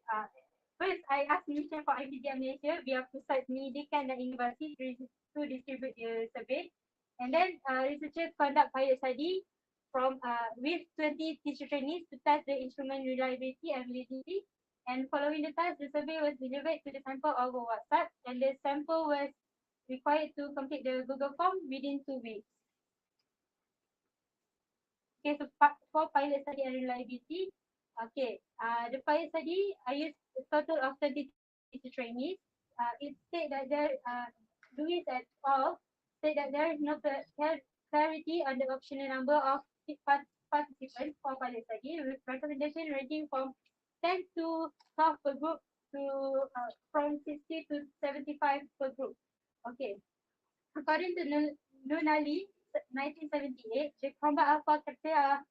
[SPEAKER 1] First, I ask Mission for IPDM Malaysia via Pusat Pendidikan dan Inovasi to distribute the survey, and then researchers conduct pilot study from with 20 teacher trainees to test the instrument reliability and validity. And following the test, the survey was delivered to the sample over WhatsApp, and the sample was required to complete the Google form within 2 weeks. Okay, so for pilot study and reliability, okay, the pilot study, I used a total of 30 teacher trainees. It said that Louis et al. Said that there is no clarity on the optional number of participants for pilot study, with recommendation ranging from 10 to 12 per group to from 60 to 75 per group. Okay, according to Nunali, 1978, the combat alpha criteria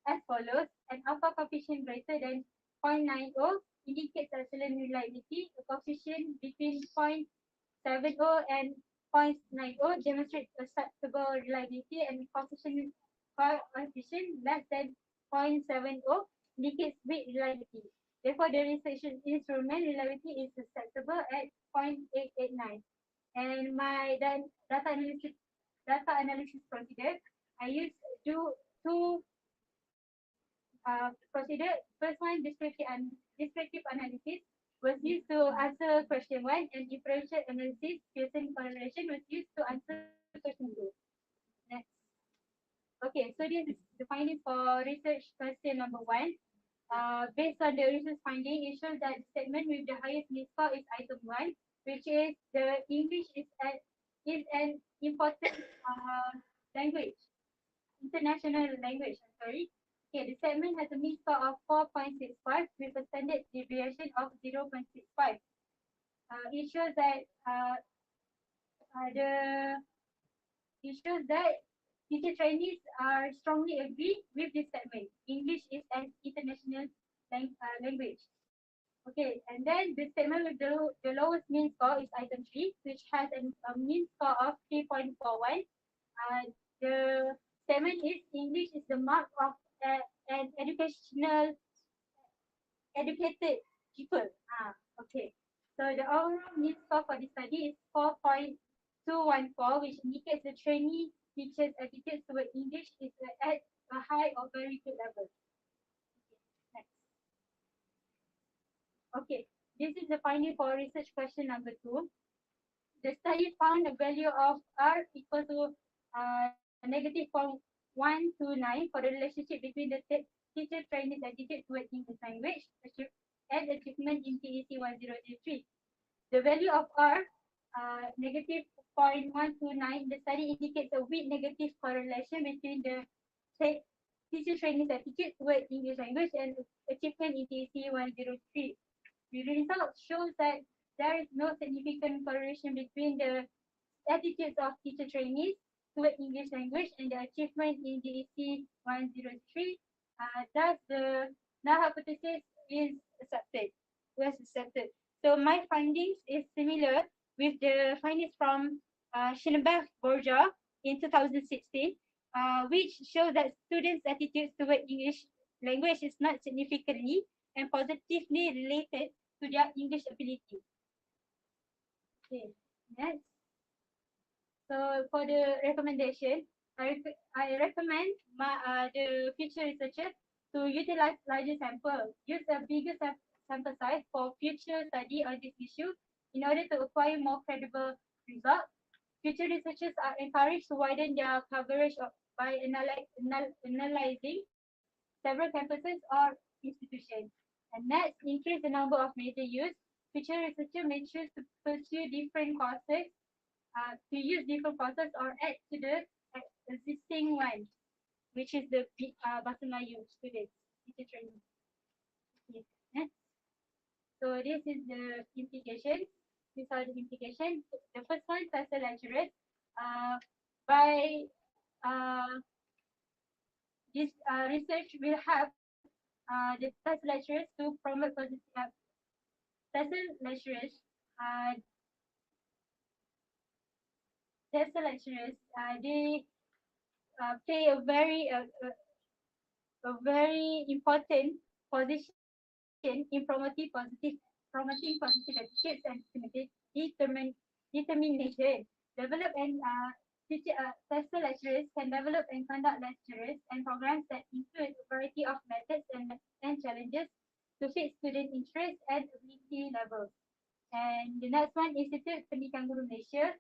[SPEAKER 1] as follows: an alpha coefficient greater than 0.90 indicates excellent reliability. A coefficient between 0.70 and 0.90 demonstrates acceptable reliability, and coefficient less than 0.70 indicates weak reliability. Therefore, the research instrument reliability is acceptable at 0.889. And my data analysis procedure, I use two procedure. First one, descriptive analysis was used to answer question 1, and differential analysis, Pearson correlation, was used to answer question 2. Next. Okay, so this is the finding for research question number 1. Based on the research finding, it shows that the segment with the highest mean score is item 1, which is the English is an important language, international language. I'm sorry. Okay, the segment has a mean score of 4.65 with a standard deviation of 0.65. It shows that teacher trainees are strongly agree with this segment. English is an international language. Okay, and then the segment with the lowest mean score is item 3, which has a mean score of 3.41. The segment is English is the mark of an educated people. Okay. So the overall mean score for this study is 4.214, which indicates the trainee teacher's attitude toward English is at a high or very good level. Okay, next. Okay, this is the finding for research question number 2. The study found a value of R equal to negative 1 to 9 for the relationship between the teacher trainee's attitude toward English language and achievement in TEC 1003. The value of R, negative 0.129, the study indicates a weak negative correlation between the teacher trainee's attitude toward English language and achievement in TEC 103. The result shows that there is no significant correlation between the attitudes of teacher trainees toward English language and the achievement in DEC 103. Thus, the null hypothesis was accepted. So my findings is similar with the findings from Schönberg Borja
[SPEAKER 7] in 2016, which shows that students' attitudes toward English language is not significantly and positively related to their English ability. Okay, next. So for the recommendation, I recommend the future researchers to utilize larger sample, use a bigger sample size for future study on this issue in order to acquire more credible results. Future researchers are encouraged to widen their coverage by analyzing several campuses or institutions. And next, increase the number of major use. Future researchers may choose to pursue different courses, to use different courses or add to the existing one, which is the Bahasa Melayu students, teacher training. Okay, next. So this is the implications. These are the implications. The first one, special lecturers. By this research will help the special lecturers to promote positive special lecturers. Special lecturers, they play a very important position in promoting positive attitudes and determination. Develop and special lecturers can develop and conduct lectures and programs that include a variety of methods and challenges to fit student interest and ability levels. And the next one, Institute Pendidikan Guru Malaysia.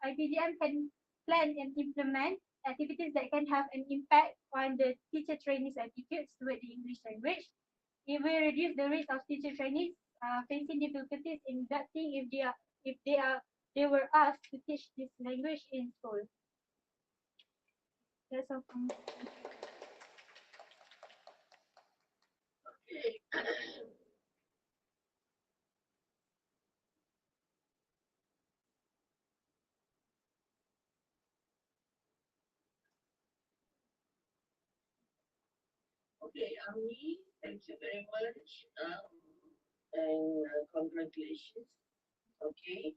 [SPEAKER 7] IPGM can plan and implement activities that can have an impact on the teacher trainees' attitudes toward the English language. It will reduce the risk of teacher trainees facing difficulties in adapting if they were asked to teach this language in school. That's all from me.
[SPEAKER 3] Okay. Okay, Ami, thank you very much. And congratulations. Okay.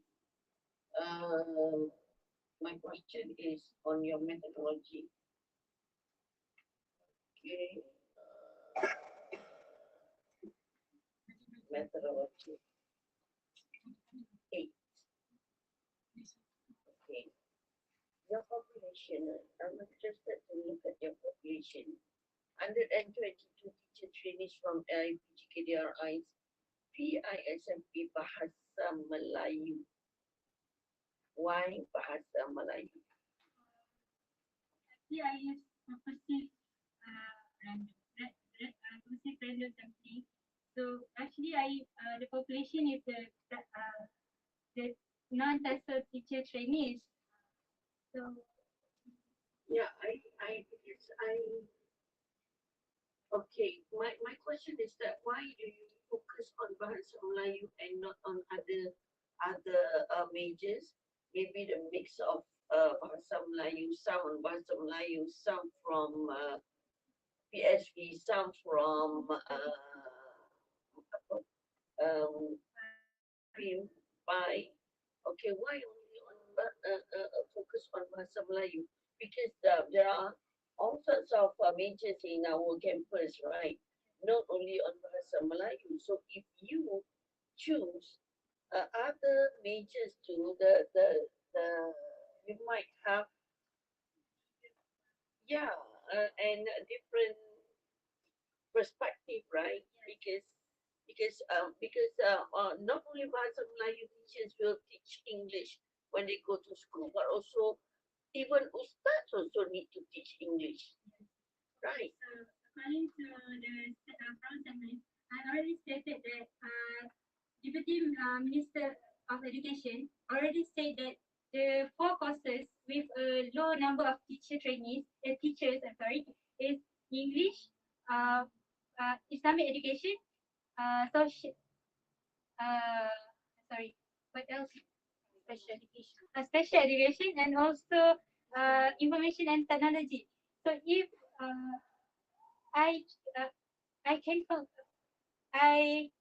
[SPEAKER 3] My question is on your methodology. Okay. Methodology. 8. Okay. Your population, I'm interested to look at your population. 122 teacher trainees from LPGKDRI's PISMP Bahasa Melayu. Why Bahasa Melayu?
[SPEAKER 7] Actually, I use purposive random sampling. So actually, the population is the non-TESOL teacher trainees. So
[SPEAKER 3] Yeah, because okay, my question is that why do you focus on Bahasa Melayu and not on other majors? Maybe the mix of Bahasa Melayu, some on Bahasa Melayu, some from PSV, some from by okay, why only on focus on Bahasa Melayu? Because there are all sorts of majors in our campus, right? Not only on Bahasa Melayu. So if you choose other majors too, you might have and a different perspective, right? Because not only Bahasa Melayu teachers will teach English when they go to school, but also even ustads also need to teach English, right?
[SPEAKER 7] So according to the from Assembly, I already stated that Deputy Minister of Education already said that the 4 courses with a low number of teachers, is English, Islamic education, social, what else? Special education, and also information and technology. So if I uh, I can I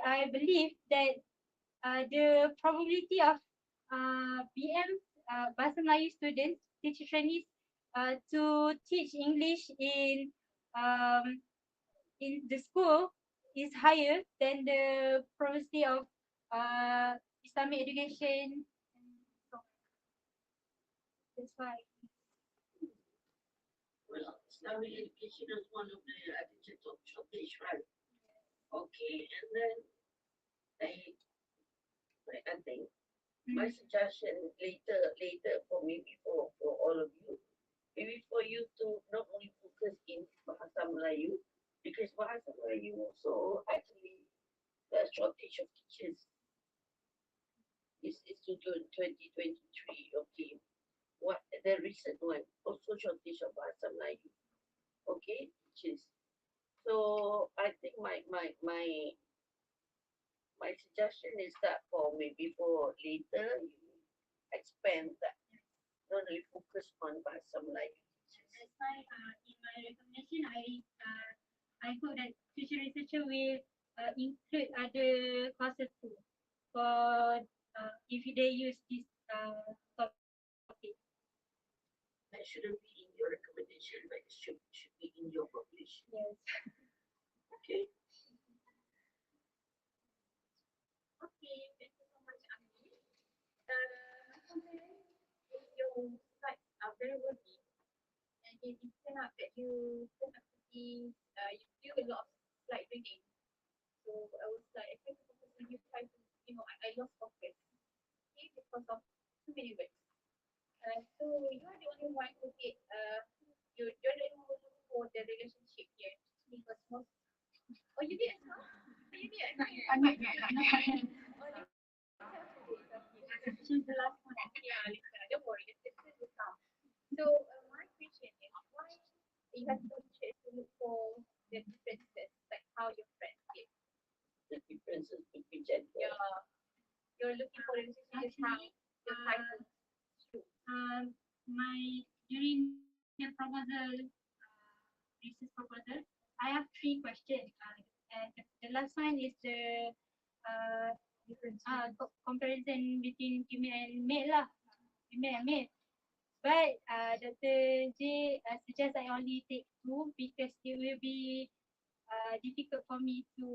[SPEAKER 7] I believe that the probability of BM Bahasa Melayu students, teacher trainees to teach English um, in the school is higher than the probability of Islamic education. So that's why.
[SPEAKER 3] Well, Islamic education is one of the top shortage, right? Okay, and then I think my suggestion later for maybe for all of you, maybe for you to not only focus in Bahasa Melayu, because Bahasa Melayu also actually the shortage of teachers is to do in 2023. Okay, what the recent one also shortage of Bahasa Melayu. Okay, teachers. So I think my suggestion is that for maybe for later you expand that, not only focus on Bahasa Melayu teachers.
[SPEAKER 7] That's why in my recommendation, I hope that future researcher will include other courses too for if they use this topic.
[SPEAKER 3] That shouldn't be in your recommendation, but it should be in your publication.
[SPEAKER 7] Yes.
[SPEAKER 3] Okay.
[SPEAKER 2] Okay, thank you so much, Ami. Sometimes if your slides are very wordy, and it turn out that you turn out to be, you do a lot of slide reading. So I was like, I try to focus when you try to, I lost focus. Okay, because of too many words. So you are the only one who did, you're the only one who look for the relationship here. Because most, oh, you did as well? Oh, you did? Not yet. Oh,
[SPEAKER 7] Choose the last one.
[SPEAKER 2] yeah, Lisa, don't worry, this will come. So my question is, why you have to choose to look for the differences, like how your friends did?
[SPEAKER 3] The differences between gender.
[SPEAKER 2] You're looking for the differences how the title should.
[SPEAKER 7] During the proposal, research proposal, I have 3 questions. And the last one is the comparison between female and male lah, female and male. But Dr. J suggests I only take 2 because it will be difficult for me to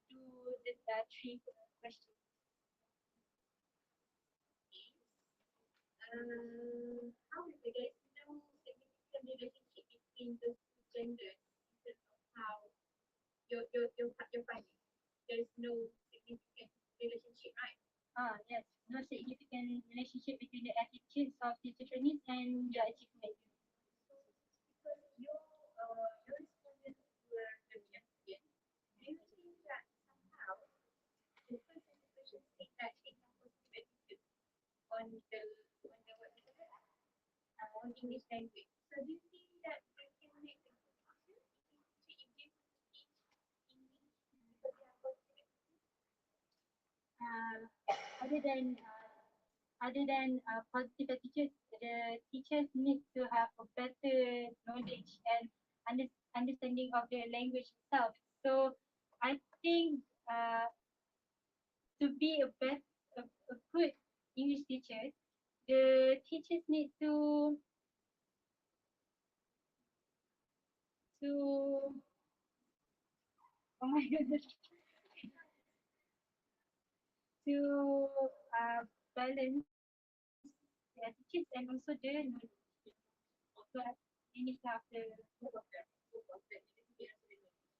[SPEAKER 7] do the 3 questions.
[SPEAKER 2] How is the guys no significant relationship between those two genders in terms of how your finding? There is no significant relationship, right?
[SPEAKER 7] Yes, no significant relationship between the attitudes of teacher trainees and their achievement.
[SPEAKER 2] Because your respondents were very young again. Do you think that somehow the first institution think that it has positive attitude on the what is it? On English language. So do you think that they can make a connection if they teach English because they have positive attitude?
[SPEAKER 7] Other than positive attitudes, the teachers need to have a better knowledge and understanding of the language itself. So I think to be a good English teacher, the teachers need to oh my goodness to balance the attitudes and also the knowledge. So they need to have the
[SPEAKER 2] Both of them. Both of them. It is they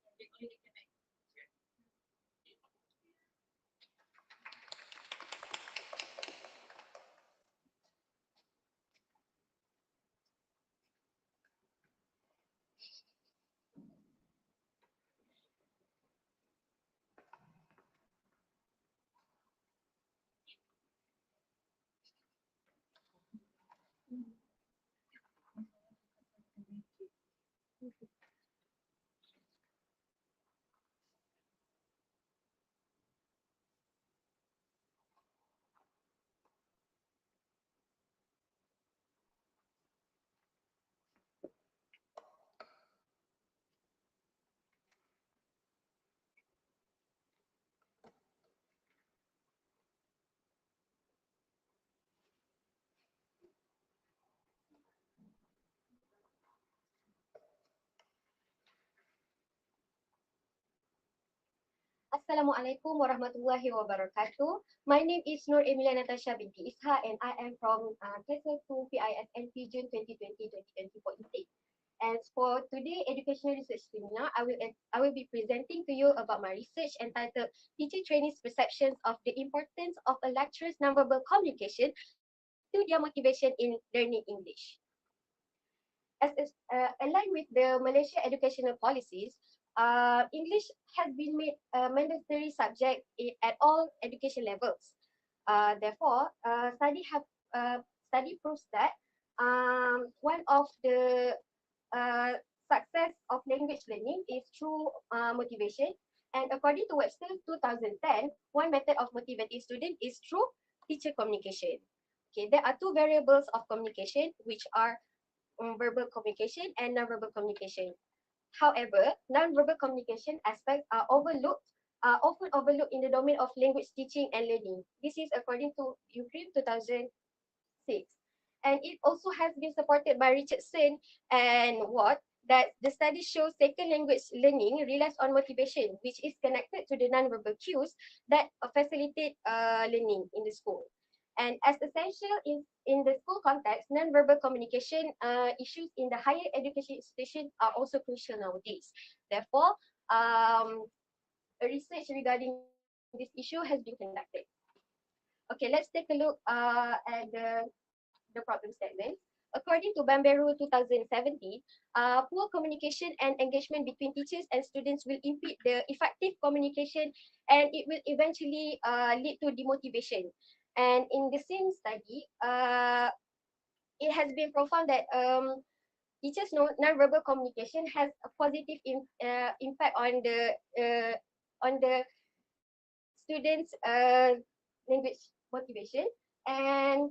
[SPEAKER 2] only connect.
[SPEAKER 5] Assalamualaikum warahmatullahi wabarakatuh. My name is Nur Emilia Natasha binti Isha and I am from Class 2 PISNP June 2020-2024 intake. As for today educational research seminar, I will be presenting to you about my research entitled Teacher Trainees Perceptions of the Importance of a Lecturer's Nonverbal Communication to their Motivation in Learning English. As is aligned with the Malaysia educational policies, English has been made a mandatory subject at all education levels. Therefore, study proves that one of the success of language learning is through motivation. And according to Webster 2010, one method of motivating students is through teacher communication. Okay, there are two variables of communication, which are verbal communication and non-verbal communication. However, non-verbal communication aspects are often overlooked in the domain of language teaching and learning. This is according to UCRIM 2006. And it also has been supported by Richardson and Watt that the study shows second language learning relies on motivation, which is connected to the non-verbal cues that facilitate learning in the school. And as essential in the school context, non-verbal communication issues in the higher education institution are also crucial nowadays. Therefore, a research regarding this issue has been conducted. Okay, let's take a look at the problem statement. According to Bamberu 2017, poor communication and engagement between teachers and students will impede the effective communication and it will eventually lead to demotivation. And in the same study, it has been profound that teachers' non-verbal communication has a positive impact on the students' language motivation, and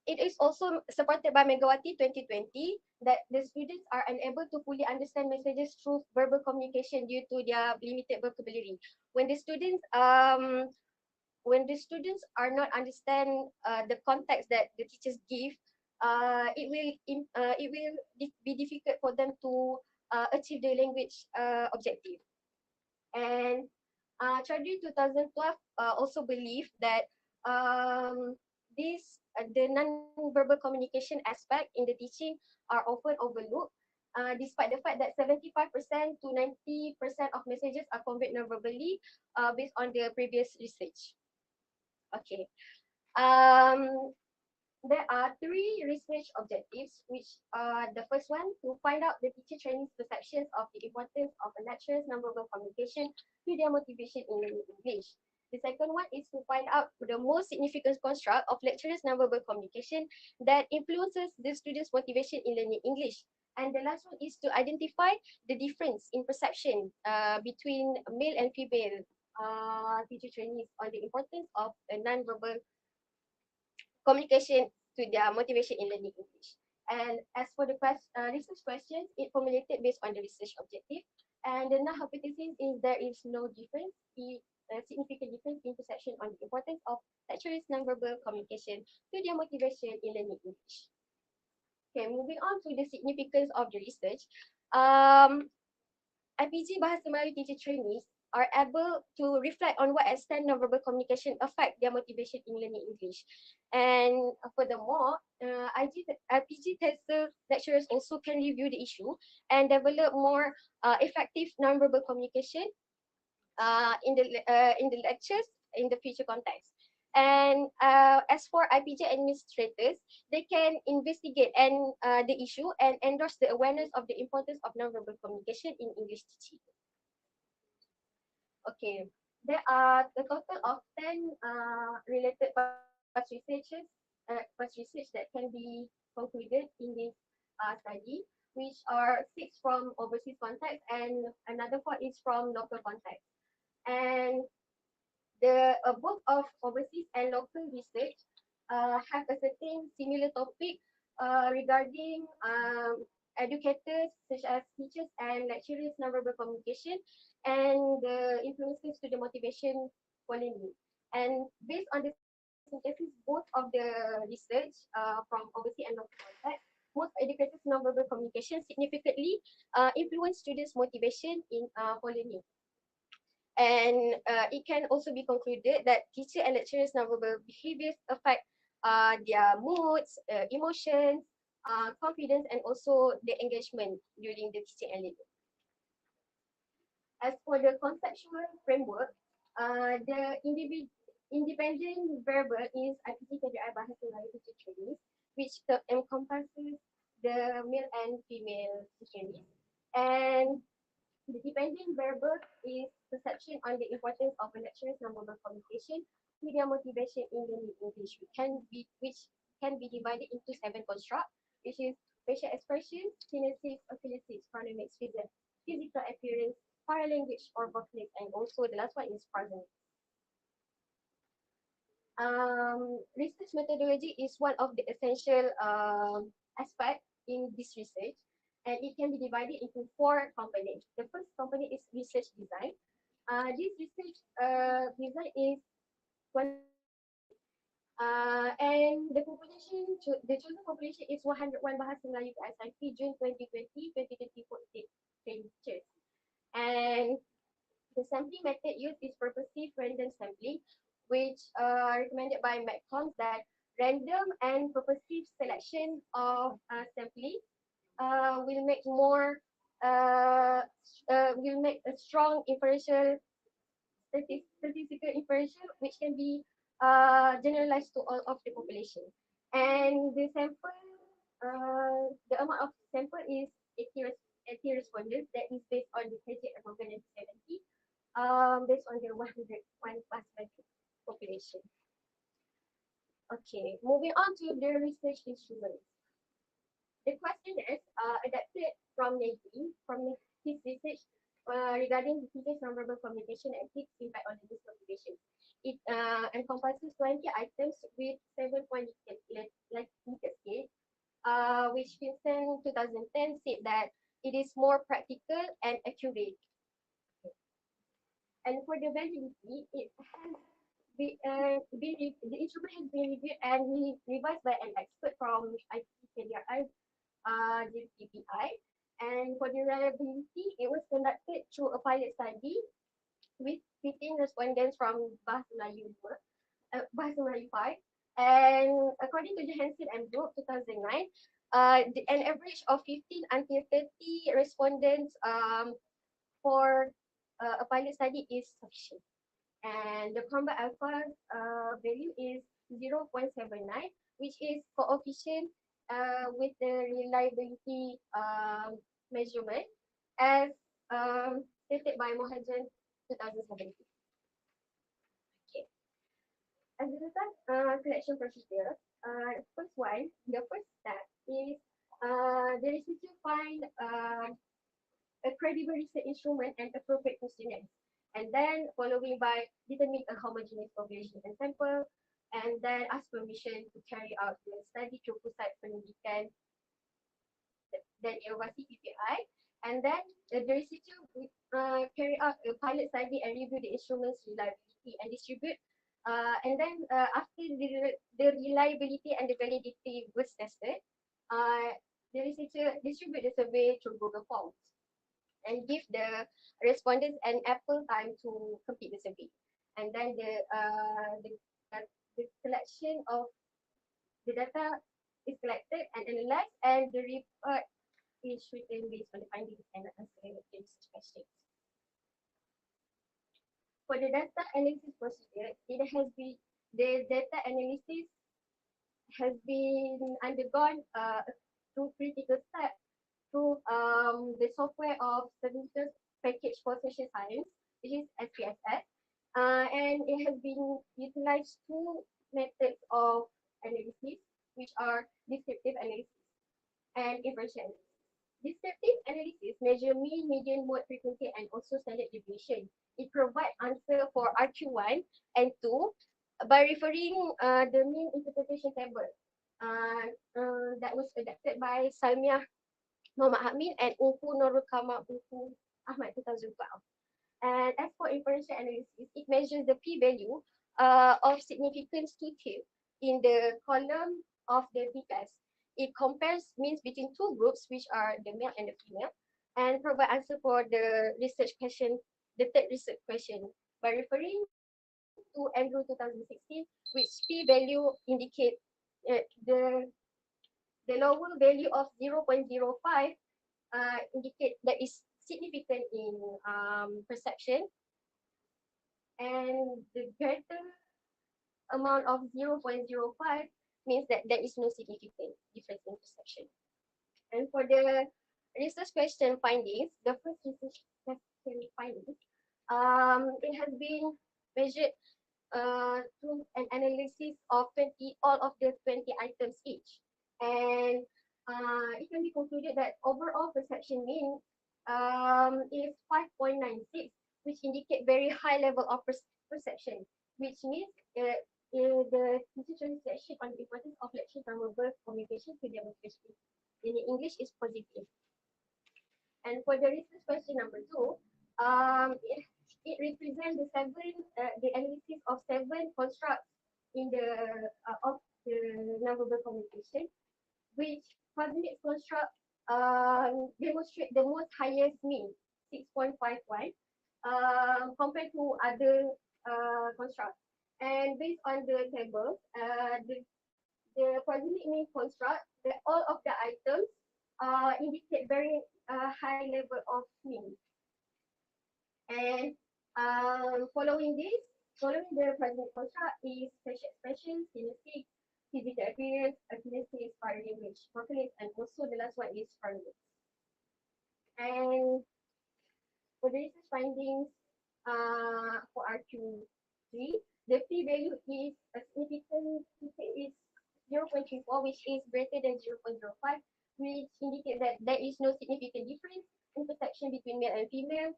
[SPEAKER 5] it is also supported by Megawati 2020 that the students are unable to fully understand messages through verbal communication due to their limited vocabulary. When the students are not understand the context that the teachers give, it will be difficult for them to achieve the language objective. And Chaudhry 2012 also believed that the non-verbal communication aspect in the teaching are often overlooked, despite the fact that 75% to 90% of messages are conveyed non-verbally based on the previous research. Okay. There are three research objectives, which are the first one, to find out the teacher trainees' perceptions of the importance of a lecturer's non-verbal communication to their motivation in learning English. The second one is to find out the most significant construct of lecturers' non-verbal communication that influences the students' motivation in learning English. And the last one is to identify the difference in perception between male and female teacher trainees on the importance of a non-verbal communication to their motivation in learning English. And as for the research questions, it formulated based on the research objective. And the null hypothesis is there is no difference, significant difference in perception on the importance of lecturers' non-verbal communication to their motivation in learning English. Okay, moving on to the significance of the research. IPG Bahasa Melayu teacher trainees are able to reflect on what extent non-verbal communication affect their motivation in learning English. And furthermore, IPG TESOL lecturers also can review the issue and develop more effective non-verbal communication in the lectures in the future context. And as for IPG administrators, they can investigate the issue and endorse the awareness of the importance of non-verbal communication in English teaching. Okay, there are a total of 10 related past research that can be concluded in this study, which are 6 from overseas context and another 4 is from local context. And the both of overseas and local research have a certain similar topic regarding educators such as teachers and lecturers non-verbal communication and the influences to the motivation for learning. And based on the synthesis both of the research from overseas and local context, most educators non-verbal communication significantly influence students' motivation in for learning. And it can also be concluded that teacher and lecturers' nonverbal behaviors affect their moods, emotions, confidence, and also the engagement during the teaching and learning. As for the conceptual framework, the independent verbal is IPC KDI Bahasa Melayu Teacher Trainees, which encompasses the male and female teachers. And the dependent verbal is perception on the importance of a lecturer's nonverbal communication with their motivation in learning English, which can be divided into 7 constructs, which is facial expression, kinesics, oculesics, chronomics, physical appearance, paralanguage or vocalics, and also the last one is present. Research methodology is one of the essential aspects in this research, and it can be divided into 4 components. The first component is research design. This research design is and the chosen population is 101 Bahasa Melayu SIP June 2020, 2024 teachers. And the sampling method used is purposive random sampling, which recommended by Metcons that random and purposive selection of sampling will make a strong inferential statistical inferential, which can be generalized to all of the population. And the amount of sample is 80 respondents. That is based on the KJ of 1970, based on the 101 plus population. Okay, moving on to the research instruments. The questionnaires adapted from Nagin, from his research regarding the teacher's nonverbal communication and its impact on the youth population. It encompasses 20 items with 7-point Likert scale, which Vincent 2010 said that it is more practical and accurate. And for the validity, it has the instrument has been reviewed and revised by an expert from ICKDRI, JBB. And for the reliability, it was conducted through a pilot study with 15 respondents from Bahasa Melayu 5. And according to Johansson and Group 2009, an average of 15 until 30 respondents for a pilot study is sufficient. And the combat alpha value is 0.79, which is coefficient with the reliability measurement as stated by Mohajan 2017. Okay. As a result, selection procedure, the first step is the researcher find a credible research instrument and appropriate questionnaires. And then following by determine a homogeneous population and sample, and then ask permission to carry out the study through pusat penyelidikan, then evaluasi PPI, and then the researcher carry out a pilot study and review the instrument's reliability and distribute. And then after the reliability and the validity was tested, the researcher distribute the survey through Google Forms and give the respondents an ample time to complete the survey. And then the collection of the data is collected and analyzed, and the report is written based on the findings and answering the research questions. For the data analysis procedure, the data analysis has been undergone through critical steps through the software of Services Package for Social Science, which is SPSS, and it has been utilized 2 methods of analysis, which are descriptive analysis and inferential analysis. Descriptive analysis measure mean, median, mode, frequency, and also standard deviation. It provides answer for RQ1 and 2 by referring the mean interpretation table that was adapted by Salmiah Muhammad Hamid and Unku Nurul Kamal Unku Ahmad 2012. And as for inferential analysis, it measures the p-value of significance to tip in the column of the p-test. It compares means between 2 groups, which are the male and the female, and provide answer for the research question, the third research question by referring to Andrew 2016, which p-value indicate the lower value of 0.05 indicate that is significant in perception, and the greater amount of 0.05 means that there is no significant difference in perception. And for the research question findings, the first research question findings, it has been measured through an analysis of all of the 20 items each. And it can be concluded that overall perception mean is 5.96, which indicate very high level of perception, which means the teacher reflection on the importance of lecture nonverbal communication to their motivation in English is positive. And for the research question number 2, it represents the analysis of 7 constructs in the of the nonverbal communication, which coordinate construct demonstrate the most highest mean 6.51 compared to other constructs. And based on the table, the coordinate mean construct, all of the items indicate very high level of mean. And following the coordinate construct is spatial expression, kinetic, physical appearance, kinesis, foreign language, vocalics, and also the last one is foreign language. And for the research findings for RQ3, the p-value is a significant is 0.34, which is greater than 0.05, which indicates that there is no significant difference in perception between male and female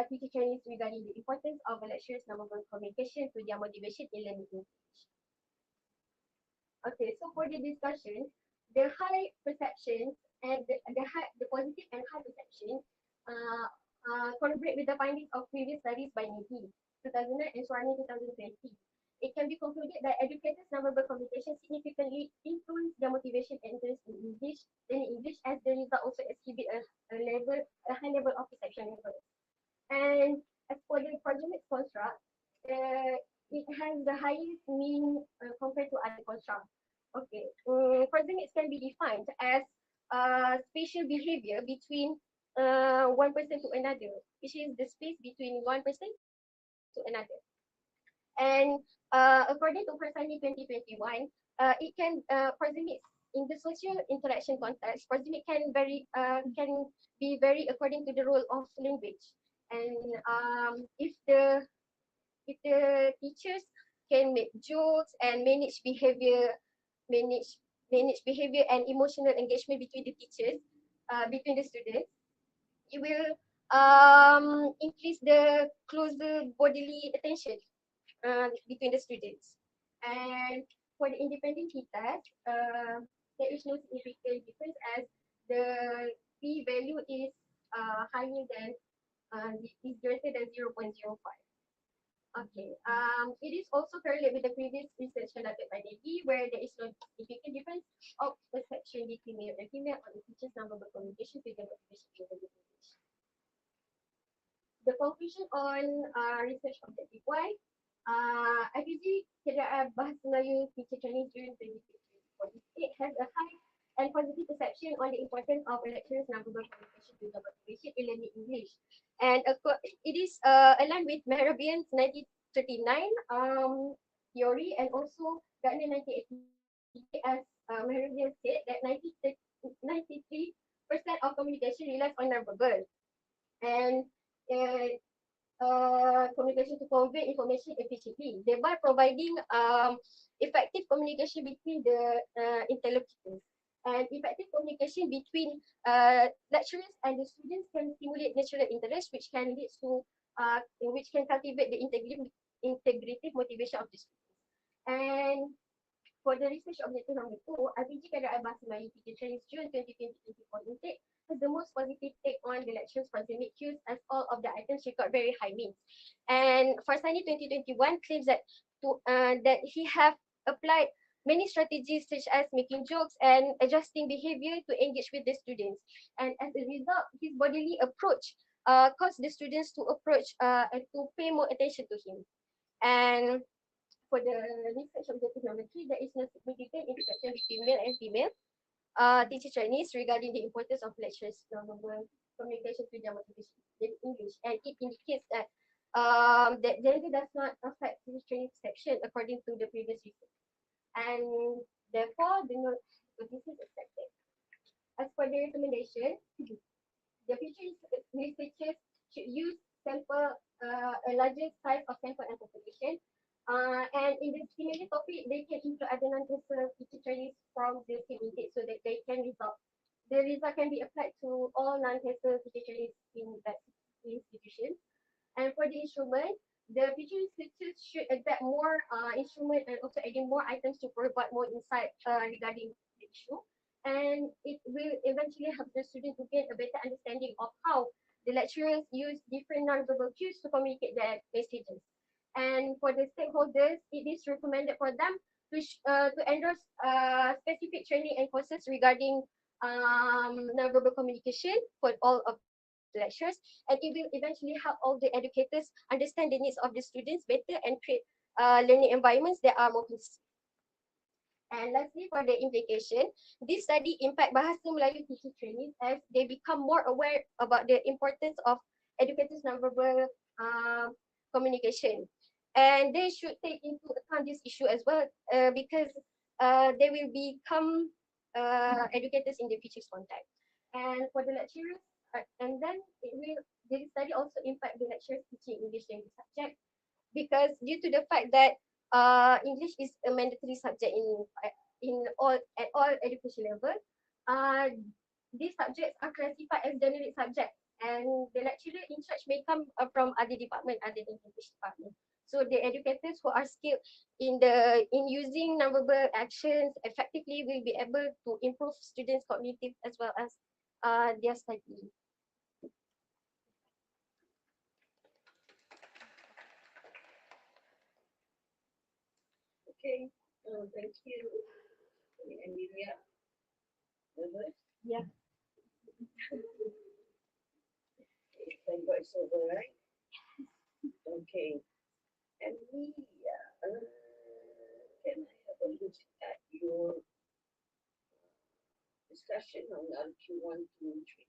[SPEAKER 5] teacher Chinese regarding the importance of a lecturer's nonverbal communication to their motivation in learning English. Okay, so for the discussion, the high perception and the positive and high perception corroborate with the findings of previous studies by Nidhi 2009 and Swarni 2020. It can be concluded that educators' nonverbal communication significantly influence their motivation and interest in English, as the result also exhibit a high level of perception level. And as for the proximate construct, it has the highest mean compared to other constructs. Okay, proximites can be defined as spatial behavior between one person to another, which is the space between one person to another. And according to Persani 2021, it can proximate in the social interaction context. Proximate can be very according to the role of language. And if the teachers can make jokes and manage behavior and emotional engagement between the teachers, between the students, it will increase the closer bodily attention between the students. And for the independent t-test, there is no significant difference as the p-value is higher than is greater than 0.05. Okay. It is also correlated with the previous research conducted by Nidhi, where there is no significant difference of perception between male and female on the teacher's nonverbal communication to the motivation in the English. The conclusion on research objective Y, IPG Keadaan Bahasa Melayu Teacher Training during 2024. It has a high and positive perception on the importance of a lecturer's nonverbal communication to the motivation in learning English. And it is aligned with Mehrabian's 1939 theory and also Gardner 1980, as Mehrabian said that 93% of communication relies on nonverbal and communication to convey information efficiently, thereby providing effective communication between the interlocutors. And effective communication between lecturers and the students can stimulate natural interest, which can lead to which can cultivate the integrative motivation of the students. And for the research objective number 2, IPG Keadaan Bahasa Melayu Teacher Training June 2020-2024 intake has the most positive take on the lectures proximate cues, as all of the items record very high means. And Farsani 2021 claims that that he have applied many strategies such as making jokes and adjusting behavior to engage with the students. And as a result, his bodily approach cause the students to approach and to pay more attention to him. And for the research objective number 3, there is no significant interaction between male and female teacher trainees regarding the importance of lectures nonverbal communication to their motivation in English, and it indicates that that gender does not affect teacher training section according to the previous research, and therefore the this is accepted. As for the recommendation, the future researchers should use sample a larger size of sample and population. And in the similar topic, they can include other non-cancer teacher trainees from the same intake so that they can the result can be applied to all non-cancer teacher trainees in that institution. And for the instrument, the future researchers should adapt more instrument and also adding more items to provide more insight regarding the issue. And it will eventually help the student to gain a better understanding of how the lecturers use different non-verbal cues to communicate their messages. And for the stakeholders, it is recommended for them to endorse specific training and courses regarding nonverbal communication for all of the lecturers, and it will eventually help all the educators understand the needs of the students better and create learning environments that are more inclusive. And lastly, for the implication, this study impact Bahasa Melayu teacher trainees as they become more aware about the importance of educators' nonverbal communication. And they should take into account this issue as well because they will become educators in the future contact. And for the lecturers, and then the study also impact the lecturers teaching English language subject because due to the fact that English is a mandatory subject at all education level, these subjects are classified as generic subjects, and the lecturer in charge may come from other department other than English department. So the educators who are skilled in using nonverbal actions effectively will be able to improve students' cognitive as well as their study.
[SPEAKER 3] Okay, thank you, Emilia. Nervous?
[SPEAKER 5] Yeah.
[SPEAKER 3] Thank God it's over, right? Okay. Emilia, can I have a look at your discussion on LQ1, 2, and 3?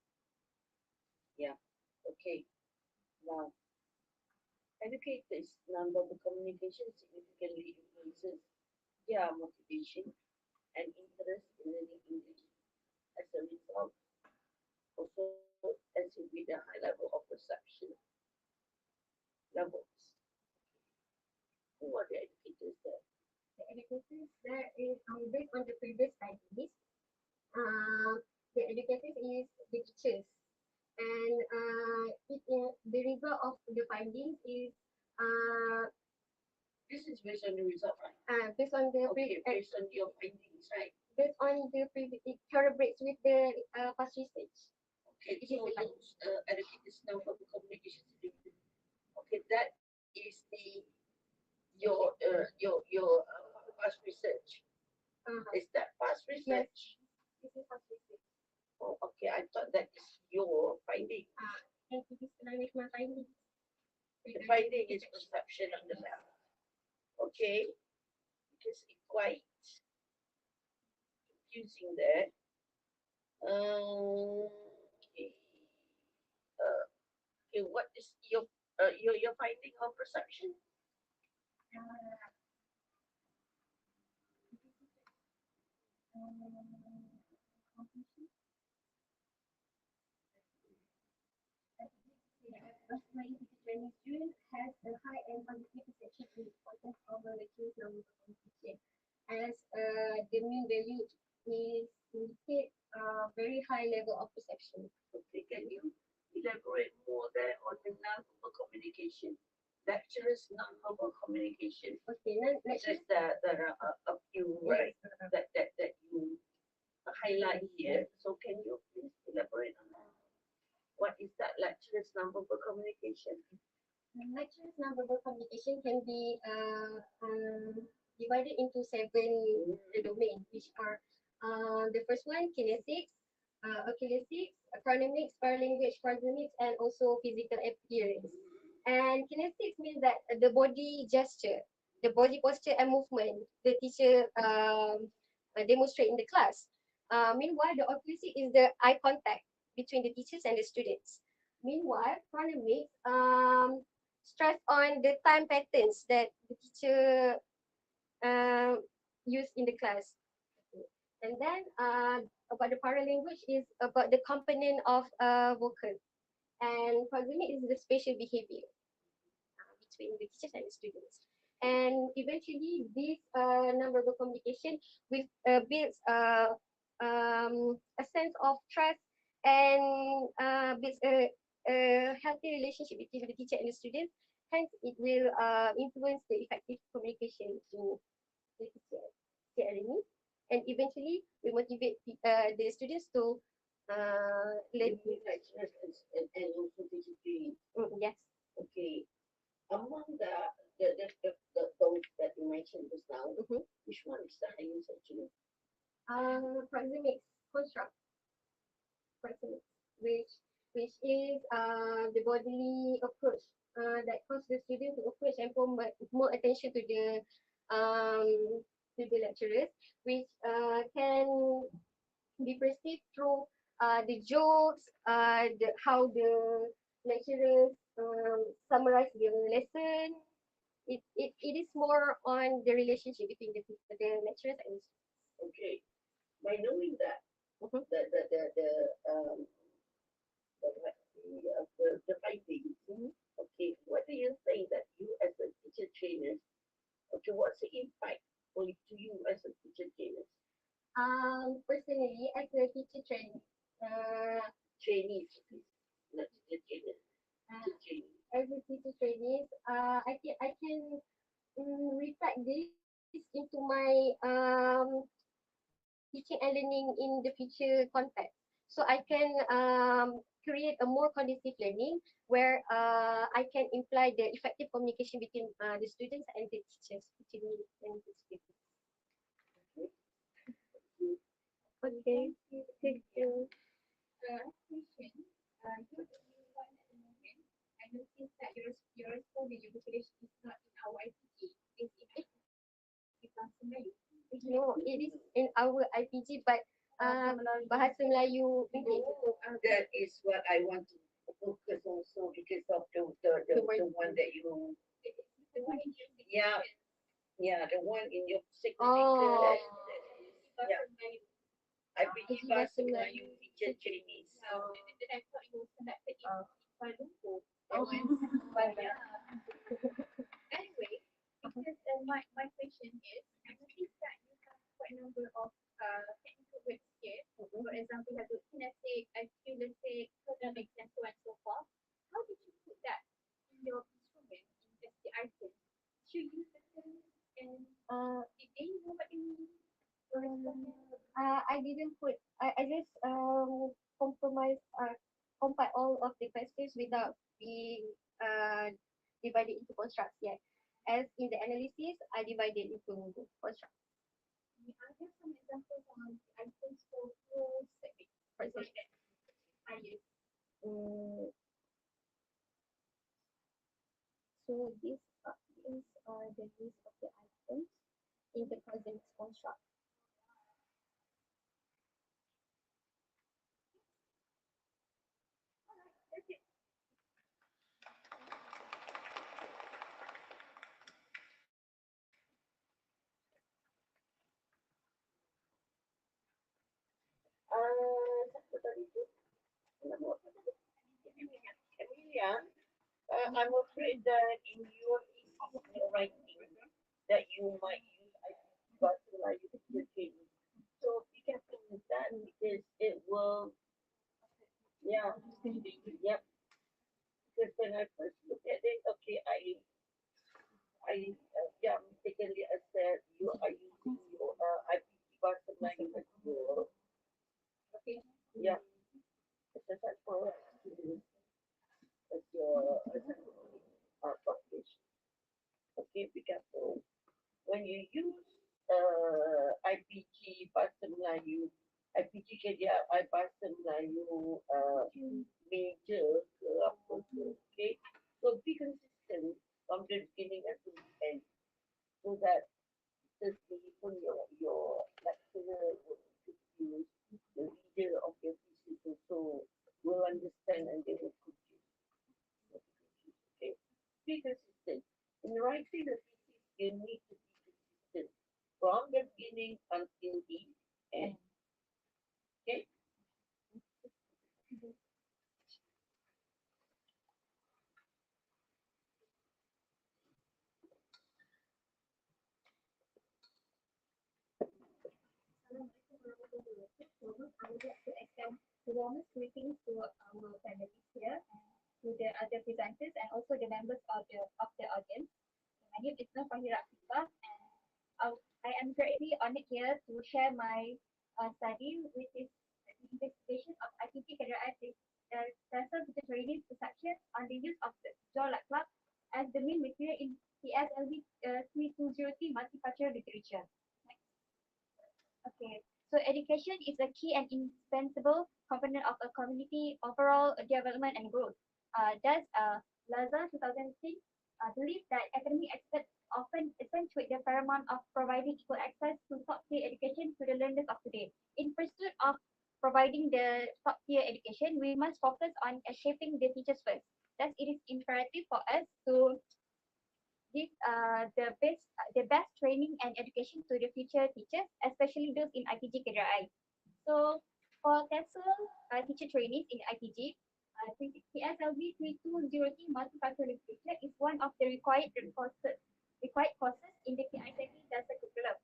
[SPEAKER 3] Yeah, okay. Now, educators' nonverbal communication significantly influences their motivation and interest in learning English. As a result, also as with a high level of perception levels. Who are the educators there?
[SPEAKER 5] The educators there is based on the previous studies. The educators is the teachers, and the result of the findings is
[SPEAKER 3] This is based on the result, right?
[SPEAKER 5] based on the
[SPEAKER 3] Okay, based on your findings, right?
[SPEAKER 5] based on the it corroborates with the past research.
[SPEAKER 3] Okay,
[SPEAKER 5] It is
[SPEAKER 3] so
[SPEAKER 5] the
[SPEAKER 3] those educators now for the communication certificate. Okay, that is your past research. Is that past research?
[SPEAKER 5] This is past research.
[SPEAKER 3] Oh, okay, I thought that is your finding.
[SPEAKER 5] And it is aligned with my findings.
[SPEAKER 3] The finding is perception of the lab. Okay, because it's quite confusing there. Okay. Okay, what is your finding of perception?
[SPEAKER 5] Personally, teacher training student has a high and positive perception in the importance of the cues number communication, as the mean value is indicate very high level of perception.
[SPEAKER 3] Okay, can you elaborate more there on the non-verbal communication? Lecturers non-verbal communication.
[SPEAKER 5] Okay, then
[SPEAKER 3] Just there are a few, right, that you highlight here. So can you please elaborate on that? What is that lecturers non-verbal communication?
[SPEAKER 5] lecturers nonverbal communication can be divided into 7 domains, which are the first one kinesics, oculesics, acronymics, paralanguage, prosemics, and also physical appearance. And kinesics means that the body gesture, the body posture and movement the teacher demonstrate in the class. Meanwhile, the oculesic is the eye contact between the teachers and the students. Meanwhile, acronymics stress on the time patterns that the teacher use in the class. And then about the paralanguage is about the component of vocal. And prosemic is the spatial behavior between the teachers and the students. And eventually, this nonverbal communication will builds a sense of trust and builds a healthy relationship between the teacher and the students. Hence, it will influence the effective communication between the teacher and me. And eventually, we motivate the students to learn.
[SPEAKER 3] And also discipline.
[SPEAKER 5] Yes.
[SPEAKER 3] Okay. Among those that you mentioned just now, which one is the highest actually?
[SPEAKER 5] Proxemics construct. Proxemics, which is the bodily approach that causes the student to approach and pay more attention to the lecturers, which can be perceived through the jokes, how the lecturers summarize the lesson. It is more on the relationship between the lecturers and the students.
[SPEAKER 3] Okay. By knowing that,
[SPEAKER 5] Mhm.
[SPEAKER 3] the findings, okay, what do you think that you as a teacher trainer, okay, what's the impact to you as a teacher trainer?
[SPEAKER 5] Personally, as a teacher trainee,
[SPEAKER 3] Trainees, please, not teacher trainers. Teacher trainees.
[SPEAKER 5] as a teacher trainee, I can reflect this into my teaching and learning in the future context. So I can create a more conducive learning where I can imply the effective communication between the students and the teachers, between me and the students. Okay, thank you.
[SPEAKER 2] Question. You one at the moment. I noticed that your response and your population is not in our IPG. It's in Bahasa Melayu.
[SPEAKER 5] No, it is in our IPG, but Bahasa Melayu English.
[SPEAKER 3] That is what I want to focus also because of the one that you,
[SPEAKER 2] The one in your
[SPEAKER 3] yeah, the one in your signature.
[SPEAKER 5] Oh.
[SPEAKER 3] That is, yeah,
[SPEAKER 2] Bahasa Melayu.
[SPEAKER 3] IPG Bahasa Melayu teacher trainees.
[SPEAKER 2] Then I thought it was conducted in Kuala Lumpur. Anyway, because my question is, I noticed that you have quite a number of technical words here. For example, you have the kinetic, aculetic, dynamics, and so on and so forth. How did you put that in your instrument as the item? Did you use the terms and did they know what they mean?
[SPEAKER 5] I didn't put. I just compile all of the questions without being divided into constructs yet. As in the analysis, I divided into constructs.
[SPEAKER 2] Are there some examples on the items for flow segment? For example, yes.
[SPEAKER 5] So these are the list of the items in the present construct.
[SPEAKER 3] Siapa tadi tu? Nama apa tadi? Emilia. I'm afraid that in your writing that you might use IPG Bahasa Melayu teacher training. So be careful with that because it will, yeah, yep. Because when I first look at it, okay, yeah, mistakenly I said you are using your IPG Bahasa Melayu as your,
[SPEAKER 2] Okay.
[SPEAKER 3] yeah, as a such for students, as your population. Okay, be careful. When you use IPG Bahasa Melayu IPG ke dia, I bahasa Melayu major ke apa ke, okay? So be consistent from the beginning until the end, so that certainly pun your lecturer will introduce the reader of your thesis also will understand and they will produce. Okay, be consistent. In writing the thesis, you need to be consistent from the beginning until the end. Okay.
[SPEAKER 5] I would like to extend the warmest greetings to our panelists here and to the other presenters and also the members of the audience. My name is Fahira Afifah and I am greatly honored here to share my study, which is the investigation of ITT Federal Vessel Training Perception on the use of the Jolat Club as the main material in PSLV 3203 multicultural literature. Okay, so education is a key and indispensable component of a community overall development and growth. Thus, Laza 2003 believes that academic experts often accentuate the paramount of providing equal access to top-tier education to the learners of today. In pursuit of providing the top-tier education, we must focus on shaping the teachers first. Thus, it is imperative for us to give the best training and education to the future teachers, especially those in IPG KDRI. So for TESOL teacher trainees in IPG, PSLV 3203 multicultural literature is one of the required courses in the KICD Dasar curriculum.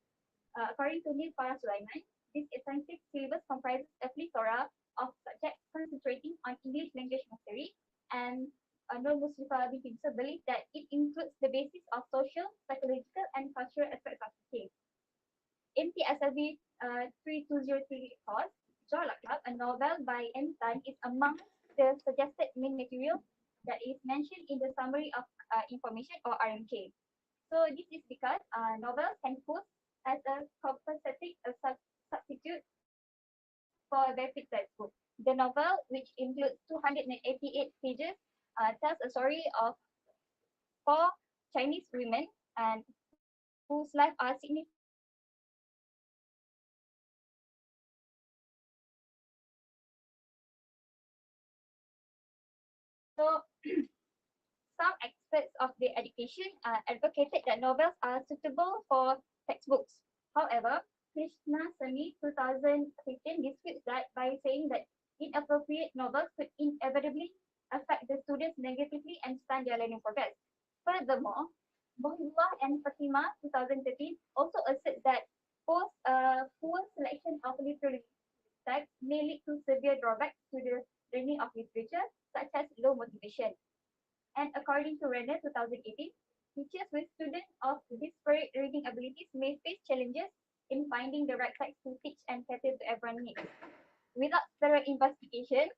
[SPEAKER 5] According to Neil Farah Sulaiman, this essential syllabus comprises a plethora of subjects concentrating on English language mastery, and Nur Muslifa binti Musa believes that it includes the basis of social, psychological, and cultural aspects of teaching. In PSLV 3203 course, Jolat Club, a novel by M. Tan, is among the suggested main material that is mentioned in the summary of information or RMK. So this is because novels can pose as a compensating substitute for a basic textbook. The novel, which includes 288 pages, tells a story of 4 Chinese women and whose lives are significantly so some experts of the education advocated that novels are suitable for textbooks. However, Krishna Sami 2015 disputes that by saying that inappropriate novels could inevitably affect the students negatively and stunt their learning progress. Furthermore, Mohibullah and Fatima 2013 also assert that poor selection of literary texts may lead to severe drawbacks to the learning of literature, such as low motivation. And according to Renner 2018, teachers with students of disparate reading abilities may face challenges in finding the right text to teach and cater to everyone's needs. Without thorough investigation,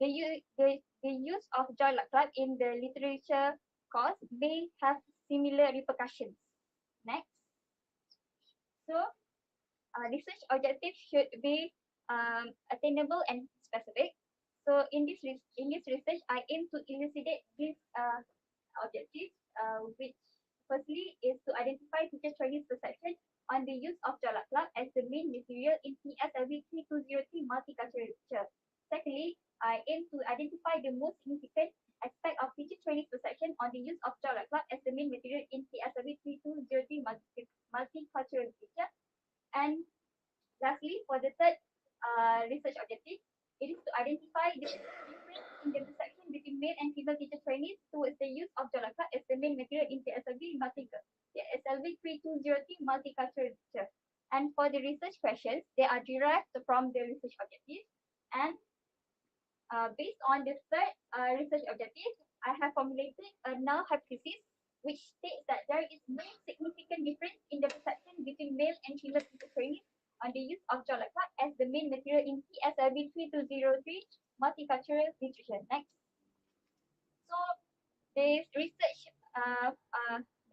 [SPEAKER 5] the use of Jolat Club in the literature course may have similar repercussions. Next. So, research objectives should be attainable and specific. So in this research, I aim to elucidate these objectives, which firstly is to identify teacher trainees' perception on the use of Jolat Club as the main material in PSLV 3203 multicultural literature. Secondly, I aim to identify the most significant aspect of teacher trainees' perception on the use of Jolat Club as the main material in PSLV 3203 multicultural literature. And lastly, for the third research objective, it is to identify the difference in the perception between male and female teacher trainees towards the use of Jolat Club as the main material in PSLV 3203 multicultural literature. And for the research questions, they are derived from the research objectives. And based on the third research objective, I have formulated a null hypothesis which states that there is no significant difference in the perception between male and female teacher trainees on the use of Jolat Club as the main material in PSLV 3203 multicultural literature. Next. So this research,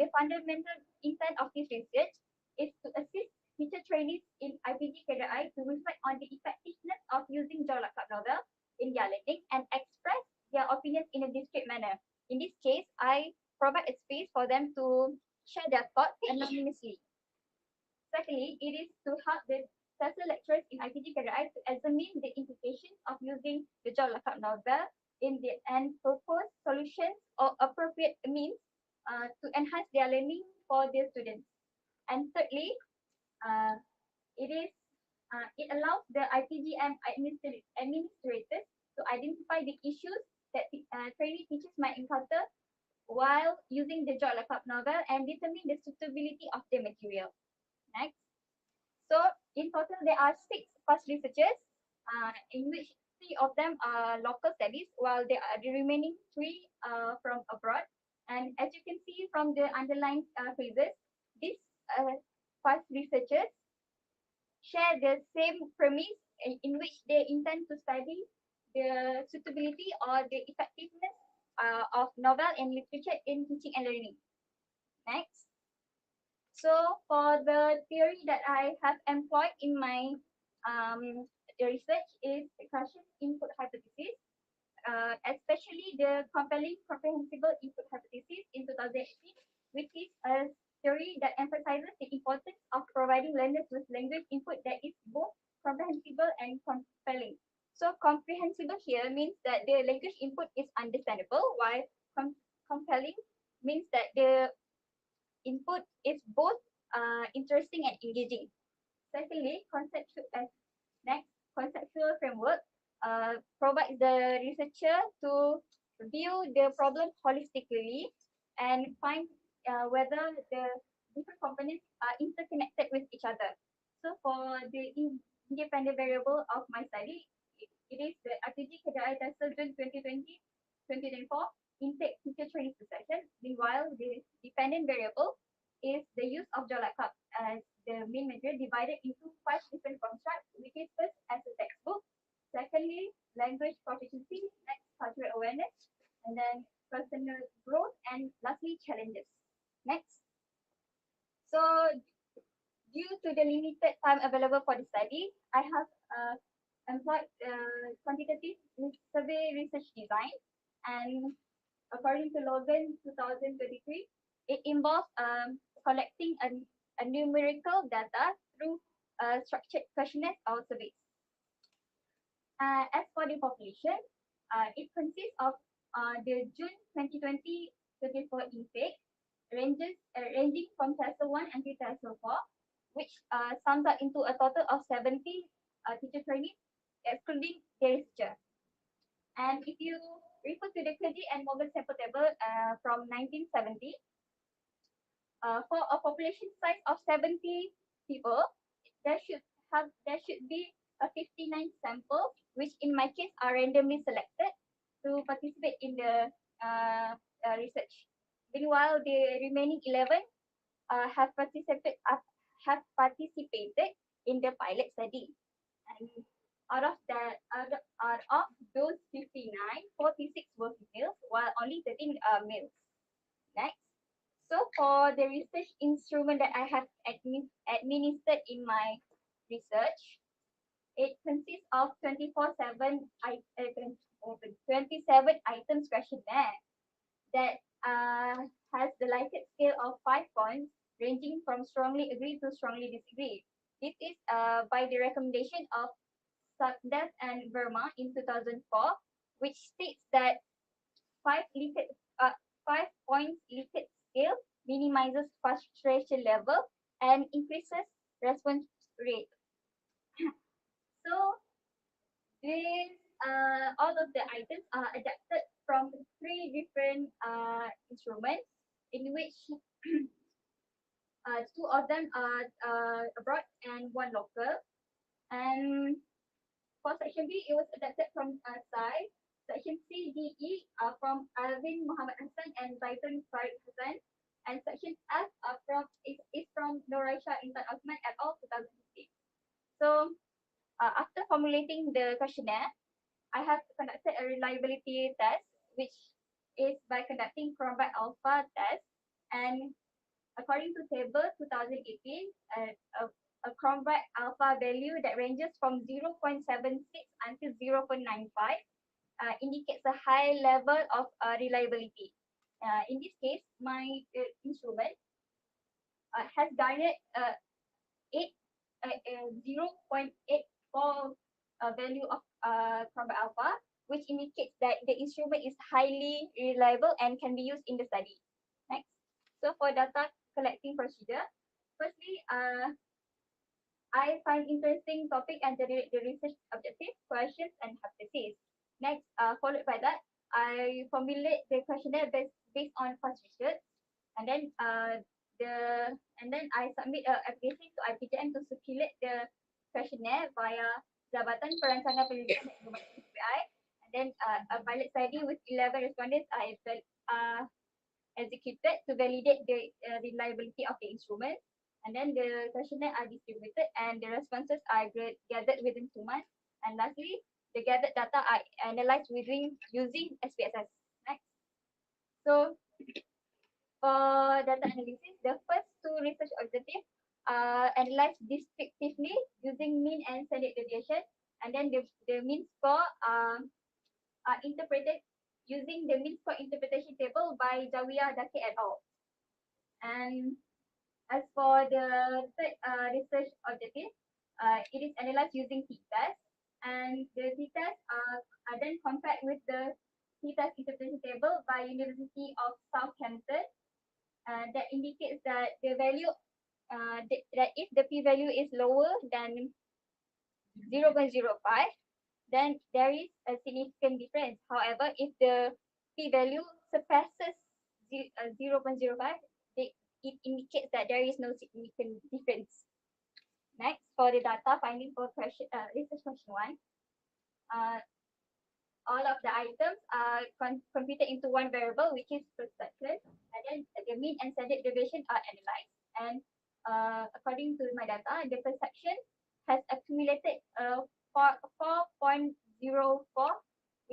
[SPEAKER 5] the fundamental intent of this research is to assist teacher trainees in IPG IPG KDI to reflect on the effectiveness of using Jolak Club novel in their learning and express their opinions in a discreet manner. In this case, I provide a space for them to share their thoughts anonymously. Secondly, it is to help the special lecturers in IPG KDI to examine the implications of using the Jolak Club novel and propose solutions or appropriate means to enhance their learning for their students. And thirdly, it allows the IPGM administrators to identify the issues that trainee teachers might encounter while using the Jolak Club novel and determine the suitability of the material. Next. So in total, there are 6 past researchers, in which 3 of them are local studies, while the remaining 3 are from abroad. And as you can see from the underlined phrases, these past researchers share the same premise in which they intend to study the suitability or the effectiveness of novel and literature in teaching and learning. Next. So for the theory that I have employed in my research is the question input hypothesis, especially the compelling comprehensible input hypothesis in 2018, which is a theory that emphasizes the importance of providing learners with language input that is both comprehensible and compelling. So comprehensible here means that the language input is understandable, while compelling means that the input is both interesting and engaging. Secondly, conceptual framework provides the researcher to view the problem holistically and find whether the different components are interconnected with each other. So for the independent variable of my study, it is the IPG KDI TESOL June 2020-2024 intake teacher training session. Meanwhile, the dependent variable is the use of Jolak Club as the main major divided into 5 different constructs, which is first as a textbook, secondly, language proficiency, next, cultural awareness, and then personal growth, and lastly, challenges. Next. So, due to the limited time available for the study, I have employed quantitative survey research design, and according to Logan 2023, it involves collecting a numerical data through structured questionnaires or surveys. As for the population, it consists of the June 2020-24 intake, ranging from TESOL 1 until TESOL 4, which sums up into a total of 70 teacher trainees, excluding the researcher. And if you refer to the clergy and Morgan sample table from 1970, for a population size of 70 people, there should be a 59 samples, which in my case are randomly selected to participate in the research. Meanwhile, the remaining 11 have participated in the pilot study. And out of those 59, 46 were females, while only 13 are males. Next. So for the research instrument that I have administered in my research, it consists of 27 items questionnaire that has the Likert scale of 5 points, ranging from strongly agree to strongly disagree. This is by the recommendation of Sakdev and Verma in 2004, which states that 5 points Likert scale minimizes frustration level and increases response rate. So all of the items are adapted from 3 different instruments, in which 2 of them are abroad and 1 local. And for section B, it was adapted from SAI. Section C, D, E are from Alvin Muhammad Hassan and Zaitun Farid Hassan. And section F is from Noraisha Intan Osman et al. 2015. So after formulating the questionnaire, I have conducted a reliability test, which is by conducting Cronbach Alpha test. And according to table 2018, a Cronbach alpha value that ranges from 0.76 until 0.95 indicates a high level of reliability. In this case, my instrument has garnered 0.84 value of Cronbach alpha, which indicates that the instrument is highly reliable and can be used in the study. Next. So for data collecting procedure, firstly, I find interesting topic and the research objective, questions, and hypotheses. Next, followed by that, I formulate the questionnaire based on past research, and then I submit a application to IPJM to circulate the questionnaire via Jabatan Perancangan Penyelidikan dan Pengembangan JBI, and then a pilot study with 11 respondents are executed to validate the reliability of the instrument. And then the questionnaire are distributed and the responses are gathered within 2 months. And lastly, the gathered data are analyzed using SPSS. Next. So for data analysis, the first 2 research objectives are analyzed descriptively using mean and standard deviation. And then the mean score are interpreted using the mean score interpretation table by Jawiyah Daki et al. And as for the third research objective, it is analyzed using t-test, and the t-test are then compared with the t-test interpretation table by University of Southampton. That indicates that the value, that if the p-value is lower than 0.05, then there is a significant difference. However, if the p-value surpasses 0.05, it indicates that there is no significant difference. Next, for the data finding for research question 1, all of the items are computed into one variable, which is perception, and then the mean and standard deviation are analyzed. And according to my data, the perception has accumulated 4.04,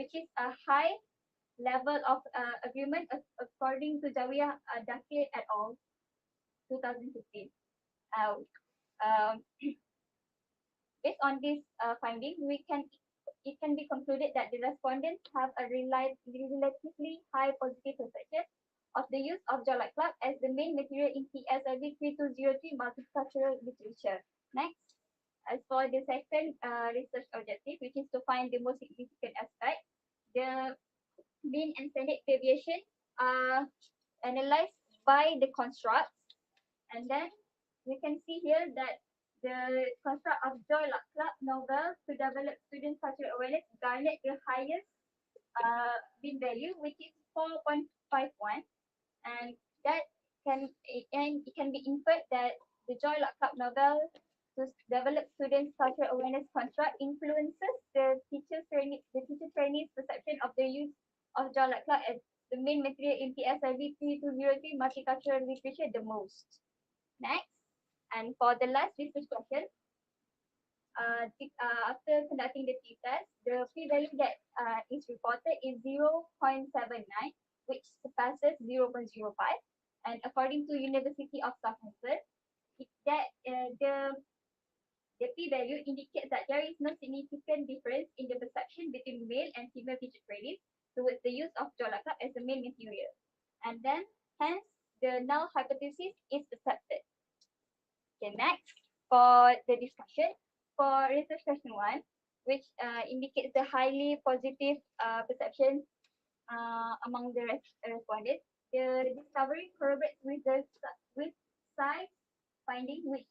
[SPEAKER 5] which is a high level of agreement according to Jawiyah Daki et al. 2015. Based on this finding, it can be concluded that the respondents have a relatively high positive perception of the use of Jolak Club as the main material in PSLV 3203 multicultural literature. Next, as for the second research objective, which is to find the most significant aspect, the mean and standard deviation are analyzed by the constructs. And then we can see here that the construct of Joy Luck Club novel to develop student cultural awareness garnered the highest mean value, which is 4.51, and it can be inferred that the Joy Luck Club novel to develop students cultural awareness construct influences the teacher trainees perception of the use of Joy Luck Club as the main material in PSLV 3203 multicultural literature the most. Next, and for the last research question, after conducting the t-test, the p-value that is reported is 0.79, which surpasses 0.05. And according to University of Southampton, the p-value indicates that there is no significant difference in the perception between male and female teacher trainees towards the use of Jola Club as the main material. And then, hence, the null hypothesis is accepted. Okay, next, for the discussion, for research question 1, which indicates the highly positive perception among the respondents, the discovery corroborates with science finding which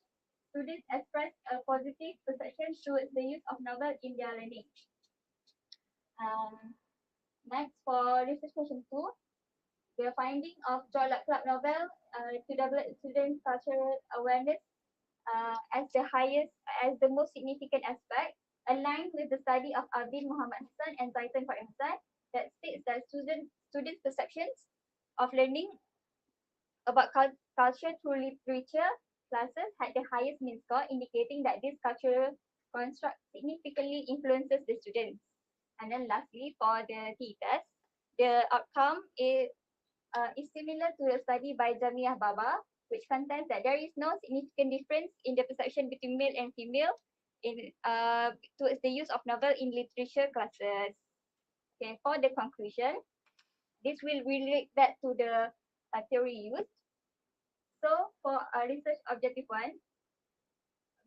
[SPEAKER 5] students express a positive perception towards the use of novel in their learning. Next, for research question 2, the finding of Joy Luck Club novel to develop student cultural awareness as the most significant aspect, aligned with the study of Abin Muhammad Hassan and Zaitan Farid Hassan that states that students' perceptions of learning about culture through literature classes had the highest mean score, indicating that this cultural construct significantly influences the students. And then lastly, for the t-test, the outcome is similar to a study by Jamiah Baba which contends that there is no significant difference in the perception between male and female in towards the use of novel in literature classes. Okay, for the conclusion, this will relate back to the theory used. So for research objective 1,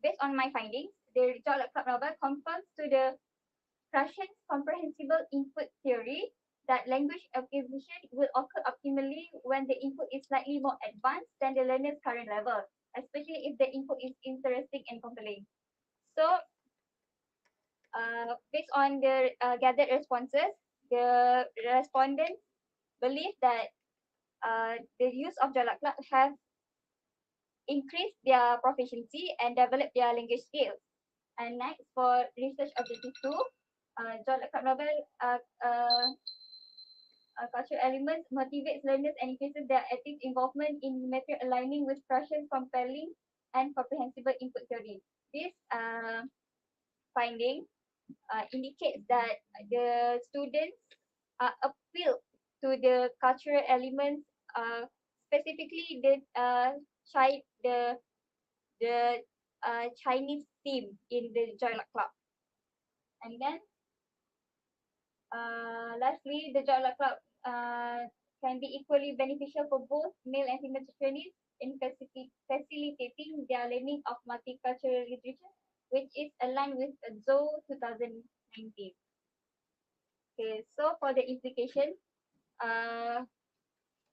[SPEAKER 5] based on my findings, the George Club novel confirms to the Prussian's comprehensible input theory that language acquisition will occur optimally when the input is slightly more advanced than the learner's current level, especially if the input is interesting and compelling. So, based on the gathered responses, the respondents believe that the use of Jalak Club have increased their proficiency and developed their language skills. And next, for research objective 2, Jalak Club novel cultural elements motivates learners and increases their active involvement in material aligning with Prussian compelling and comprehensible input theory. This finding indicates that the students appeal to the cultural elements, specifically the Chinese theme in the Joy Luck Club. And then lastly, the Joy Luck Club can be equally beneficial for both male and female trainees in facilitating their learning of multicultural literature, which is aligned with ZO 2019. Okay, so for the implication,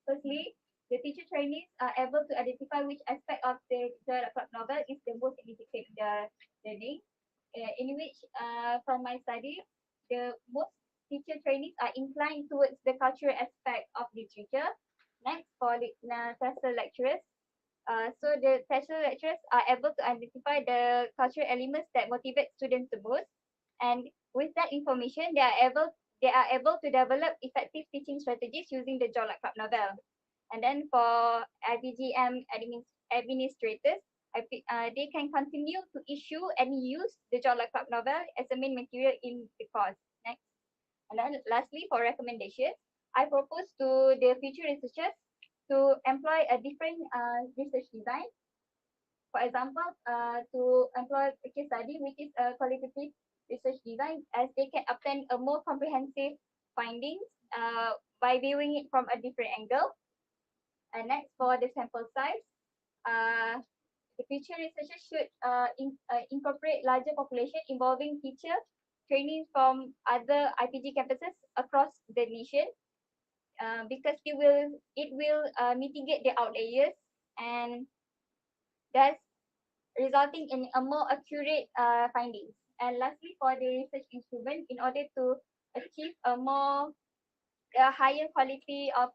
[SPEAKER 5] firstly, the teacher trainees are able to identify which aspect of the Joy Luck Club novel is the most significant in their learning, in which, from my study, the most teacher trainees are inclined towards the cultural aspect of literature. Next, for the TESOL lecturers, so the TESOL lecturers are able to identify the cultural elements that motivate students the most, and with that information, they are able to develop effective teaching strategies using the Joy Luck Club novel. And then for IBGM administrators, they can continue to issue and use the Joy Luck Club novel as a main material in the course. Next. And then lastly, for recommendations, I propose to the future researchers to employ a different research design. For example, to employ a case study, which is a qualitative research design, as they can obtain a more comprehensive findings by viewing it from a different angle. And next, for the sample size, the future researchers should incorporate larger population involving teacher training from other IPG campuses across the nation, because it will mitigate the outliers and thus resulting in a more accurate findings. And lastly, for the research instrument, in order to achieve a higher quality of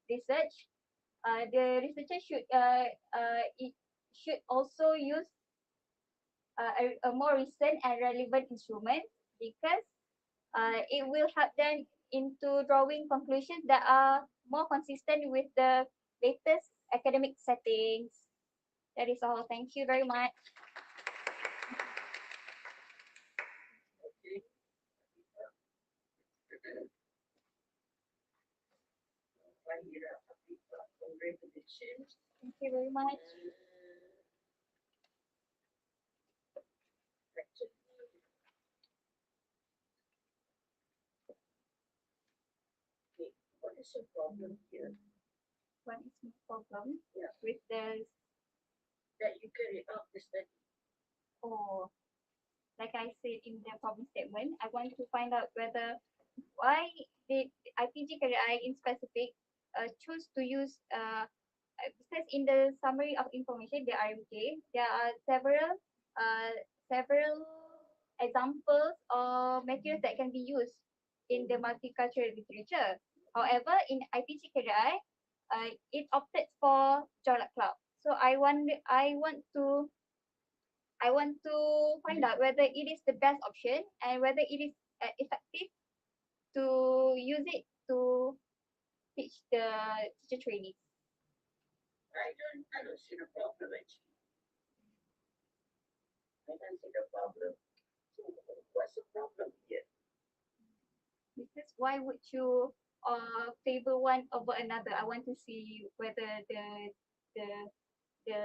[SPEAKER 5] research, the researcher should also use a more recent and relevant instrument, because it will help them into drawing conclusions that are more consistent with the latest academic settings. That is all. Thank you very much.
[SPEAKER 3] Okay. Fahira, congratulations.
[SPEAKER 5] Thank you very much.
[SPEAKER 3] Actually, okay, what is your problem here?
[SPEAKER 5] What is my problem
[SPEAKER 3] Yeah.
[SPEAKER 5] with the
[SPEAKER 3] That you carry out the study.
[SPEAKER 5] or like I said in the problem statement, I want to find out why did IPG Career I in specific choose to use because in the summary of information they are okay, there are several examples or materials that can be used in the multicultural literature. However, in IPG Career it opted for Joy Luck Club. So I want to find out whether it is the best option and whether it is effective to use it to teach the teacher trainees.
[SPEAKER 3] I don't see the problem actually. I don't see the problem. So what's the problem here?
[SPEAKER 5] Because why would you favor one over another? I want to see whether
[SPEAKER 7] the the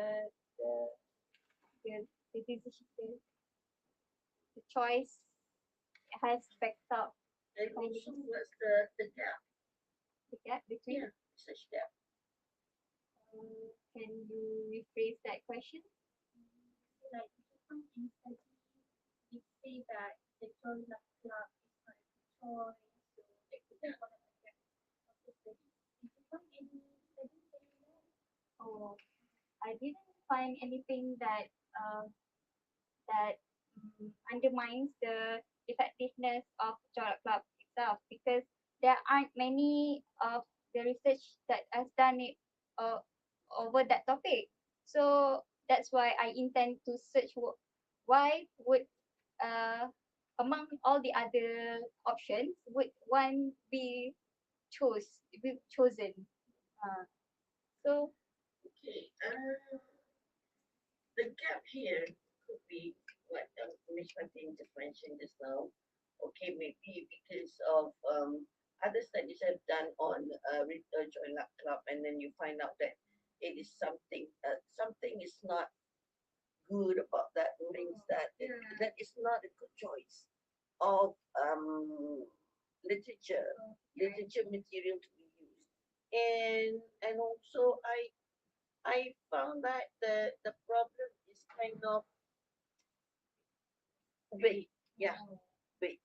[SPEAKER 7] the the decision, the choice has backed up
[SPEAKER 3] And also what's the gap?
[SPEAKER 7] the gap between.
[SPEAKER 3] Yeah, research gap.
[SPEAKER 7] Can you rephrase that question?
[SPEAKER 1] Like if you find any study, we say that the joy luck club is not a good choice, so that could be one of the gaps of the study. If you find any study that you like,
[SPEAKER 7] Oh, I didn't find anything that that undermines the effectiveness of Joy Club itself, because there aren't many of the research that has done it uh, over that topic. So that's why I intend to search why would among all the other options would one be chosen. Uh, so
[SPEAKER 3] Okay. The gap here could be what Ms. Martin just mentioned just now. Okay, maybe because of other studies I've done on Joy Luck Club, and then you find out that it is something is not good about that, means that that is not a good choice of literature material to be used. And also I found that the problem is kind of vague. Yeah, vague.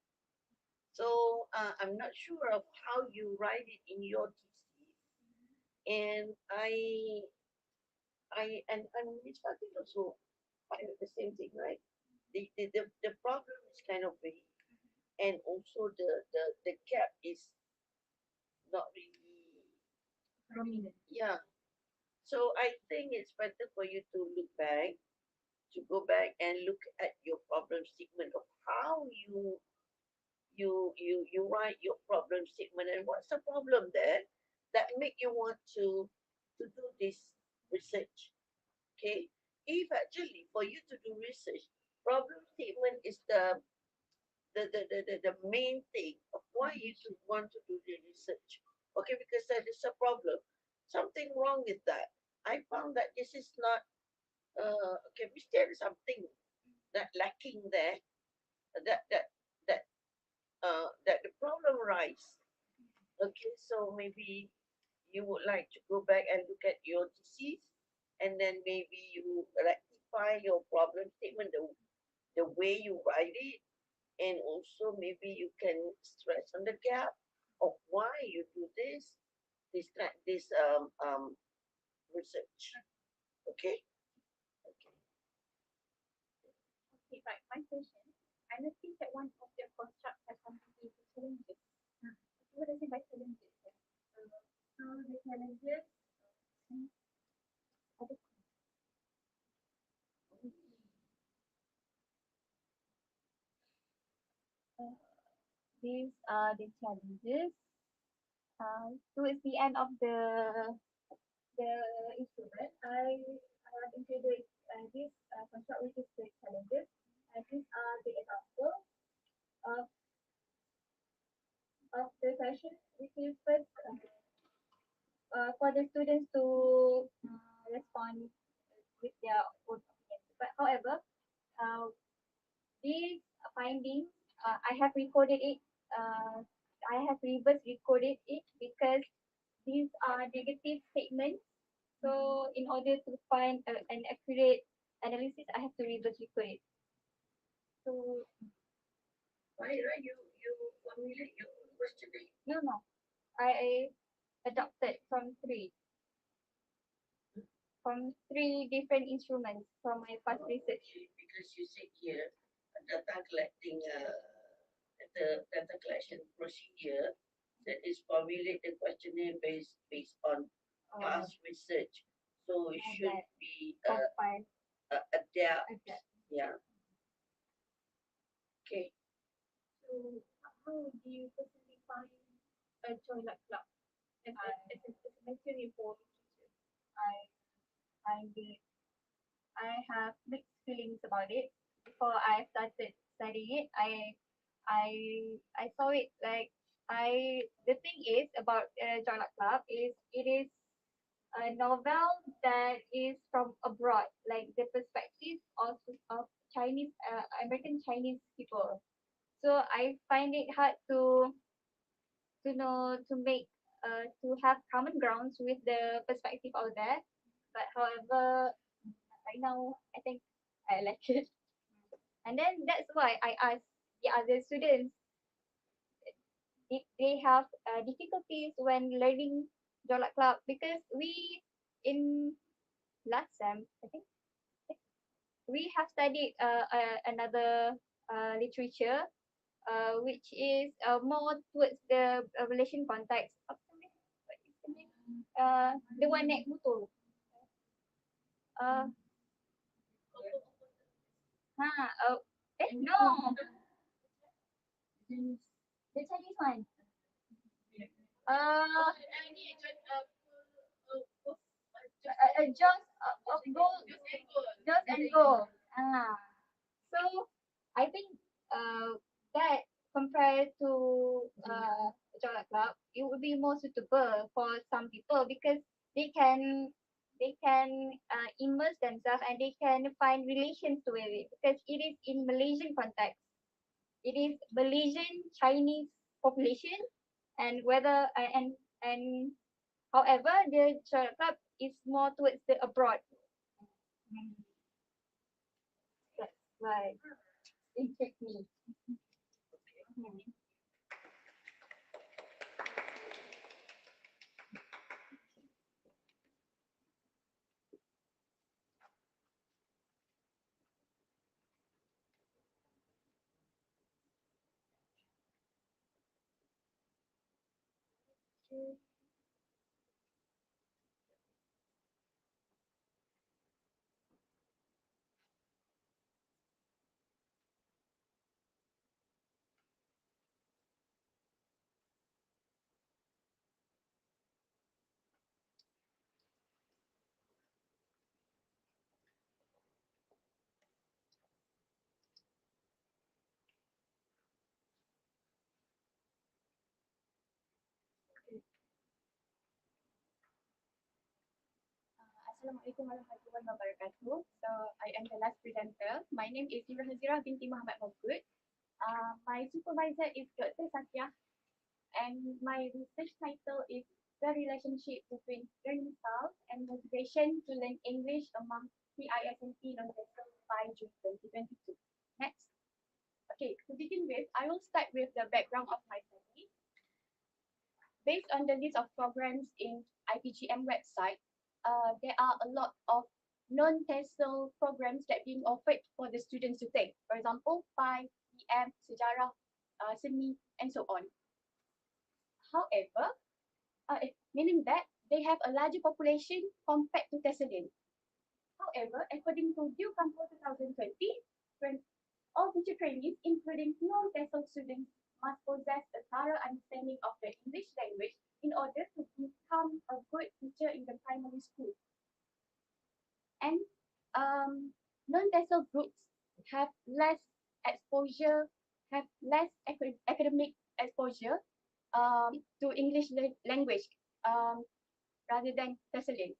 [SPEAKER 3] So I'm not sure of how you write it in your thesis. And and Ms. Fatin also find the same thing, right? The problem is kind of vague, and also the gap is not really,
[SPEAKER 7] prominent.
[SPEAKER 3] yeah. So I think it's better for you to go back and look at your problem statement of how you write your problem statement, and what's the problem there that make you want to do this research. Okay, if actually for you to do research, problem statement is the main thing of why you should want to do the research. Okay, because there is a problem, something wrong with that. I found that this is not okay, which there is something that lacking there, that that that the problem rise. Okay, so maybe you would like to go back and look at your disease, and then maybe you rectify your problem statement, the way you write it, and also maybe you can stress on the gap of why you do this research. Okay. Okay.
[SPEAKER 1] okay, right, my question. I noticed that one of your constructs has something to do with challenges. What does it by challenges? So the challenges, ada
[SPEAKER 7] These are the challenges. Towards the end of the instrument, I have included this construct which is the challenges, and these are the examples of the session, which is first for the students to respond with their own opinions. But however, uh, these findings, I have recorded it. I have reverse recorded it because these are negative statements. So in order to find an accurate analysis, I have to reverse record it. So
[SPEAKER 3] Why you formulate your own questioning?
[SPEAKER 7] no, I adopted from three different instruments from my past research.
[SPEAKER 3] Because you said here data collecting data collection procedure that is formulate the questionnaire based on past research. So it should
[SPEAKER 7] that
[SPEAKER 3] be
[SPEAKER 7] compile
[SPEAKER 3] adapt.
[SPEAKER 7] adapt.
[SPEAKER 3] Yeah. Okay.
[SPEAKER 1] So how do you personally find a joy luck club as a material for literature?
[SPEAKER 7] I did. I have mixed feelings about it. Before I started studying it, I saw it like the thing is about Joy Luck Club is it is
[SPEAKER 5] a novel that is from abroad, like the perspective of Chinese, American Chinese people. So I find it hard to know to make to have common grounds with the perspective out there. But however, right now I think I like it, and then that's why I asked the other students if they have difficulties when learning Jolak Club, because we in last sem I think we have studied another literature which is more towards the relation context. Apa namanya? What is the name? The one naik motor. Uh, no, the Chinese one. Jaws of gold, Jaws and gold. So I think that compared to Jolak Club, it would be more suitable for some people because they can immerse themselves and they can find relations with it because it is in Malaysian context. It is Malaysian Chinese population, and whether and however the Jolak Club is more towards the abroad. That's why it intrigued me.
[SPEAKER 1] Assalamualaikum warahmatullahi wabarakatuh. So I am the last presenter. My name is Zira Hazira binti Muhammad Mawgud. My supervisor is Dr. Satya, and my research title is the relationship between learning styles and motivation to learn English among PISMP non-TESOL by June 2022. Next. Okay, to begin with, I will start with the background of my study. Based on the list of programs in IPGM website, there are a lot of non-TESOL programs that being offered for the students to take. For example, PI, EM, Sejarah, Seni, and so on. However, meaning that they have a larger population compared to TESOLin. However, according to Due Campo 2020, when all teacher trainees, including non-TESOL students, must possess a thorough understanding of the English language in order to become a good teacher in the primary school. And non-TESOL groups have less exposure, have less academic exposure to English language rather than TESOLin.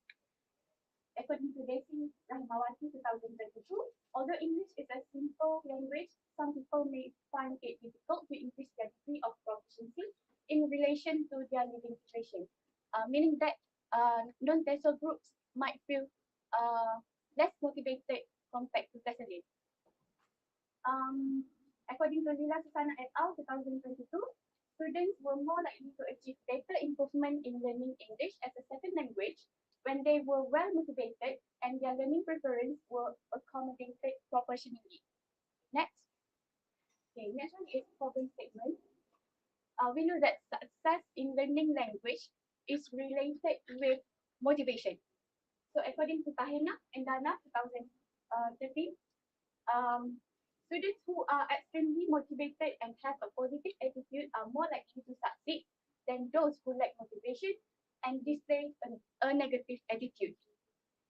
[SPEAKER 1] According to Desi Rahmawati 2022, although English is a simple language, some people may find it difficult to increase their degree of proficiency in relation to their living situation, meaning that non-TESOL groups might feel less motivated compared to TESOLin. According to Lila Susana et al. 2022, students were more likely to achieve better improvement in learning English as a second language when they were well motivated and their learning preference were accommodated proportionally. Next. Okay, next one is problem statement. We know that success in learning language is related with motivation. So according to Tahina and Dana 2013, students who are extremely motivated and have a positive attitude are more likely to succeed than those who lack motivation and display a negative attitude.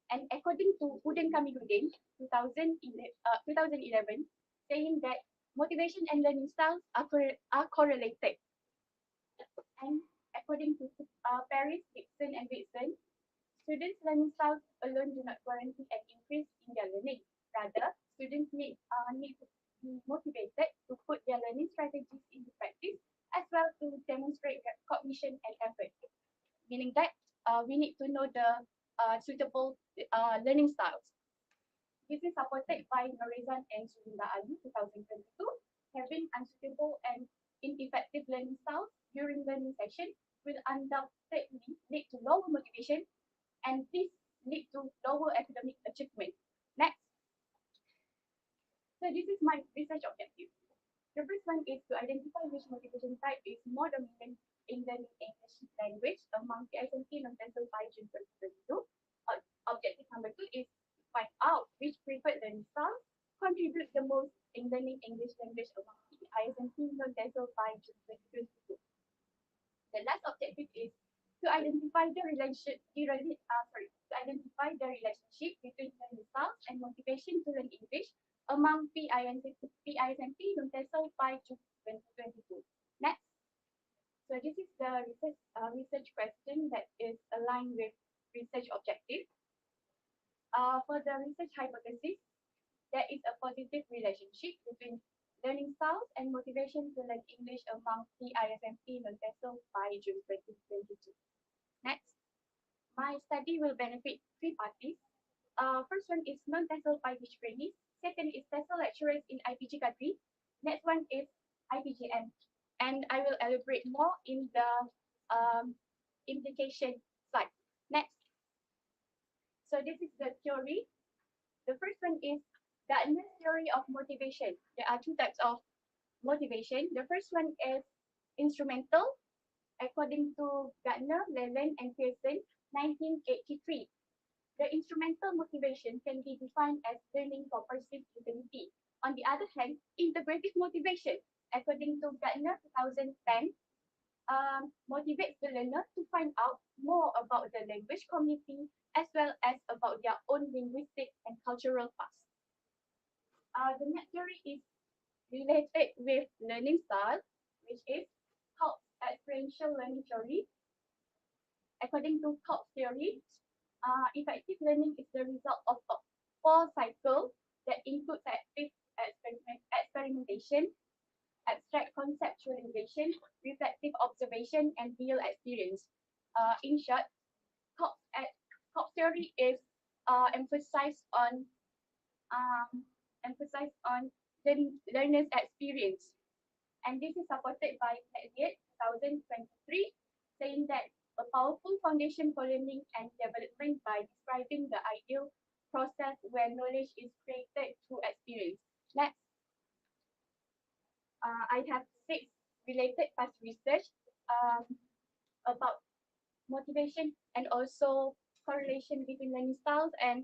[SPEAKER 1] And according to Udin Kamiludin, 2011, saying that motivation and learning styles are correlated. And according to Paris, Dixon, and Whitson, students' learning styles alone do not guarantee an increase in their learning. Rather, students need to be motivated to put their learning strategies into practice as well to demonstrate their cognition and effort. Meaning that we need to know the suitable learning styles. This is supported by Norizan and Surinda Ali 2022. Having unsuitable and ineffective learning styles during learning session will undoubtedly lead to lower motivation and this lead to lower academic achievement. Next. So this is my research objective. The first one is to identify which motivation type is more dominant in learning English language among the SNP non-TESOL by June 2022. Objective number 2 is to find out which preferred learning style contribute the most in learning English language among the ISMP non-TESOL by June 2022. The last objective is to identify the relationship between learning styles and motivation to learn English among PISMP non-TESOL by June 2022. Next. So this is the research question that is aligned with research objective. For the research hypothesis, there is a positive relationship between learning styles and motivation to learn English among PISMP non-TESOL by June 2022. Next. My study will benefit 3 parties. First one is non-TESOL by teacher trainees. Second is TESOL lecturers in IPG Kadri. Next one is IPGM. And I will elaborate more in the implication slide. Next. So this is the theory. The first one is Gardner's theory of motivation. There are 2 types of motivation. The first one is instrumental. According to Gardner, Levin, and Pearson, 1983. The instrumental motivation can be defined as learning for perceived utility. On the other hand, integrative motivation, according to Gardner 2010, motivates the learner to find out more about the language community as well as about their own linguistic and cultural past. The next theory is related with learning style, which is Culp's experiential learning theory. According to Culp's theory, effective learning is the result of a 4 cycle that includes active experimentation, abstract conceptualization, reflective observation, and real experience. In short, Culp's theory is emphasized on learner's experience, and this is supported by Elliott 2023, saying that a powerful foundation for learning and development by describing the ideal process where knowledge is created through experience. Next. I have 6 related past research about motivation and also correlation between learning styles and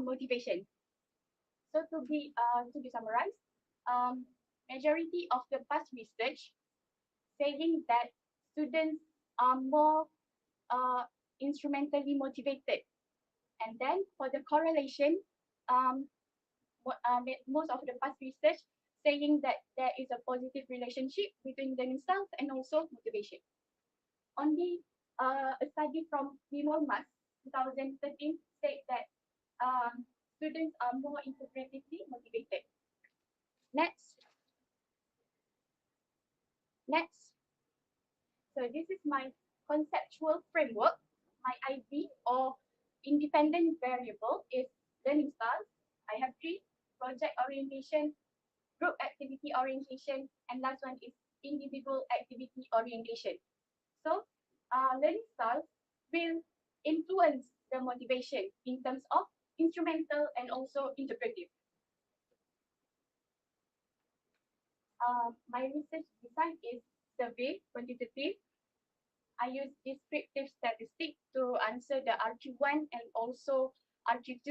[SPEAKER 1] motivation. So to be summarized, majority of the past research saying that students are more instrumentally motivated. And then for the correlation, most of the past research saying that there is a positive relationship between learning styles and also motivation. Only a study from Mas 2013 said that students are more integratively motivated. Next. So this is my conceptual framework. My ID or independent variable is learning styles. I have 3: project orientation, group activity orientation, and last one is individual activity orientation. So learning styles will influence the motivation in terms of instrumental and also integrative. My research design is survey quantitative. I use descriptive statistics to answer the RQ1 and also RQ2.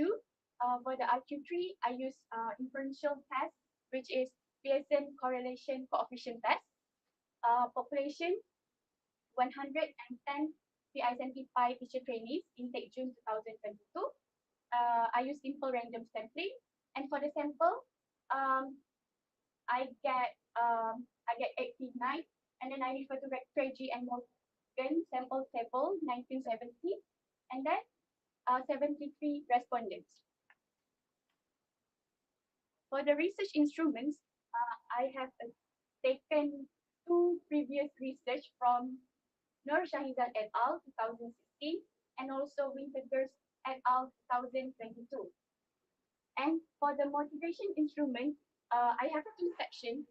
[SPEAKER 1] For the RQ3, I use inferential test, which is Pearson correlation coefficient test. Population 110 PISMP teacher trainees intake June 2022. I use simple random sampling, and for the sample, I get 89, and then I refer to Craigie and Morgan sample table 1970, and then
[SPEAKER 5] 73 respondents. For the research instruments, I have taken two previous research from Nur Shahizan et al. 2016 and also Wintergers et al. 2022. And for the motivation instrument, I have two sections,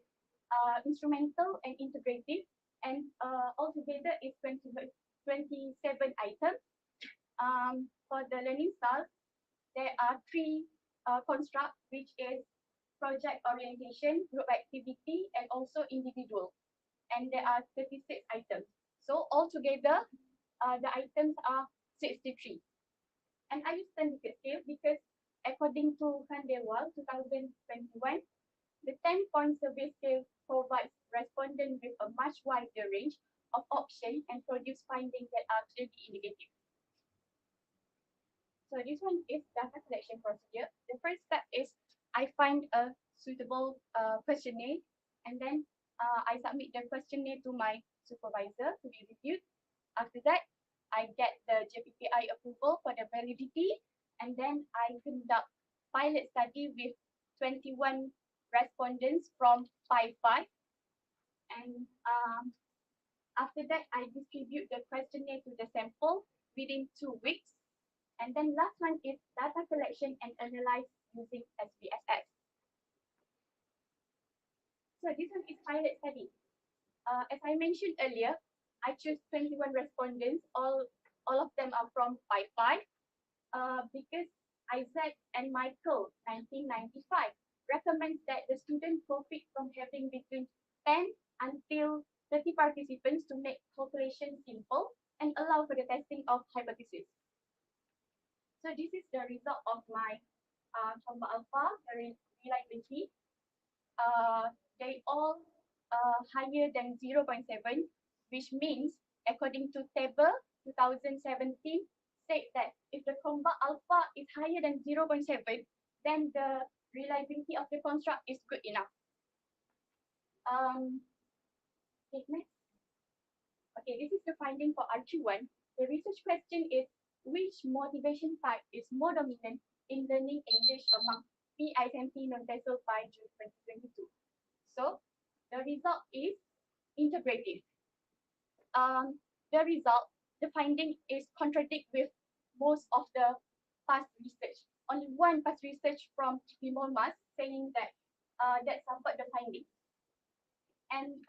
[SPEAKER 5] instrumental and integrative, and altogether is 27 items. For the learning style, there are three constructs, which is project orientation, group activity, and also individual. And there are 36 items. So altogether, the items are 63. And I use syndicate scale because according to Kandewal 2021, the 10-point survey scale provides respondents with a much wider range of options and produce findings that are clearly indicative. So this one is data collection procedure. The first step is I find a suitable questionnaire, and then I submit the questionnaire to my supervisor to be reviewed. After that, I get the JPPI approval for the validity, and then I conduct pilot study with 21 respondents from 5-5. And after that, I distribute the questionnaire to the sample within 2 weeks. And then last one is data collection and analyze using SPSS. So this one is pilot study. As I mentioned earlier, I choose 21 respondents. All of them are from 5-5 because Isaac and Michael, 1995, recommends that the student profit from having between 10 until 30 participants to make calculation simple and allow for the testing of hypothesis. So this is the result of my combo alpha, the reliability. They all higher than 0.7, which means according to table 2017 said that if the combo alpha is higher than 0.7, then the reliability of the construct is good enough. Okay, next. Okay, this is the finding for RQ1. The research question is, which motivation type is more dominant in learning English among PISMP non-TESOL by June 2022? So the result is integrative. The finding is contradict with most of the past research. Only one past research from Bimolmas saying that that support the finding. And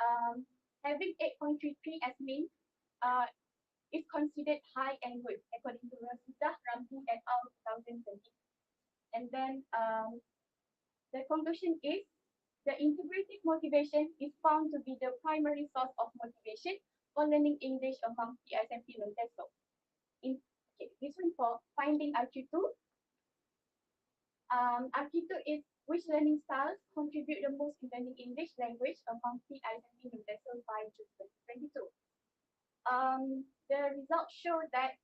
[SPEAKER 5] having 8.33 as mean is considered high and good according to Rosita Ramzi et al. 2020. And then the conclusion is the integrative motivation is found to be the primary source of motivation for learning English among PISMP non-TESOL. Okay, this one for finding RQ2. RQ2 is which learning styles contribute the most in learning English language among PISMP non-TESOL by June 2022. The results show that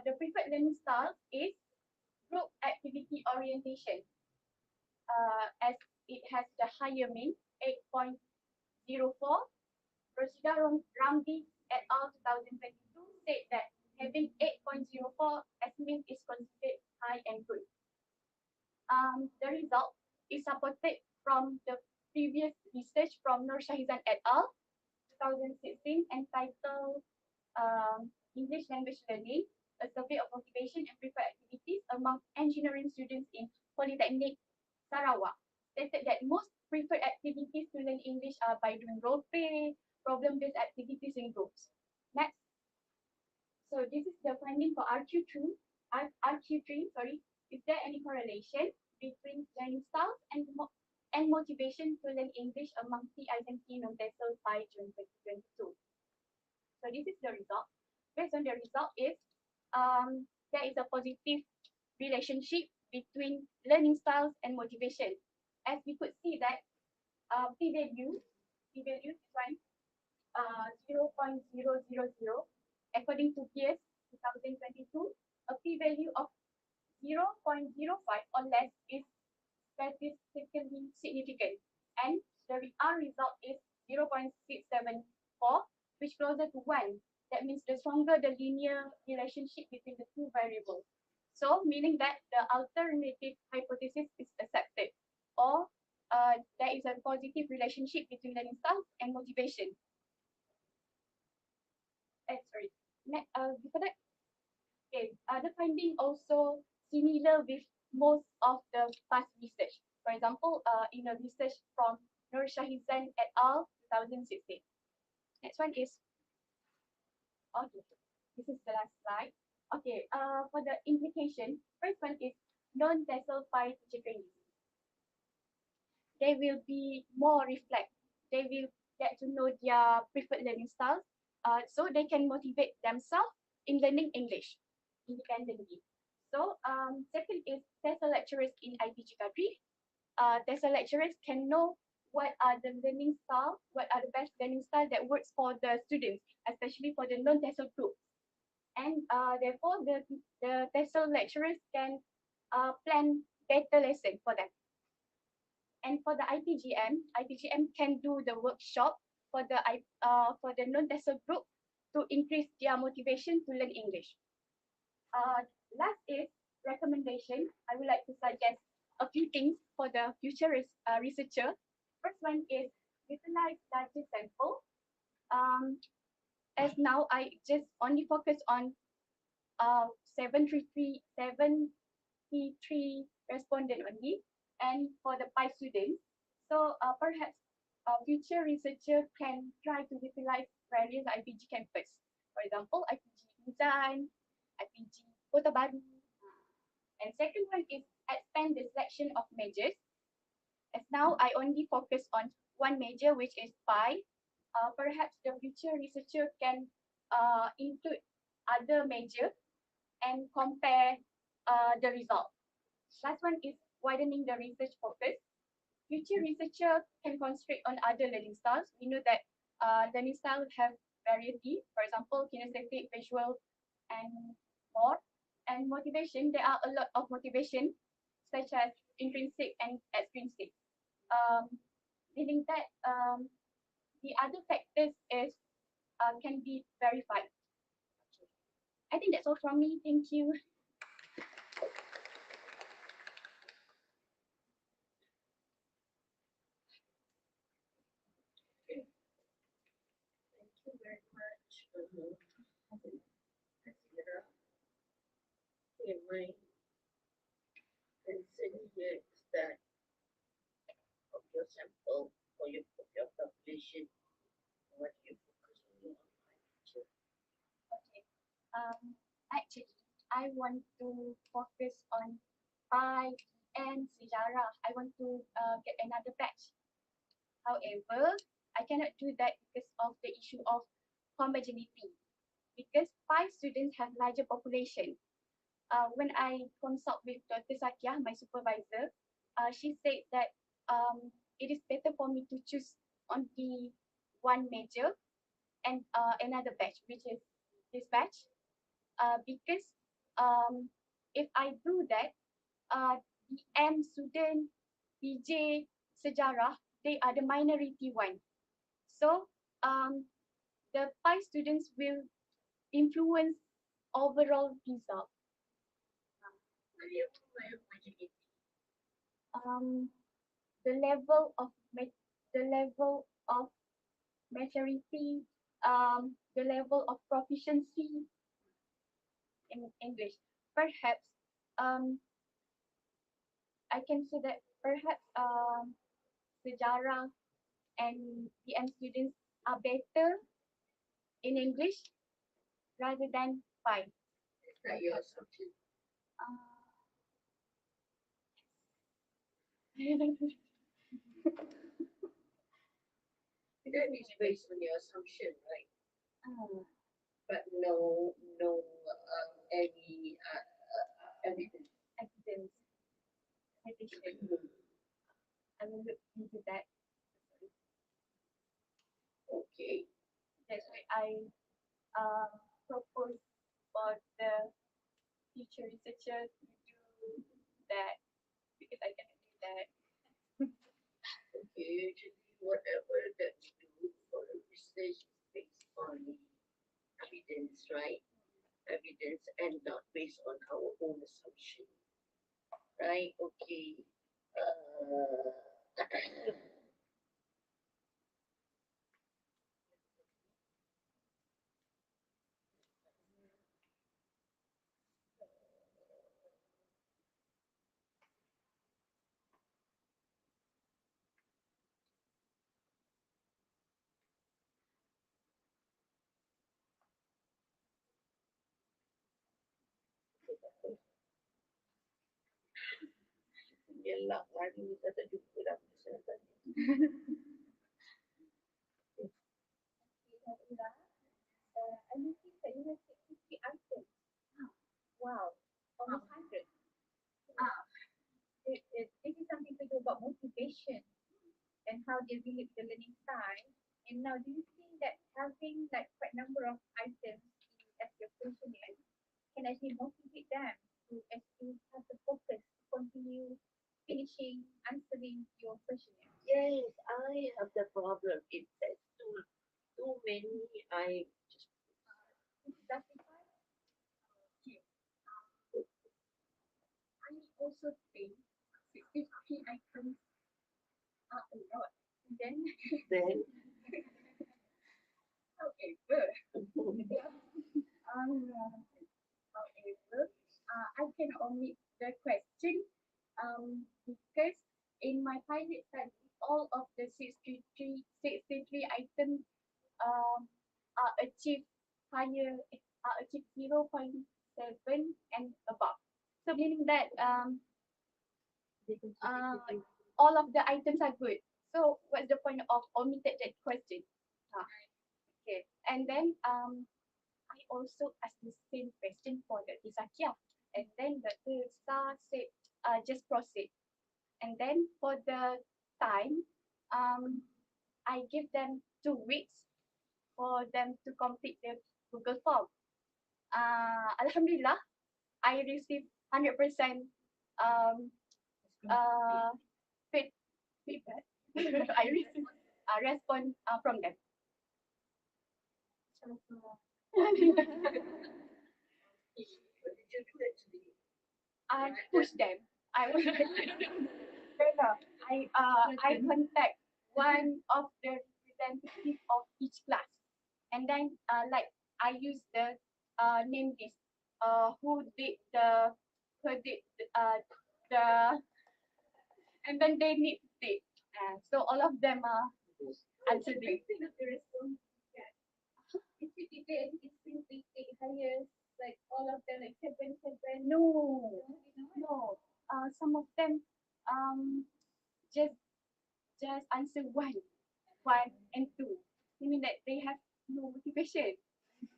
[SPEAKER 5] the preferred learning style is group activity orientation, as it has the higher mean, 8.04. Rosida Ramdi et al. 2022 said that having 8.04 as mean is considered high and good. The result is supported from the previous research from Nur Shahizan et al. 2016 entitled English Language Learning, a survey of motivation and preferred activities among engineering students in Polytechnic Sarawak, stated that most preferred activities to learn English are by doing role play, problem-based activities in groups. Next. So this is the finding for RQ3. Is there any correlation between learning styles and motivation to learn English among PISMP non-TESOL by June 2022? So this is the result. Based on the result is there is a positive relationship between learning styles and motivation. As we could see that p-value is 0.000. According to Pierce 2022, a p-value of 0.05 or less is statistically significant, and the R result is 0.674, which closer to 1. That means the stronger the linear relationship between the two variables.
[SPEAKER 1] So meaning that the alternative hypothesis is accepted, or there is a positive relationship between learning styles and motivation. Sorry. Before that, okay, the finding also similar with most of the past research. For example, in a research from Nur Shahizan et al. 2016. Next one is, okay, this is the last slide. Okay, for the implication, first one is non-TESOL 5 teacher trainees. They will be more reflect. They will get to know their preferred learning styles, so they can motivate themselves in learning English independently. So second is TESOL lecturers in IPG Kadri. TESOL lecturers can know what are the learning style, what are the best learning style that works for the students, especially for the non-TESOL group. And therefore, the TESOL lecturers can plan better lesson for them. And for the IPGM can do the workshop for the non-TESOL group to increase their motivation to learn English. Last is recommendation. I would like to suggest a few things for the future researcher. First one is utilize larger sample. As now I just only focus on 73 respondent only, and for the 5 students. So perhaps a future researcher can try to utilize various IPG campus. For example, IPG Inzan, IPG Kota Baru. And second one is expand the selection of majors. As now I only focus on one major, which is Pi. Perhaps the future researcher can include other major and compare the result. Last one is widening the research focus. Future researcher can concentrate on other learning styles. We know that learning styles have variety. For example, kinesthetic, visual, and more. And motivation, there are a lot of motivation, such as intrinsic and extrinsic. Meaning that the other factors is can be verified. I think that's all from me. Thank you.
[SPEAKER 3] Thank you very much. Azira. Okay, my concern here is that of your sample or of your population, what you focus on teacher.
[SPEAKER 1] Okay. Actually, I want to focus on Pi and sejarah. I want to get another batch. However, I cannot do that because of the issue of homogeneity. Because 5 students have larger population. When I consult with Dr. Sakia, my supervisor, she said that it is better for me to choose only one major and another batch, which is this batch, because if I do that, the M student, PJ, sejarah, they are the minority one. So the 5 students will influence overall result. The level of maturity, the level of proficiency in English. Perhaps I can say that perhaps sejarah and PM students are better in English rather than Pi.
[SPEAKER 3] Is that your assumption? That is based on your assumption, right? But no any evidence.
[SPEAKER 1] Evidence. I will look into that.
[SPEAKER 3] Okay.
[SPEAKER 1] That's why I propose for the future researcher to do that, because I cannot do that.
[SPEAKER 3] Okay, usually whatever that we do for research is based on evidence, right? Evidence and not based based on our own assumption. Right? Okay. Gelak hari ni tak jumpa dah pasal tadi.
[SPEAKER 2] I'm looking at you have 63 items. Wow, almost 100. This is something to do about motivation and how they relate the learning style. And now, do you think that having like quite number of items as your questionnaire can actually motivate them to actually have the focus to continue finishing answering your questionnaire?
[SPEAKER 3] Yes, I have the problem. It says too many. I just
[SPEAKER 2] Justify? Okay. I also think 63 items are a lot. Then,
[SPEAKER 3] then
[SPEAKER 2] however, however, I can omit the question because in my pilot study, all of the 63 items are achieved are achieved 0.7 and above. So meaning that all of the items are good. So what's the point of omitted that question? Okay, and then I also asked the same question for the Tisakia, and then the Star said just proceed. And then for the time, I give them 2 weeks for them to complete the Google form. Alhamdulillah, I received 100% feedback. I received a response from them.
[SPEAKER 3] what did you do actually?
[SPEAKER 2] I push them. I was I contact one of the representative of each class, and then like I use the name list. Who did the the and then they need to take. So all of them are answered it. If you did it, it's simply take highest, like all of them, like 7. No, no. Some of them just answer one and two. Meaning that they have no motivation.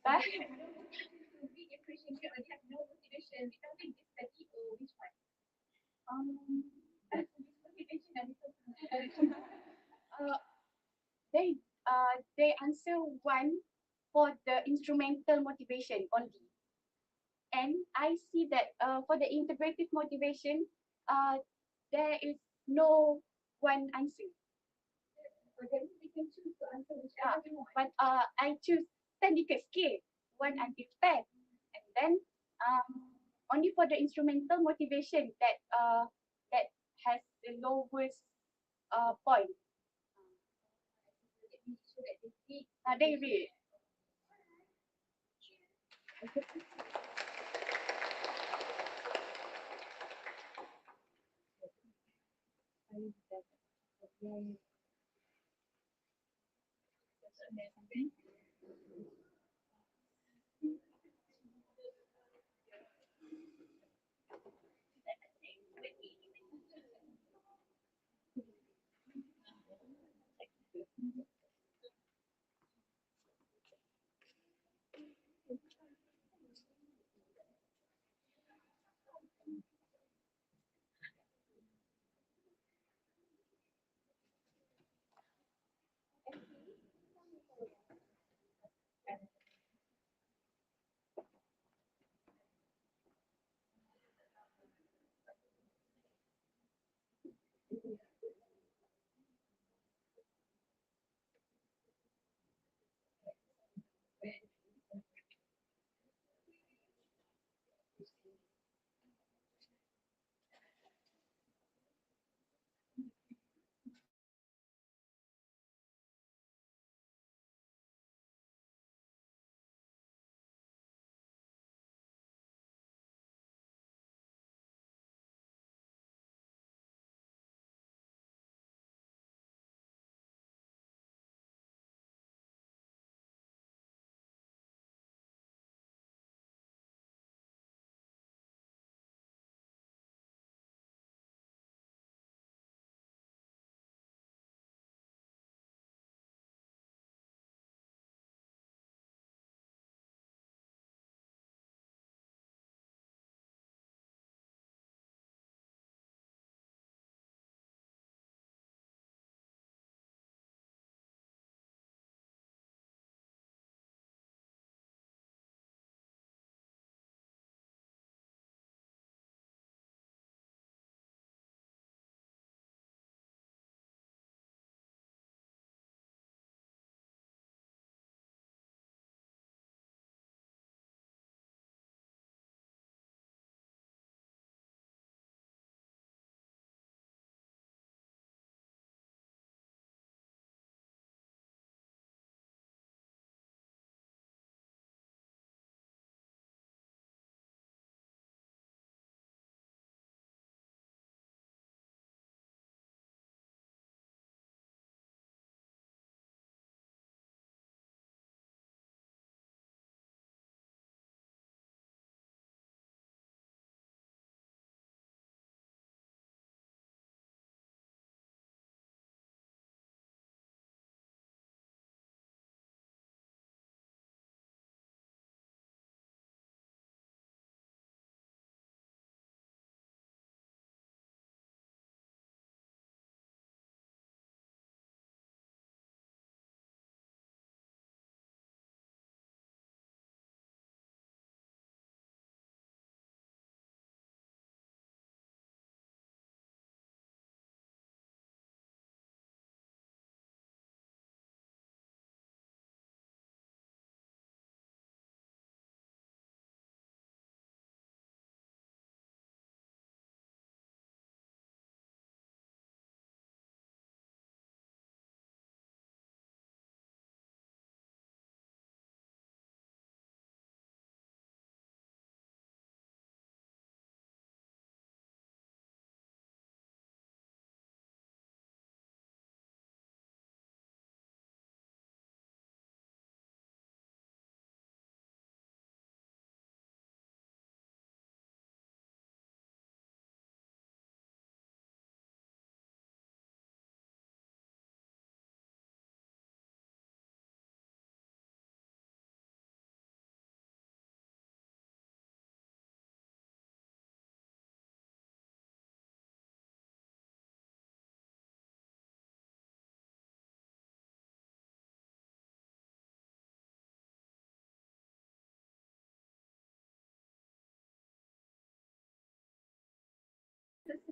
[SPEAKER 2] But to be appreciated or they have no motivation, we can't this study or which one? Motivation and they answer one for the instrumental motivation only. And I see that for the integrative motivation, there is no one answer. But then we can choose to answer whichever we want. But I choose 10 scale, 1 until 10. And then only for the instrumental motivation that that has the lowest point. They read.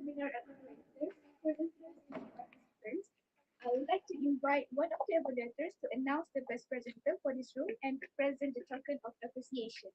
[SPEAKER 1] seminar organizers, presenters, and participants, I would like to invite one of the evaluators to announce the best presenter for this room and present the token of appreciation.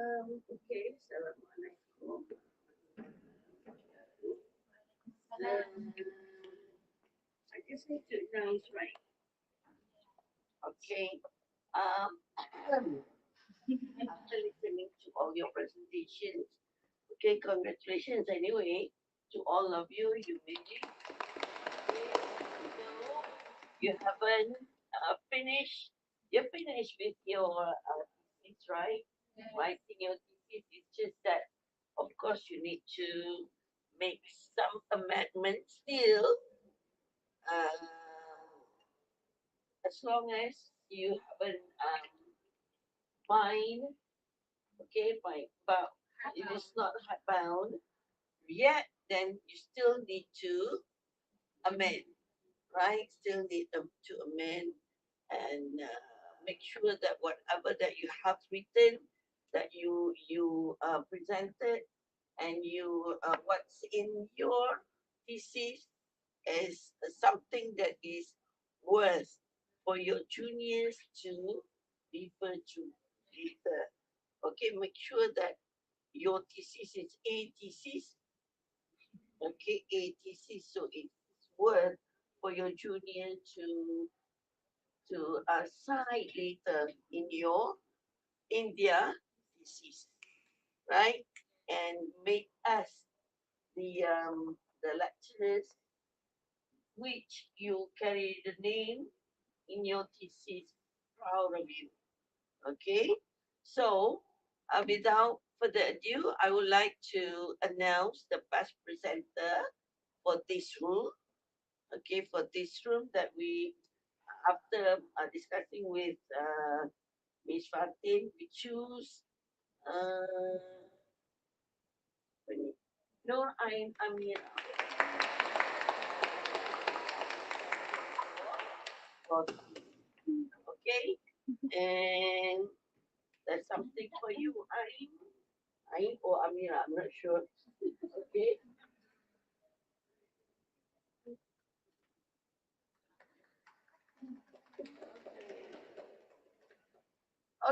[SPEAKER 3] Okay, Assalamualaikum. I just need to announce, right? Okay. After listening to all your presentations, okay, congratulations anyway to all of you. You made it. So you haven't finished. You're finished with your thesis, right? Writing your thesis. It's just that, of course, you need to make some amendments still. As long as you haven't find, okay, fine, but it is not hardbound yet, then you still need to amend, right? Still need to amend and make sure that whatever that you have written, that you presented, and you what's in your thesis is something that is worth for your juniors to refer to later. Okay, make sure that your thesis is a thesis. Okay, a thesis, so it's worth for your junior to cite later in their thesis, right? And make us the lecturers which you carry the name in your thesis proud of you. Okay, so without further ado, I would like to announce the best presenter for this room. Okay, for this room that we, after discussing with Miss Fatin, we choose Nur Ain Amira. Okay, and there's something for you, Ain or Amira, I'm not sure. Okay.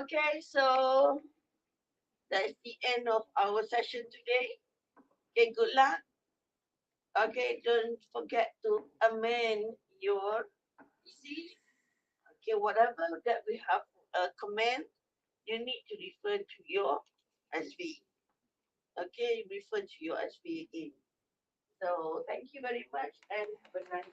[SPEAKER 3] Okay, so that's the end of our session today. Okay, good luck. Okay, don't forget to amend your thesis. Okay, whatever that we have a comment, you need to refer to your SV. Okay, refer to your SV again. So thank you very much and have a nice